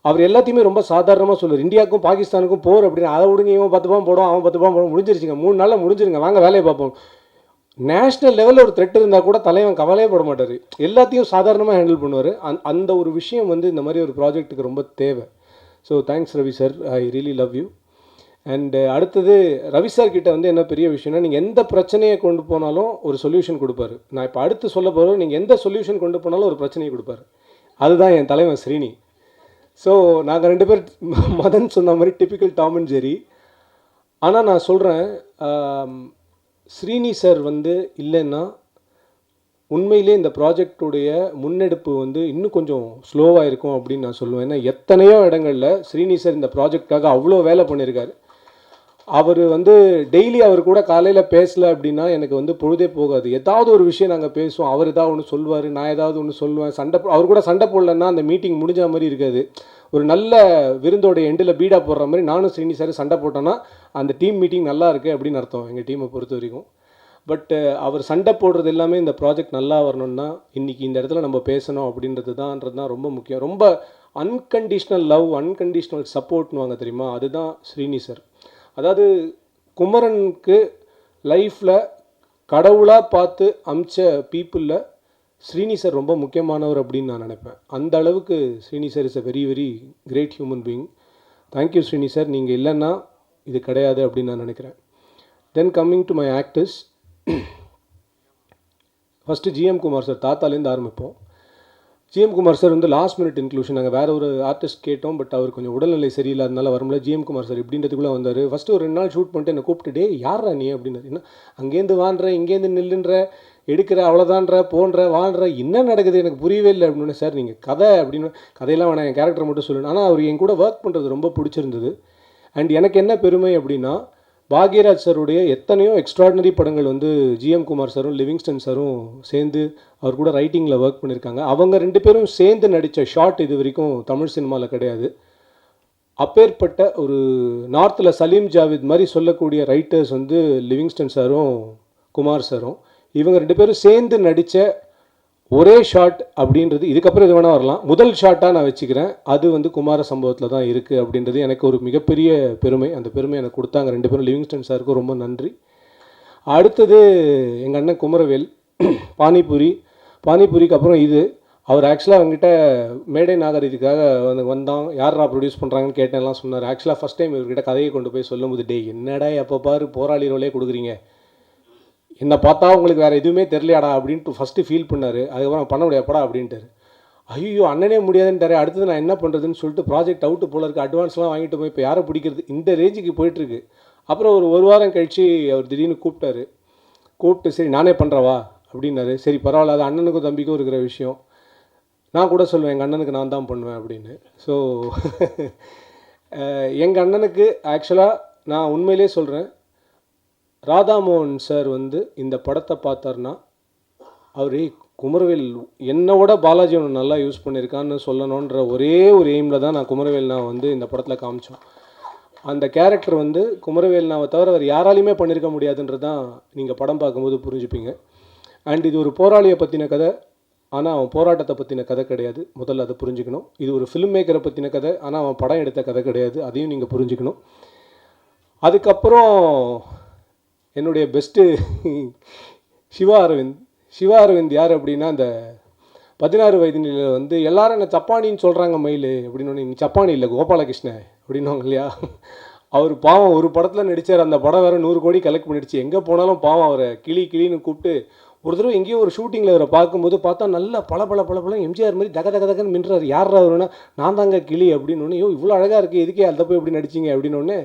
[SPEAKER 16] அவர் எல்லாத்தையுமே ரொம்ப சாதாரணமாக சொல்லுவார். இந்தியாவுக்கும் பாகிஸ்தானுக்கும் போர் அப்படின்னு, அதை விடுங்க, இவன் 10 பாம் போடும், அவன் 10 பாம் போடும், முடிஞ்சிருச்சுங்க, 3 நாளில் முடிஞ்சிருங்க, வாங்க வேலையை பார்ப்போம். நேஷ்னல் லெவலில் ஒரு த்ரெட் இருந்தால் கூட தலைவன் கவலையே பட மாட்டார், எல்லாத்தையும் சாதாரணமாக ஹேண்டில் பண்ணுவார். அந்த ஒரு விஷயம் வந்து இந்த மாதிரி ஒரு ப்ராஜெக்ட்டுக்கு ரொம்ப தேவை. So thanks Ravi sir, I really love you. And அடுத்தது ரவி சார் கிட்ட வந்து என்ன பெரிய விஷயம்னா, நீங்கள் எந்த பிரச்சனையை கொண்டு போனாலும் ஒரு சொல்யூஷன் கொடுப்பாரு. நான் இப்போ அடுத்து சொல்ல போகிறோம், நீங்கள் எந்த சொல்யூஷன் கொண்டு போனாலும் ஒரு பிரச்சனையை கொடுப்பாரு. அதுதான் என் தலைவன் ஸ்ரீனி. ஸோ நாங்கள் 2 பேர் மதன் சொன்ன மாதிரி டிப்பிக்கல் டாம் அண்ட் ஜெரி. ஆனால் நான் சொல்கிறேன், ஸ்ரீனி சார் வந்து இல்லைன்னா உண்மையிலே இந்த ப்ராஜெக்டுடைய முன்னெடுப்பு வந்து இன்னும் கொஞ்சம் ஸ்லோவாக இருக்கும் அப்படின்னு நான் சொல்லுவேன். ஏன்னா எத்தனையோ இடங்களில் ஸ்ரீனி சார் இந்த ப்ராஜெக்டுக்காக அவ்வளோ வேலை பண்ணியிருக்காரு. அவர் வந்து டெய்லி அவர் கூட காலையில் பேசலை அப்படின்னா எனக்கு வந்து பொழுதே போகாது. ஏதாவது ஒரு விஷயம் நாங்கள் பேசுவோம். அவர் ஏதாவது ஒன்று சொல்லுவார், நான் ஏதாவது ஒன்று சொல்லுவேன். அவர் கூட சண்டை போடலன்னா அந்த மீட்டிங் முடிஞ்ச மாதிரி இருக்காது. ஒரு நல்ல விருந்தோட எண்டில் பீடா போடுற மாதிரி நானும் ஸ்ரீனி சார் சண்டை போட்டோன்னா அந்த டீம் மீட்டிங் நல்லா இருக்குது அப்படின்னு அர்த்தம் எங்கள் டீமை பொறுத்த வரைக்கும். பட் அவர் சண்டை போடுறது எல்லாமே இந்த ப்ராஜெக்ட் நல்லா வரணும்னா இன்றைக்கி இந்த இடத்துல நம்ம பேசணும் அப்படின்றது தான் ரொம்ப முக்கியம். ரொம்ப அன்கண்டிஷ்னல் லவ், அன்கண்டிஷ்னல் சப்போர்ட்னுவாங்க தெரியுமா, அதுதான் ஸ்ரீனி சார். அதாவது குமரனுக்கு லைஃப்பில் கடவுளாக பார்த்து அமிச்ச பீப்புளில் ஸ்ரீனி சார் ரொம்ப முக்கியமானவர் அப்படின்னு நான் நினைப்பேன். அந்த அளவுக்கு Srini sir is a very very great human being. Thank you Srini sir, நீங்கள் இல்லைன்னா இது கிடையாது அப்படின்னு நான் நினைக்கிறேன். Then coming to my actors, first GM Kumar sir, தாத்தாலேருந்து ஆரம்பிப்போம். ஜிஎம் குமார் சார் வந்து லாஸ்ட் மினிட் இன்க்ளூஷன். நாங்கள் வேறு ஒரு ஆர்டிஸ்ட் கேட்டோம், பட் அவர் கொஞ்சம் உடல்நிலை சரியில்லாதனால வரமுடியல. ஜிஎம் குமார் சார் இப்படின்றதுக்குள்ளே வந்தார். ஃபஸ்ட்டு ஒரு 2 நாள் ஷூட் பண்ணிட்டு என்னை கூப்பிட்டு, யாரா நீ அப்படின்னாரு. என்ன அங்கேருந்து வான்ற, இங்கேருந்து நில்லுன்ற, எடுக்கிற, அவ்வளோதான்ற, போன்ற, வாழ்ற, என்ன நடக்குது எனக்கு புரியவே இல்லை அப்படின்னு. சார் நீங்கள் கதை அப்படின்னு, கதையெல்லாம் வேணாம், என் கேரக்டர் மட்டும் சொல்லணும். ஆனால் அவர் என் கூட ஒர்க் பண்ணுறது ரொம்ப பிடிச்சிருந்தது. அண்ட் எனக்கு என்ன பெருமை அப்படின்னா, பாக்யராஜ் சாருடைய எத்தனையோ எக்ஸ்ட்ராடினரி படங்கள் வந்து ஜிஎம் குமார் சாரும் லிவிங்ஸ்டன் சாரும் சேர்ந்து அவர் கூட ரைட்டிங்கில் ஒர்க் பண்ணியிருக்காங்க. அவங்க 2 பேரும் சேர்ந்து நடித்த ஷார்ட் இது வரைக்கும் தமிழ் சினிமாவில் கிடையாது. அப்பேற்பட்ட ஒரு நார்த்தில் சலீம் ஜாவித் மாதிரி சொல்லக்கூடிய ரைட்டர்ஸ் வந்து லிவிங்ஸ்டன் சாரும் குமார் சாரும். இவங்க 2 பேரும் சேர்ந்து நடித்த ஒரே ஷாட் அப்படின்றது, இதுக்கப்புறம் இது வேணால் வரலாம், முதல் ஷாட்டாக நான் வச்சுக்கிறேன். அது வந்து குமார சம்பவத்தில் தான் இருக்குது அப்படின்றது எனக்கு ஒரு மிகப்பெரிய பெருமை. அந்த பெருமை எனக்கு கொடுத்தாங்க 2 பேரும். லிவிங்ஸ்டன் சாருக்கும் ரொம்ப நன்றி. அடுத்தது எங்கள் அண்ணன் குமரவேல், பானிபூரிக்கு அப்புறம் இது. அவர் ஆக்சுவலாக அவங்ககிட்ட மேடை நாகரிகத்துக்காக வந்தான், யாரா ப்ரொடியூஸ் பண்ணுறாங்கன்னு கேட்டேன்லாம் சொன்னார். ஆக்சுவலாக ஃபஸ்ட் டைம் இவர்கிட்ட கதையை கொண்டு போய் சொல்லும்போது, என்னடா எப்போ பாரு போராளி ரோலே கொடுக்குறீங்க, என்னை பார்த்தா உங்களுக்கு வேறு எதுவுமே தெரியலையாடா அப்படின்ட்டு ஃபஸ்ட்டு ஃபீல் பண்ணார். அதுக்கப்புறம் பண்ண முடியாப்படா அப்படின்ட்டார். ஐயோ அண்ணனே முடியாதுன்ட்டார். அடுத்தது நான் என்ன பண்ணுறதுன்னு சொல்லிட்டு ப்ராஜெக்ட் அவுட்டு போல இருக்குது, அட்வான்ஸ்லாம் வாங்கிட்டு போய் இப்போ யாரை பிடிக்கிறது, இந்த ரேஞ்சுக்கு போயிட்டுருக்கு. அப்புறம் ஒரு வாரம் கழித்து அவர் திடீர்னு கூப்பிட்டு சரி நானே பண்ணுறவா அப்படின்னாரு. சரி பரவாயில்ல, அது அண்ணனுக்கும் தம்பிக்கும் இருக்கிற விஷயம். நான் கூட சொல்லுவேன் எங்கள் அண்ணனுக்கு நான் தான் பண்ணுவேன் அப்படின்னு. ஸோ எங்கள் அண்ணனுக்கு ஆக்சுவலாக நான் உண்மையிலே சொல்கிறேன், ராதாமோகன் சார் வந்து இந்த படத்தை பார்த்தார்னா அவர் குமரவேல் என்னோட பாலாஜி ஒன்று நல்லா யூஸ் பண்ணியிருக்கான்னு சொல்லணுன்ற ஒரே ஒரு எய்மில் தான் நான் குமரவேல்னா வந்து இந்த படத்தில் காமிச்சோம். அந்த கேரக்டர் வந்து குமரவேல்னாவை தவிர அவர் யாராலையுமே பண்ணியிருக்க முடியாதுன்றது தான் நீங்கள் படம் பார்க்கும்போது புரிஞ்சுப்பீங்க. அண்ட் இது ஒரு போராளியை பற்றின கதை, ஆனால் அவன் போராட்டத்தை பற்றின கதை கிடையாது. முதல்ல அதை புரிஞ்சுக்கணும். இது ஒரு ஃபிலிம் மேக்கரை பற்றின கதை, ஆனால் அவன் படம் எடுத்த கதை கிடையாது. அதையும் நீங்கள் புரிஞ்சுக்கணும். அதுக்கப்புறம் என்னுடைய பெஸ்ட்டு சிவா அரவிந்த் யார் அப்படின்னா, அந்த 16 வயது நிலையில் வந்து எல்லாரும் என்ன சப்பானின்னு சொல்கிறாங்க மயில் அப்படின்னு. நீ சப்பானி இல்லை கோபாலகிருஷ்ணன் அப்படின்வாங்க இல்லையா. அவர் பாவம் ஒரு படத்தில் நடித்தார். அந்த படம் வேறு 100 கோடி கலெக்ட் பண்ணிடுச்சு. எங்கே போனாலும் பாவம் அவரை கிளின்னு கூப்பிட்டு ஒரு தடவை எங்கேயோ ஒரு ஷூட்டிங்கில் அவரை பார்க்கும்போது பார்த்தா நல்லா பல எம்ஜிஆர் மாதிரி தகன்னு மின்றார். யாரா அவருன்னா, நான் தாங்க கிளி அப்படின்னு. இவ்வளோ அழகாக இருக்குது, எதுக்கே அதை போய் எப்படி நடிச்சிங்க அப்படின்னு.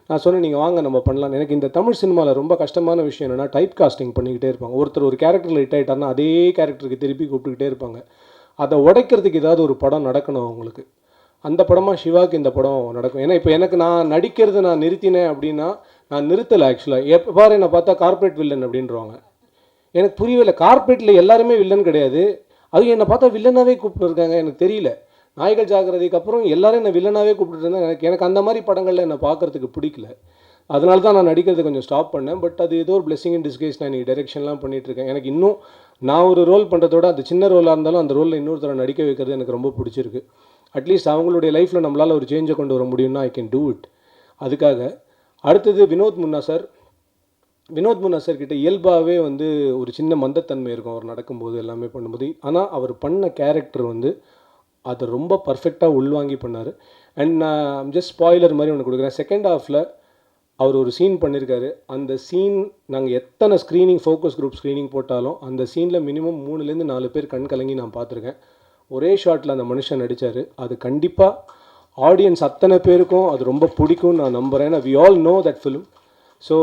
[SPEAKER 16] நான் சொன்னேன் நீங்கள் வாங்க நம்ம பண்ணலாம். எனக்கு இந்த தமிழ் சினிமாவில் ரொம்ப கஷ்டமான விஷயம் என்னென்னா, டைப் காஸ்டிங் பண்ணிக்கிட்டே இருப்பாங்க. ஒருத்தர் ஒரு கேரக்டரில் ஹிட் ஆகிட்டார்னா அதே கேரக்டருக்கு திருப்பி கூப்பிட்டுக்கிட்டே இருப்பாங்க. அதை உடைக்கிறதுக்கு ஏதாவது ஒரு படம் நடக்கணும் அவங்களுக்கு. அந்த படமாக சிவாவுக்கு இந்த படம் நடக்கும். ஏன்னா இப்போ எனக்கு நான் நடிக்கிறது நான் நிறுத்தினேன் அப்படின்னா, நான் நிறுத்தலை ஆக்சுவலாக. எப்போ பாரு என்னை பார்த்தா கார்ப்பரேட் வில்லன் அப்படின்றவாங்க. எனக்கு புரியவில்லை, கார்ப்பரேட்டில் எல்லாருமே வில்லன் கிடையாது, அது என்னை பார்த்தா வில்லனாகவே கூப்பிட்டு இருக்காங்க. எனக்கு தெரியல. நாய்கள் ஜாக்கிரதைக்கு அப்புறம் எல்லாரும் என்னை வில்லனாகவே கூப்பிட்டு இருந்தேன். எனக்கு அந்த மாதிரி படங்களில் என்னை பார்க்குறதுக்கு பிடிக்கல. அதனால தான் நான் நடிக்கிறதை கொஞ்சம் ஸ்டாப் பண்ணேன். பட் அது ஏதோ ஒரு பிளெஸிங் இன் டிஸ்கைஸ். நான் இன்றைக்கி டைரெக்ஷன்லாம் பண்ணிகிட்ருக்கேன். எனக்கு இன்னும் நான் ஒரு ரோல் பண்ணுறதோட அது சின்ன ரோலாக இருந்தாலும் அந்த ரோலில் இன்னொருத்தரை நடிக்க வைக்கிறது எனக்கு ரொம்ப பிடிச்சிருக்கு. அட்லீஸ்ட் அவங்களுடைய லைஃப்பில் நம்மளால் ஒரு சேஞ்சை கொண்டு வர முடியும்னா ஐ கேன் டூ இட். அதுக்காக அடுத்தது வினோத் முன்னா சார் கிட்ட இயல்பாகவே வந்து ஒரு சின்ன மந்தத்தன்மை இருக்கும் அவர் நடக்கும்போது எல்லாமே பண்ணும்போது. ஆனால் அவர் பண்ண கேரக்டர் வந்து அதை ரொம்ப பர்ஃபெக்டாக உள்வாங்கி பண்ணார். அண்ட் நான் ஜஸ்ட் ஸ்பாயிலர் மாதிரி ஒன்று கொடுக்குறேன். செகண்ட் ஹாஃபில் அவர் ஒரு சீன் பண்ணியிருக்காரு. அந்த சீன் நாங்கள் எத்தனை ஸ்க்ரீனிங் ஃபோக்கஸ் குரூப் ஸ்க்ரீனிங் போட்டாலும் அந்த சீனில் மினிமம் 3லேருந்து 4 பேர் கண் கலங்கி நான் பார்த்துருக்கேன். ஒரே ஷாட்டில் அந்த மனுஷன் நடித்தார். அது கண்டிப்பாக ஆடியன்ஸ் அத்தனை பேருக்கும் அது ரொம்ப பிடிக்கும்னு நான் நம்புகிறேன். ஏன்னா we all know that film. So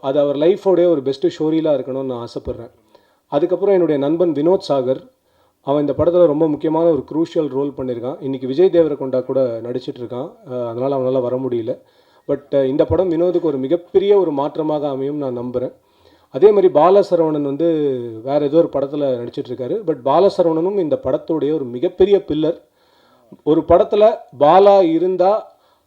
[SPEAKER 16] அது அவர் லைஃபோடைய ஒரு பெஸ்ட்டு ஷோரீலாக இருக்கணும்னு நான் ஆசைப்பட்றேன். அதுக்கப்புறம் என்னுடைய நண்பன் வினோத் சாகர், அவன் இந்த படத்தில் ரொம்ப முக்கியமான ஒரு க்ரூஷியல் ரோல் பண்ணியிருக்கான். இன்றைக்கி விஜய் தேவரகொண்டா கூட நடிச்சிட்ருக்கான். அதனால் அவனால் வர முடியல. பட் இந்த படம் வினோதுக்கு ஒரு மிகப்பெரிய ஒரு மாற்றமாக அமையும் நான் நம்புகிறேன். அதே மாதிரி பாலசரவணன் வந்து வேறு ஏதோ ஒரு படத்தில் நடிச்சிட்ருக்காரு. பட் பாலசரவணனும் இந்த படத்துடைய ஒரு மிகப்பெரிய பில்லர். ஒரு படத்தில் பாலா இருந்தால்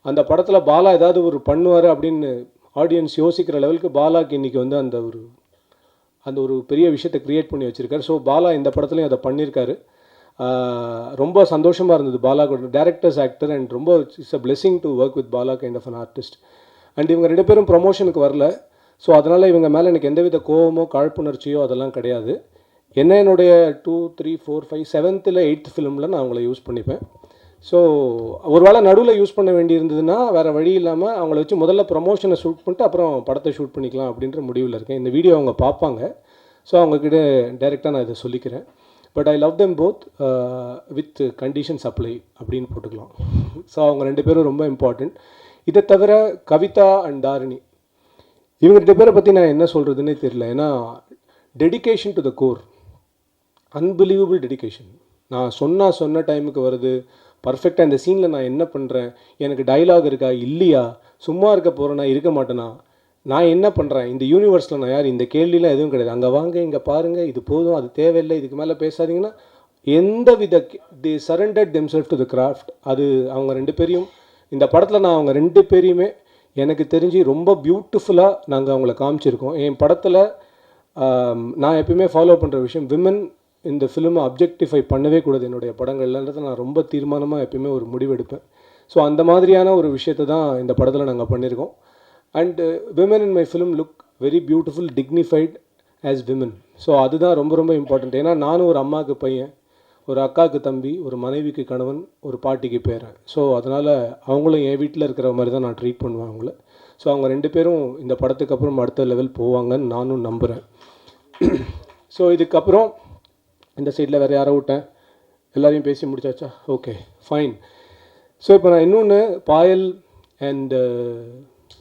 [SPEAKER 16] அந்த படத்தில் பாலா ஏதாவது ஒரு பண்ணுவார் அப்படின்னு ஆடியன்ஸ் யோசிக்கிற லெவலுக்கு பாலாக்கு இன்றைக்கி வந்து அந்த ஒரு பெரிய விஷயத்தை க்ரியேட் பண்ணி வச்சுருக்காரு. ஸோ பாலா இந்த படத்துலையும் அதை பண்ணியிருக்காரு. ரொம்ப சந்தோஷமாக இருந்தது பாலா கூட டேரக்டர்ஸ் ஆக்டர் அண்ட் ரொம்ப it's a blessing to work with Bala kind of an artist. And இவங்க 2 பேரும் ப்ரொமோஷனுக்கு வரல. ஸோ அதனால் இவங்க மேலே எனக்கு எந்தவித கோவமோ காழ்ப்புணர்ச்சியோ அதெல்லாம் கிடையாது. என்னுடைய 2, 3, 4, 5, 7th 8th ஃபிலிமில் நான் அவங்கள யூஸ் பண்ணிப்பேன். ஸோ ஒரு வேளை நடுவில் யூஸ் பண்ண வேண்டியிருந்ததுன்னா வேறு வழி இல்லாமல் அவங்கள வச்சு முதல்ல ப்ரமோஷனை ஷூட் பண்ணிட்டு அப்புறம் படத்தை ஷூட் பண்ணிக்கலாம் அப்படின்ற முடிவில் இருக்கேன். இந்த வீடியோ அவங்க பார்ப்பாங்க. ஸோ அவங்கக்கிட்ட டைரெக்டாக நான் இதை சொல்லிக்கிறேன். But I love them both with conditions apply அப்படின்னு போட்டுக்கலாம். ஸோ அவங்க 2 பேரும் ரொம்ப இம்பார்ட்டண்ட். இதை தவிர கவிதா அண்ட் தாரிணி இவங்க 2 பேரை பற்றி நான் என்ன சொல்கிறதுன்னே தெரியல. ஏன்னா dedication to the core, unbelievable dedication. நான் சொன்ன டைமுக்கு வருது பர்ஃபெக்டாக. இந்த சீனில் நான் என்ன பண்ணுறேன், எனக்கு டைலாக் இருக்கா இல்லையா, சும்மா இருக்க போகிறேன்னா இருக்க மாட்டேனா, நான் என்ன பண்ணுறேன், இந்த யூனிவர்ஸில் நான் யார், இந்த கேள்விலாம் எதுவும் கிடையாது. அங்கே வாங்க, இங்கே பாருங்கள், இது போதும், அது தேவையில்லை, இதுக்கு மேலே பேசாதீங்கன்னா எந்த வித they surrendered themselves to the craft. அது அவங்க 2 பேரையும் இந்த படத்தில் நான் அவங்க 2 பேரையுமே எனக்கு தெரிஞ்சு ரொம்ப பியூட்டிஃபுல்லாக நாங்கள் அவங்கள காமிச்சிருக்கோம். என் படத்தில் நான் எப்பயுமே ஃபாலோ பண்ணுற விஷயம், விமன் இந்த ஃபிலிமை அப்ஜெக்டிஃபை பண்ணவே கூடாது என்னுடைய படங்கள்ன்றதை நான் ரொம்ப தீர்மானமாக எப்பயுமே ஒரு முடிவெடுப்பேன். ஸோ அந்த மாதிரியான ஒரு விஷயத்தை தான் இந்த படத்தில் நாங்கள் பண்ணியிருக்கோம். And women in my film look very beautiful, dignified as women. So அதுதான் ரொம்ப ரொம்ப இம்பார்ட்டண்ட். ஏன்னா நானும் ஒரு அம்மாவுக்கு பையன், ஒரு அக்காவுக்கு தம்பி, ஒரு மனைவிக்கு கணவன், ஒரு பாட்டிக்கு பேரன். ஸோ அதனால் அவங்களும் என் வீட்டில் இருக்கிற மாதிரி தான் நான் ட்ரீட் பண்ணுவேன் அவங்கள. ஸோ அவங்க 2 பேரும் இந்த படத்துக்கு அப்புறம் அடுத்த லெவல் போவாங்கன்னு நானும் நம்புகிறேன். ஸோ இதுக்கப்புறம் இந்த சைடில் வேறு யாரை விட்டேன், எல்லோரையும் பேசி முடிச்சாச்சா? Okay fine. ஸோ இப்போ நான் இன்னொன்று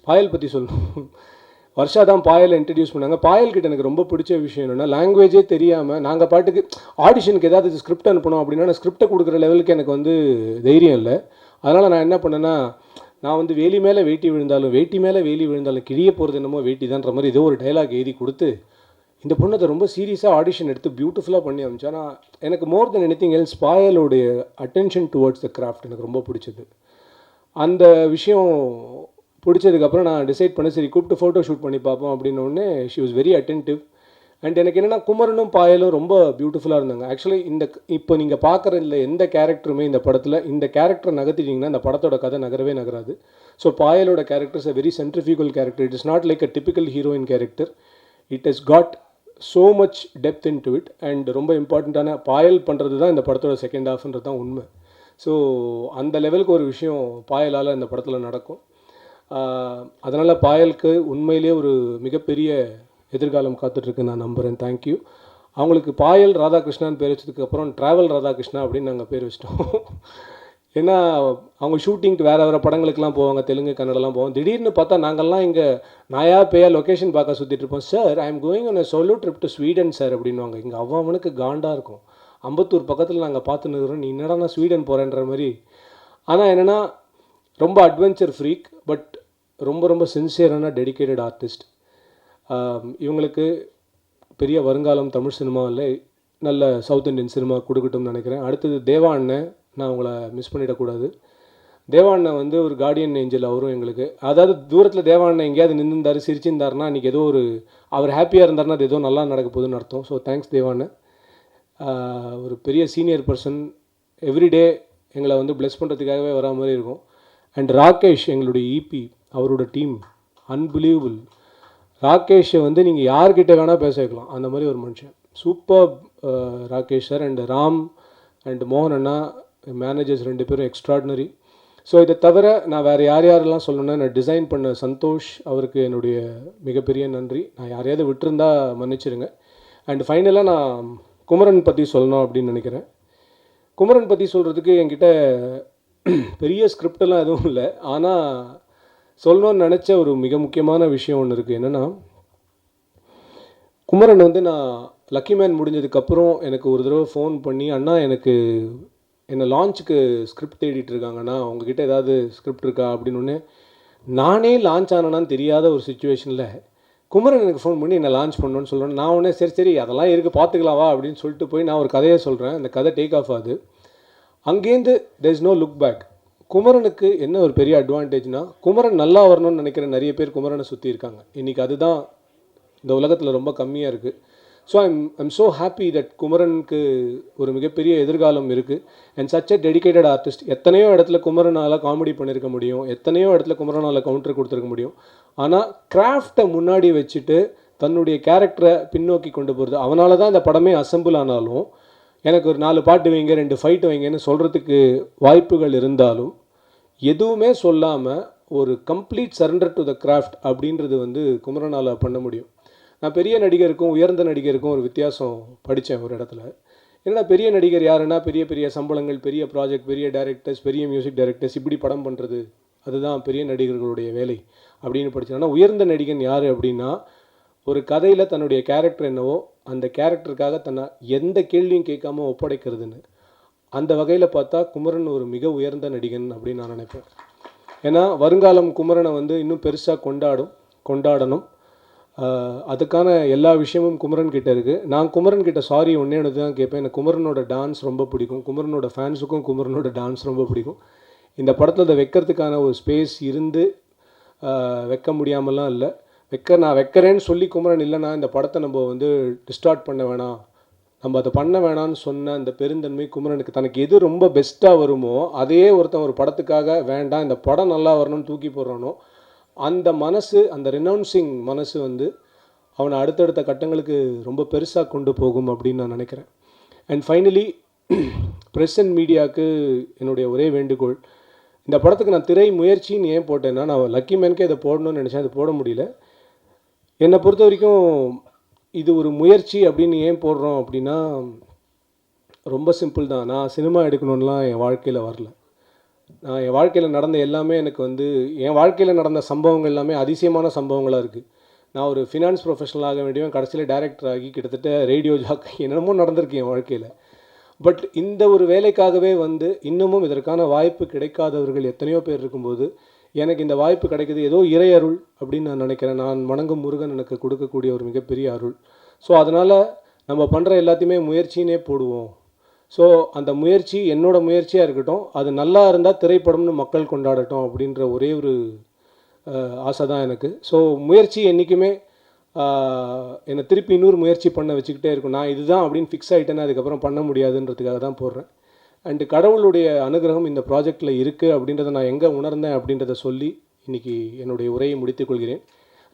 [SPEAKER 16] பாயல் பற்றி சொல்லணும். வர்ஷா தான் பாயலை இன்ட்ரடியூஸ் பண்ணாங்க. பாயல்கிட்ட எனக்கு ரொம்ப பிடிச்ச விஷயம் என்னென்னா, லாங்குவேஜே தெரியாமல் நாங்கள் பாட்டுக்கு ஆடிஷனுக்கு ஏதாவது ஸ்கிரிப்ட் அனுப்பணும் அப்படின்னா நான் ஸ்கிரிப்டை கொடுக்குற லெவலுக்கு எனக்கு வந்து தைரியம் இல்லை. அதனால் நான் என்ன பண்ணேன்னா, நான் வந்து வேலி மேலே வேட்டி விழுந்தாலும் வேட்டி மேலே வேலி விழுந்தாலும் கிழிய போகிறது என்னமோ வேட்டி தான்ற மாதிரி ஏதோ ஒரு டைலாக் எழுதி கொடுத்து இந்த பொண்ணை அதை ரொம்ப சீரியஸாக ஆடிஷன் எடுத்து பியூட்டிஃபுல்லாக பண்ணி அமைச்சா. ஆனால் எனக்கு மோர் தென் எனிதிங் எல்ஸ் பாயலோடைய அட்டென்ஷன் டுவர்ட்ஸ் த கிராஃப்ட் எனக்கு ரொம்ப பிடிச்சது. அந்த விஷயம் பிடிச்சதுக்கப்புறம் நான் டிசைட் பண்ண, சரி கூப்பிட்டு ஃபோட்டோ ஷூட் பண்ணி பார்ப்போம் அப்படின்னோடனே she was very attentive. And எனக்கு என்னென்னா, குமரனும் பாயலும் ரொம்ப பியூட்டிஃபுல்லாக இருந்தாங்க. ஆக்சுவலி இப்போ நீங்கள் பார்க்குற இல்லை எந்த கேரக்டருமே இந்த படத்தில் இந்த கேரக்டரை நகர்த்திட்டிங்கன்னா இந்த படத்தோட கதை நகரவே நகராது. ஸோ பாயலோட characters a very centrifugal character. It is not like a typical heroine character. It has got so much depth in to it. And ரொம்ப இம்பார்ட்டண்ட்டான பாயல் பண்ணுறது தான் இந்த படத்தோட செகண்ட் ஹாஃப்ன்றது தான் உண்மை. ஸோ அந்த லெவலுக்கு ஒரு விஷயம் பாயலால் இந்த படத்தில் நடக்கும். அதனால் பாயலுக்கு உண்மையிலே ஒரு மிகப்பெரிய எதிர்காலம் காத்துட்ருக்கு நான் நம்புகிறேன். தேங்க்யூ. அவங்களுக்கு பாயல் ராதாகிருஷ்ணான்னு பேர் வச்சதுக்கப்புறம் ட்ராவல் ராதாகிருஷ்ணா அப்படின்னு நாங்கள் பேர் வச்சிட்டோம். ஏன்னா அவங்க ஷூட்டிங்க்கு வேறு படங்களுக்கெலாம் போவாங்க, தெலுங்கு கன்னடலாம் போவோம். திடீர்னு பார்த்தா நாங்கள்லாம் இங்கே நாயா பேயா லொக்கேஷன் பார்க்க சுற்றிட்டு இருப்போம். Sir I am going on a solo trip to Sweden sir அப்படின்வாங்க. இங்கே அவனுக்கு காண்டாக இருக்கும். அம்பத்தூர் பக்கத்தில் நாங்கள் பார்த்துன்னு இருக்கிறோம், நீ என்னடா நான் ஸ்வீடன் போகிறேன்ற மாதிரி. ஆனால் என்னென்னா ரொம்ப அட்வென்ச்சர் ஃப்ரீக், பட் ரொம்ப ரொம்ப சின்சியரான டெடிக்கேட்டட் ஆர்டிஸ்ட். இவங்களுக்கு பெரிய வருங்காலம் தமிழ் சினிமாவில் நல்ல சவுத் இண்டியன் சினிமா கொடுக்கட்டும்னு நினைக்கிறேன். அடுத்தது தேவா அண்ணன், நான் உங்களை மிஸ் பண்ணிடக்கூடாது. தேவா அண்ணன் வந்து ஒரு கார்டியன் ஏஞ்சல் அவரும் எங்களுக்கு. அதாவது தூரத்தில் தேவா அண்ணன் எங்கேயாவது நின்றுந்தார் சிரிச்சிருந்தாருன்னா அன்றைக்கி ஏதோ ஒரு அவர் ஹாப்பியாக இருந்தாருன்னா அது ஏதோ நல்லா நடக்க போகுதுன்னு அர்த்தம். ஸோ தேங்க்ஸ் தேவா அண்ணன். ஒரு பெரிய சீனியர் பர்சன், எவ்ரிடே எங்களை வந்து ப்ளெஸ் பண்ணுறதுக்காகவே வரா மாதிரி இருக்கும். அண்ட் ராகேஷ் எங்களுடைய இபி, அவரோட டீம் அன்பிலீவபிள். ராகேஷை வந்து நீங்கள் யார்கிட்ட வேணால் பேச வைக்கலாம், அந்த மாதிரி ஒரு மனுஷன். Super Rakesh sir. And Ram and மோகன் அண்ணா மேனேஜர்ஸ் 2 பேரும் எக்ஸ்ட்ராடினரி. ஸோ இதை தவிர நான் வேறு யாரெல்லாம் சொல்லணுன்னா, நான் டிசைன் பண்ண சந்தோஷ், அவருக்கு என்னுடைய மிகப்பெரிய நன்றி. நான் யாரையாவது விட்டுருந்தா மன்னிச்சிருங்க. அண்ட் ஃபைனலாக நான் குமரன் பற்றி சொல்லணும் அப்படின்னு நினைக்கிறேன். குமரன் பற்றி சொல்கிறதுக்கு என்கிட்ட பெரிய ஸ்கிரிப்டெல்லாம் எதுவும் இல்லை. ஆனால் சொல்லணும்னு நினச்ச ஒரு மிக முக்கியமான விஷயம் ஒன்று இருக்குது. என்னென்னா, குமரன் வந்து நான் லக்கி மேன் முடிஞ்சதுக்கப்புறம் எனக்கு ஒரு தடவை ஃபோன் பண்ணி, அண்ணா எனக்கு என்னை லான்ச்சுக்கு ஸ்கிரிப்ட் தேடிட்டு இருக்காங்கண்ணா, உங்ககிட்ட ஏதாவது ஸ்கிரிப்ட் இருக்கா அப்படின்னு. நானே லான்ச் ஆனேனான்னு தெரியாத ஒரு சுச்சுவேஷனில் குமரன் எனக்கு ஃபோன் பண்ணி என்னை லான்ச் பண்ணணும்னு சொல்கிறேன். நான் உடனே சரி அதெல்லாம் இருக்குது பார்த்துக்கலாம் வா அப்படின்னு சொல்லிட்டு போய் நான் ஒரு கதையை சொல்கிறேன். அந்த கதை டேக் ஆஃப் ஆகுது. அங்கேருந்து there is no look back. குமரனுக்கு என்ன ஒரு பெரிய அட்வான்டேஜ்னால், குமரன் நல்லா வரணும்னு நினைக்கிற நிறைய பேர் குமரனை சுற்றி இருக்காங்க. இன்றைக்கி அதுதான் இந்த உலகத்தில் ரொம்ப கம்மியாக இருக்குது. So I'm so happy that குமரனுக்கு ஒரு மிகப்பெரிய எதிர்காலம் இருக்குது. And such a dedicated artist. எத்தனையோ இடத்துல குமரனால் காமெடி பண்ணியிருக்க முடியும், எத்தனையோ இடத்துல குமரனால் கவுண்டர் கொடுத்துருக்க முடியும். ஆனால் கிராஃப்டை முன்னாடி வச்சுட்டு தன்னுடைய கேரக்டரை பின்னோக்கி கொண்டு போகிறது. அவனால தான் இந்த படமே அசம்பிள் ஆனாலும், எனக்கு ஒரு 4 பாட்டு வைங்க 2 ஃபைட்டு வைங்கன்னு சொல்கிறதுக்கு வாய்ப்புகள் இருந்தாலும், எதுவுமே சொல்லாமல் ஒரு complete surrender to the craft அப்படின்றது வந்து குமரனால் பண்ண முடியும். நான் பெரிய நடிகருக்கும் உயர்ந்த நடிகருக்கும் ஒரு வித்தியாசம் படித்தேன் ஒரு இடத்துல. என்னடா பெரிய நடிகர் யாருன்னா பெரிய பெரிய சம்பளங்கள், பெரிய ப்ராஜெக்ட், பெரிய டைரக்டர்ஸ், பெரிய மியூசிக் டைரக்டர்ஸ், இப்படி படம் பண்ணுறது, அதுதான் பெரிய நடிகர்களுடைய வேலை அப்படின்னு படித்தேன். ஆனால் உயர்ந்த நடிகன் யார் அப்படின்னா, ஒரு கதையில் தன்னுடைய கேரக்டர் என்னவோ அந்த கேரக்டருக்காக தன்னை எந்த கேள்வியும் கேட்காம ஒப்படைக்கிறதுன்னு. அந்த வகையில் பார்த்தா குமரன் ஒரு மிக உயர்ந்த நடிகன் அப்படின்னு நான் நினைப்பேன். ஏன்னா வருங்காலம் குமரனை வந்து இன்னும் பெருசாக கொண்டாடணும். அதுக்கான எல்லா விஷயமும் குமரன் கிட்ட இருக்குது. நான் குமரன் கிட்ட சாரி ஒன்றே ஒன்று தான் கேட்பேன். எனக்கு குமரனோட டான்ஸ் ரொம்ப பிடிக்கும். குமரனோட ஃபேன்ஸுக்கும் குமரனோட டான்ஸ் ரொம்ப பிடிக்கும். இந்த படத்தில் அதை வைக்கிறதுக்கான ஒரு ஸ்பேஸ் இருந்து வைக்க முடியாமலாம் இல்லை. நான் வைக்கிறேன்னு சொல்லி குமரன் இல்லைனா இந்த படத்தை நம்ம வந்து டிஸ்டார்ட் பண்ண வேணாம், நம்ம அதை பண்ண வேணான்னு சொன்ன அந்த பெருந்தன்மை குமரனுக்கு. தனக்கு எது ரொம்ப பெஸ்ட்டாக வருமோ அதையே ஒருத்தன் ஒரு படத்துக்காக வேண்டாம் இந்த படம் நல்லா வரணும்னு தூக்கி போடுறானோ, அந்த மனசு, அந்த ரெனவுன்சிங் மனசு வந்து அவனை அடுத்தடுத்த கட்டங்களுக்கு ரொம்ப பெருசாக கொண்டு போகும் அப்படின்னு நான் நினைக்கிறேன். அண்ட் ஃபைனலி ப்ரெஸ் அண்ட் மீடியாவுக்கு என்னுடைய ஒரே வேண்டுகோள், இந்த படத்துக்கு நான் திரை முயற்சின்னு ஏன் போட்டேன்னா, நான் லக்கி மேனுக்கே இதை போடணும்னு நினச்சேன், அது போட முடியல. என்னை பொறுத்த வரைக்கும் இது ஒரு முயற்சி அப்படின்னு ஏன் போடுறோம் அப்படின்னா, ரொம்ப சிம்பிள் தான். நான் சினிமா எடுக்கணுன்னெலாம் என் வாழ்க்கையில் வரல. நான் என் வாழ்க்கையில் நடந்த எல்லாமே எனக்கு வந்து என் வாழ்க்கையில் நடந்த சம்பவங்கள் எல்லாமே அதிசயமான சம்பவங்களாக இருக்குது. நான் ஒரு ஃபினான்ஸ் ப்ரொஃபஷனல் ஆக வேண்டியவன், கடைசியில் டைரக்டர் ஆகி கிட்டத்தட்ட ரேடியோ ஜாக் என்னென்னமோ நடந்திருக்கு என் வாழ்க்கையில். பட் இந்த ஒரு வேலைக்காகவே வந்து இன்னமும் இதற்கான வாய்ப்பு கிடைக்காதவர்கள் எத்தனையோ பேர் இருக்கும்போது எனக்கு இந்த வாய்ப்பு கிடைக்குது, ஏதோ இறை அருள் அப்படின்னு நான் நினைக்கிறேன். நான் வணங்கும் முருகன் எனக்கு கொடுக்கக்கூடிய ஒரு மிகப்பெரிய அருள். ஸோ அதனால் நம்ம பண்ணுற எல்லாத்தையுமே முயற்சினே போடுவோம். ஸோ அந்த முயற்சி என்னோட முயற்சியாக இருக்கட்டும், அது நல்லா இருந்தால் திரைப்படம்னு மக்கள் கொண்டாடட்டும் அப்படின்ற ஒரே ஒரு ஆசை தான் எனக்கு. ஸோ முயற்சி என்றைக்குமே என்னை திருப்பி இன்னொரு முயற்சி பண்ண வச்சுக்கிட்டே இருக்கும். நான் இதுதான் அப்படின்னு ஃபிக்ஸ் ஆகிட்டேன்னா அதுக்கப்புறம் பண்ண முடியாதுன்றதுக்காக தான் போடுறேன். அண்டு கடவுளுடைய அனுகிரகம் இந்த ப்ராஜெக்டில் இருக்குது அப்படின்றத நான் எங்கே உணர்ந்தேன் அப்படின்றத சொல்லி இன்றைக்கி என்னுடைய உரையை முடித்துக்கொள்கிறேன்.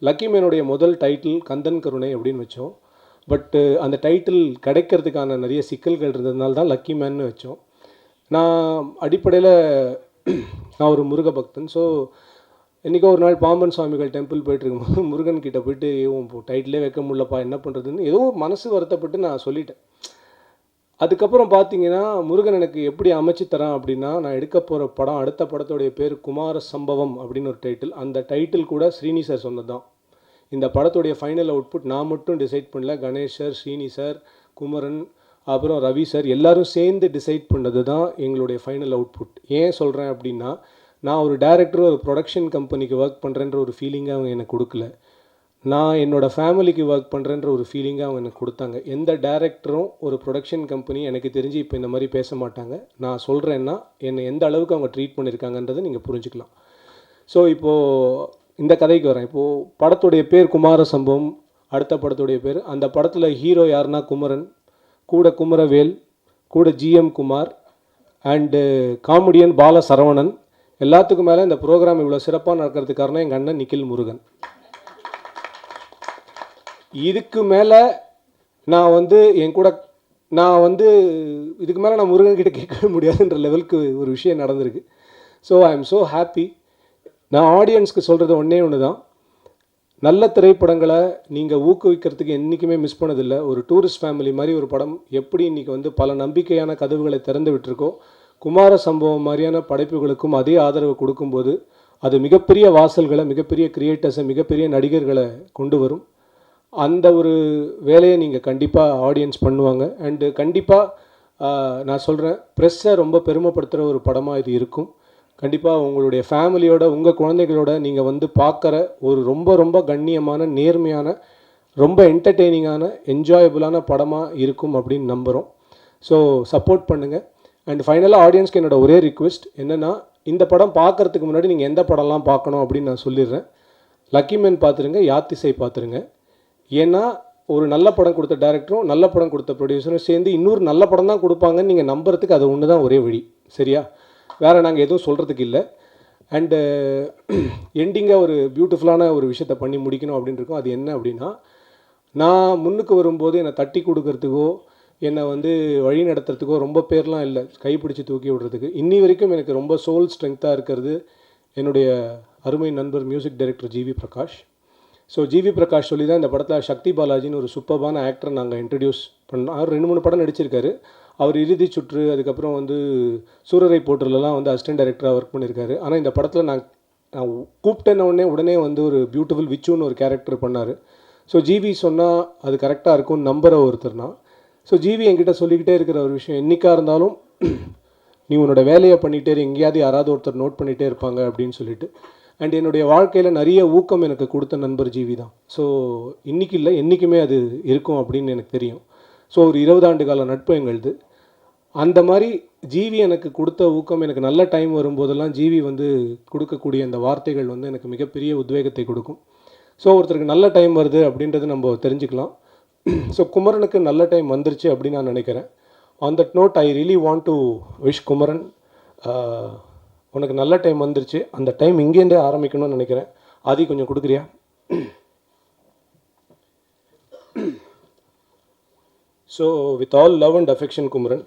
[SPEAKER 16] லக்கி மேனுடைய முதல் டைட்டில் கந்தன் கருணை அப்படின்னு வச்சோம். பட்டு அந்த டைட்டில் கிடைக்கிறதுக்கான நிறைய சிக்கல்கள் இருந்ததுனால தான் லக்கி மேன்னு வச்சோம். நான் அடிப்படையில் நான் ஒரு முருக பக்தன். ஸோ இன்றைக்கி ஒரு நாள் பாம்பன் சுவாமிகள் டெம்பிள் போய்ட்டுருக்கும்போது முருகன் கிட்டே போய்ட்டு டைட்டிலே வைக்க முடியலப்பா என்ன பண்ணுறதுன்னு ஏதோ மனசு வருத்தப்பட்டு நான் சொல்லிட்டேன். அதுக்கப்புறம் பார்த்தீங்கன்னா முருகன் எனக்கு எப்படி அமைச்சு தரான் அப்படின்னா, நான் எடுக்க போகிற படம், அடுத்த படத்தோடைய பேர் குமார சம்பவம் அப்படின்னு ஒரு டைட்டில். அந்த டைட்டில் கூட ஸ்ரீனி சார் சொன்னது தான். இந்த படத்துடைய ஃபைனல் அவுட்புட் நான் மட்டும் டிசைட் பண்ணல, கணேஷ் சார், ஸ்ரீனி சார், குமரன், அப்புறம் ரவி சார் எல்லாரும் சேர்ந்து டிசைட் பண்ணது தான் எங்களுடைய ஃபைனல் அவுட்புட். ஏன் சொல்கிறேன் அப்படின்னா, நான் ஒரு டைரக்டர் ஒரு ப்ரொடக்ஷன் கம்பெனிக்கு ஒர்க் பண்ணுறேன்ற ஒரு ஃபீலிங்கை அவங்க எனக்கு கொடுக்கல. நான் என்னோடய ஃபேமிலிக்கு ஒர்க் பண்ணுறேன்ற ஒரு ஃபீலிங்கை அவங்க எனக்கு கொடுத்தாங்க. எந்த டைரக்டரும் ஒரு ப்ரொடக்ஷன் கம்பெனி எனக்கு தெரிஞ்சு இப்போ இந்த மாதிரி பேச மாட்டாங்க. நான் சொல்கிறேன்னா என்னை எந்த அளவுக்கு அவங்க ட்ரீட் பண்ணியிருக்காங்கன்றதை நீங்கள் புரிஞ்சுக்கலாம். ஸோ இப்போது இந்த கதைக்கு வரேன். இப்போது படத்துடைய பேர் குமார சம்பவம், அடுத்த படத்துடைய பேர். அந்த படத்தில் ஹீரோ யாருன்னா குமரன், கூட குமரவேல், கூட ஜிஎம் குமார் அண்டு காமெடியன் பால சரவணன். எல்லாத்துக்கும் மேலே இந்த ப்ரோக்ராம் இவ்வளோ சிறப்பாக நடக்கிறதுக்கு காரணம் எங்கள் அண்ணன் நிக்கில் முருகன். இதுக்கு மேலே நான் இதுக்கு மேலே நான் முருகன்கிட்ட கேட்கவே முடியாதுன்ற லெவலுக்கு ஒரு விஷயம் நடந்திருக்கு. So I am so happy. நான் ஆடியன்ஸ்க்கு சொல்கிறது ஒன்று தான், நல்ல திரைப்படங்களை நீங்கள் ஊக்குவிக்கிறதுக்கு என்றைக்குமே மிஸ் பண்ணதில்லை. ஒரு டூரிஸ்ட் ஃபேமிலி மாதிரி ஒரு படம் எப்படி இன்றைக்கி பல நம்பிக்கையான கதவுகளை திறந்து விட்டுருக்கோ, குமார சம்பவம் மாதிரியான படைப்புகளுக்கும் அதே ஆதரவு கொடுக்கும்போது அது மிகப்பெரிய வாசல்களை, மிகப்பெரிய கிரியேட்டர்ஸை, மிகப்பெரிய நடிகர்களை கொண்டு வரும். அந்த ஒரு வேலையை நீங்கள் கண்டிப்பாக ஆடியன்ஸ் பண்ணுவாங்க. அண்டு கண்டிப்பாக நான் சொல்கிறேன், ப்ரெஸ்ஸை ரொம்ப பெருமைப்படுத்துகிற ஒரு படமாக இது இருக்கும். கண்டிப்பாக உங்களுடைய ஃபேமிலியோட உங்கள் குழந்தைகளோட நீங்கள் வந்து பார்க்குற ஒரு ரொம்ப ரொம்ப கண்ணியமான நேர்மையான ரொம்ப என்டர்டெய்னிங்கான என்ஜாயபுளான படமாக இருக்கும் அப்படின்னு நம்புகிறோம். ஸோ சப்போர்ட் பண்ணுங்கள். அண்ட் ஃபைனலாக ஆடியன்ஸ்க்கு என்னோட ஒரே ரிக்வெஸ்ட் என்னென்னா, இந்த படம் பார்க்குறதுக்கு முன்னாடி நீங்கள் எந்த படம்லாம் பார்க்கணும் அப்படின்னு நான் சொல்லிடுறேன். லக்கி மேன் பார்த்துருங்க, யாத்திசை பார்த்துருங்க. ஏன்னா ஒரு நல்ல படம் கொடுத்த டேரக்டரும் நல்ல படம் கொடுத்த ப்ரொடியூசரும் சேர்ந்து இன்னொரு நல்ல படம் தான் கொடுப்பாங்கன்னு நீங்கள் நம்புறதுக்கு அது ஒன்று தான் ஒரே வழி. சரியா? வேறு நாங்கள் எதுவும் சொல்கிறதுக்கு இல்லை. அண்டு எண்டிங்காக ஒரு பியூட்டிஃபுல்லான ஒரு விஷயத்தை பண்ணி முடிக்கணும் அப்படின்னு இருக்கோம். அது என்ன அப்படின்னா, நான் முன்னுக்கு வரும்போது என்னை தட்டி கொடுக்கறதுக்கோ என்னை வந்து வழி நடத்துறதுக்கோ ரொம்ப பேர்லாம் இல்லை, கைப்பிடிச்சி தூக்கி விடுறதுக்கு. இன்னி வரைக்கும் எனக்கு ரொம்ப சோல் ஸ்ட்ரென்த்தாக இருக்கிறது என்னுடைய அருமை நண்பர் music director G V Prakash. So G V Prakash சொல்லி தான் இந்த படத்தில் சக்தி பாலாஜின்னு ஒரு சூப்பர்பான ஆக்டரை நாங்கள் இன்ட்ரடியூஸ் பண்ணோம். அவர் 2-3 படம் நடிச்சிருக்காரு. அவர் இறுதி சுற்று, அதுக்கப்புறம் வந்து சூரரை போற்றுலலாம் வந்து அசிஸ்டன்ட் டைரக்டராக ஒர்க் பண்ணியிருக்காரு. ஆனால் இந்த படத்தில் நான் கூப்பிட்டேன்ன உடனே வந்து ஒரு பியூட்டிஃபுல் விச்சுன்னு ஒரு கேரக்டர் பண்ணார். ஸோ ஜிவி சொன்னால் அது கரெக்டாக இருக்கும்னு நம்புகிற ஒருத்தர்னா. ஸோ ஜிவி என்கிட்ட சொல்லிக்கிட்டே இருக்கிற ஒரு விஷயம், என்றைக்காக இருந்தாலும் நீ உன்னோட வேலையை பண்ணிகிட்டே எங்கேயாவது யாராவது ஒருத்தர் நோட் பண்ணிகிட்டே இருப்பாங்க அப்படின்னு சொல்லிட்டு. அண்ட் என்னுடைய வாழ்க்கையில் நிறைய ஊக்கம் எனக்கு கொடுத்த நண்பர் ஜிவி தான். ஸோ இன்றைக்கி இல்லை, என்றைக்குமே அது இருக்கும் அப்படின்னு எனக்கு தெரியும். ஸோ ஒரு 20 ஆண்டு கால நட்பு எங்களுது. அந்த மாதிரி ஜிவி எனக்கு கொடுத்த ஊக்கம், எனக்கு நல்ல டைம் வரும்போதெல்லாம் ஜிவி வந்து கொடுக்கக்கூடிய அந்த வார்த்தைகள் வந்து எனக்கு மிகப்பெரிய உத்வேகத்தை கொடுக்கும். ஸோ ஒருத்தருக்கு நல்ல டைம் வருது அப்படின்றது நம்ம தெரிஞ்சுக்கலாம். ஸோ குமரனுக்கு நல்ல டைம் வந்துருச்சு அப்படின்னு நான் நினைக்கிறேன். On that note I really want to wish Kumaran, உனக்கு நல்ல டைம் வந்துருச்சு. அந்த டைம் இங்கேருந்தே ஆரம்பிக்கணும்னு நினைக்கிறேன். ஆதி கொஞ்சம் கொடுக்குறியா? So with all love and affection Kumaran.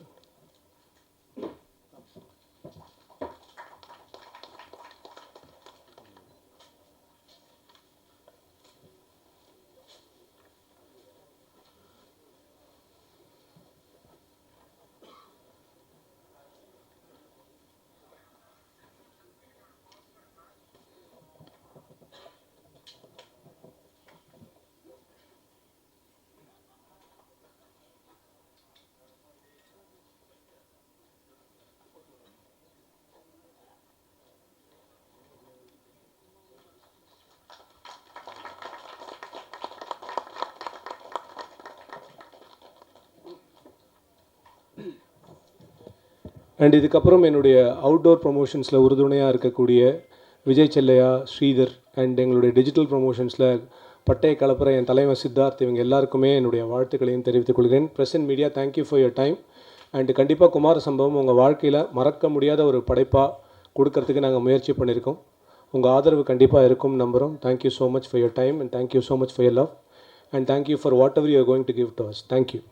[SPEAKER 16] And இதுக்கப்புறம் என்னுடைய அவுட்டோர் ப்ரொமோஷன்ஸில் உறுதுணையாக இருக்கக்கூடிய விஜய் செல்லையா, ஸ்ரீதர், அண்ட் எங்களுடைய டிஜிட்டல் ப்ரொமோஷன்ஸில் பட்டைய கலப்புற என் தலைவர் சித்தார்த், இவங்க எல்லாருக்குமே என்னுடைய வாழ்த்துக்களையும் தெரிவித்துக் கொள்கிறேன். Present media, thank you for your time. And கண்டிப்பாக குமார சம்பவம் உங்கள் வாழ்க்கையில் மறக்க முடியாத ஒரு படைப்பாக கொடுக்கறதுக்கு நாங்கள் முயற்சி பண்ணியிருக்கோம். உங்கள் ஆதரவு கண்டிப்பாக இருக்கும் நம்புகிறோம். Thank you so much for your time and thank you so much for your love and thank you for what ever you are going to give to us. Thank you.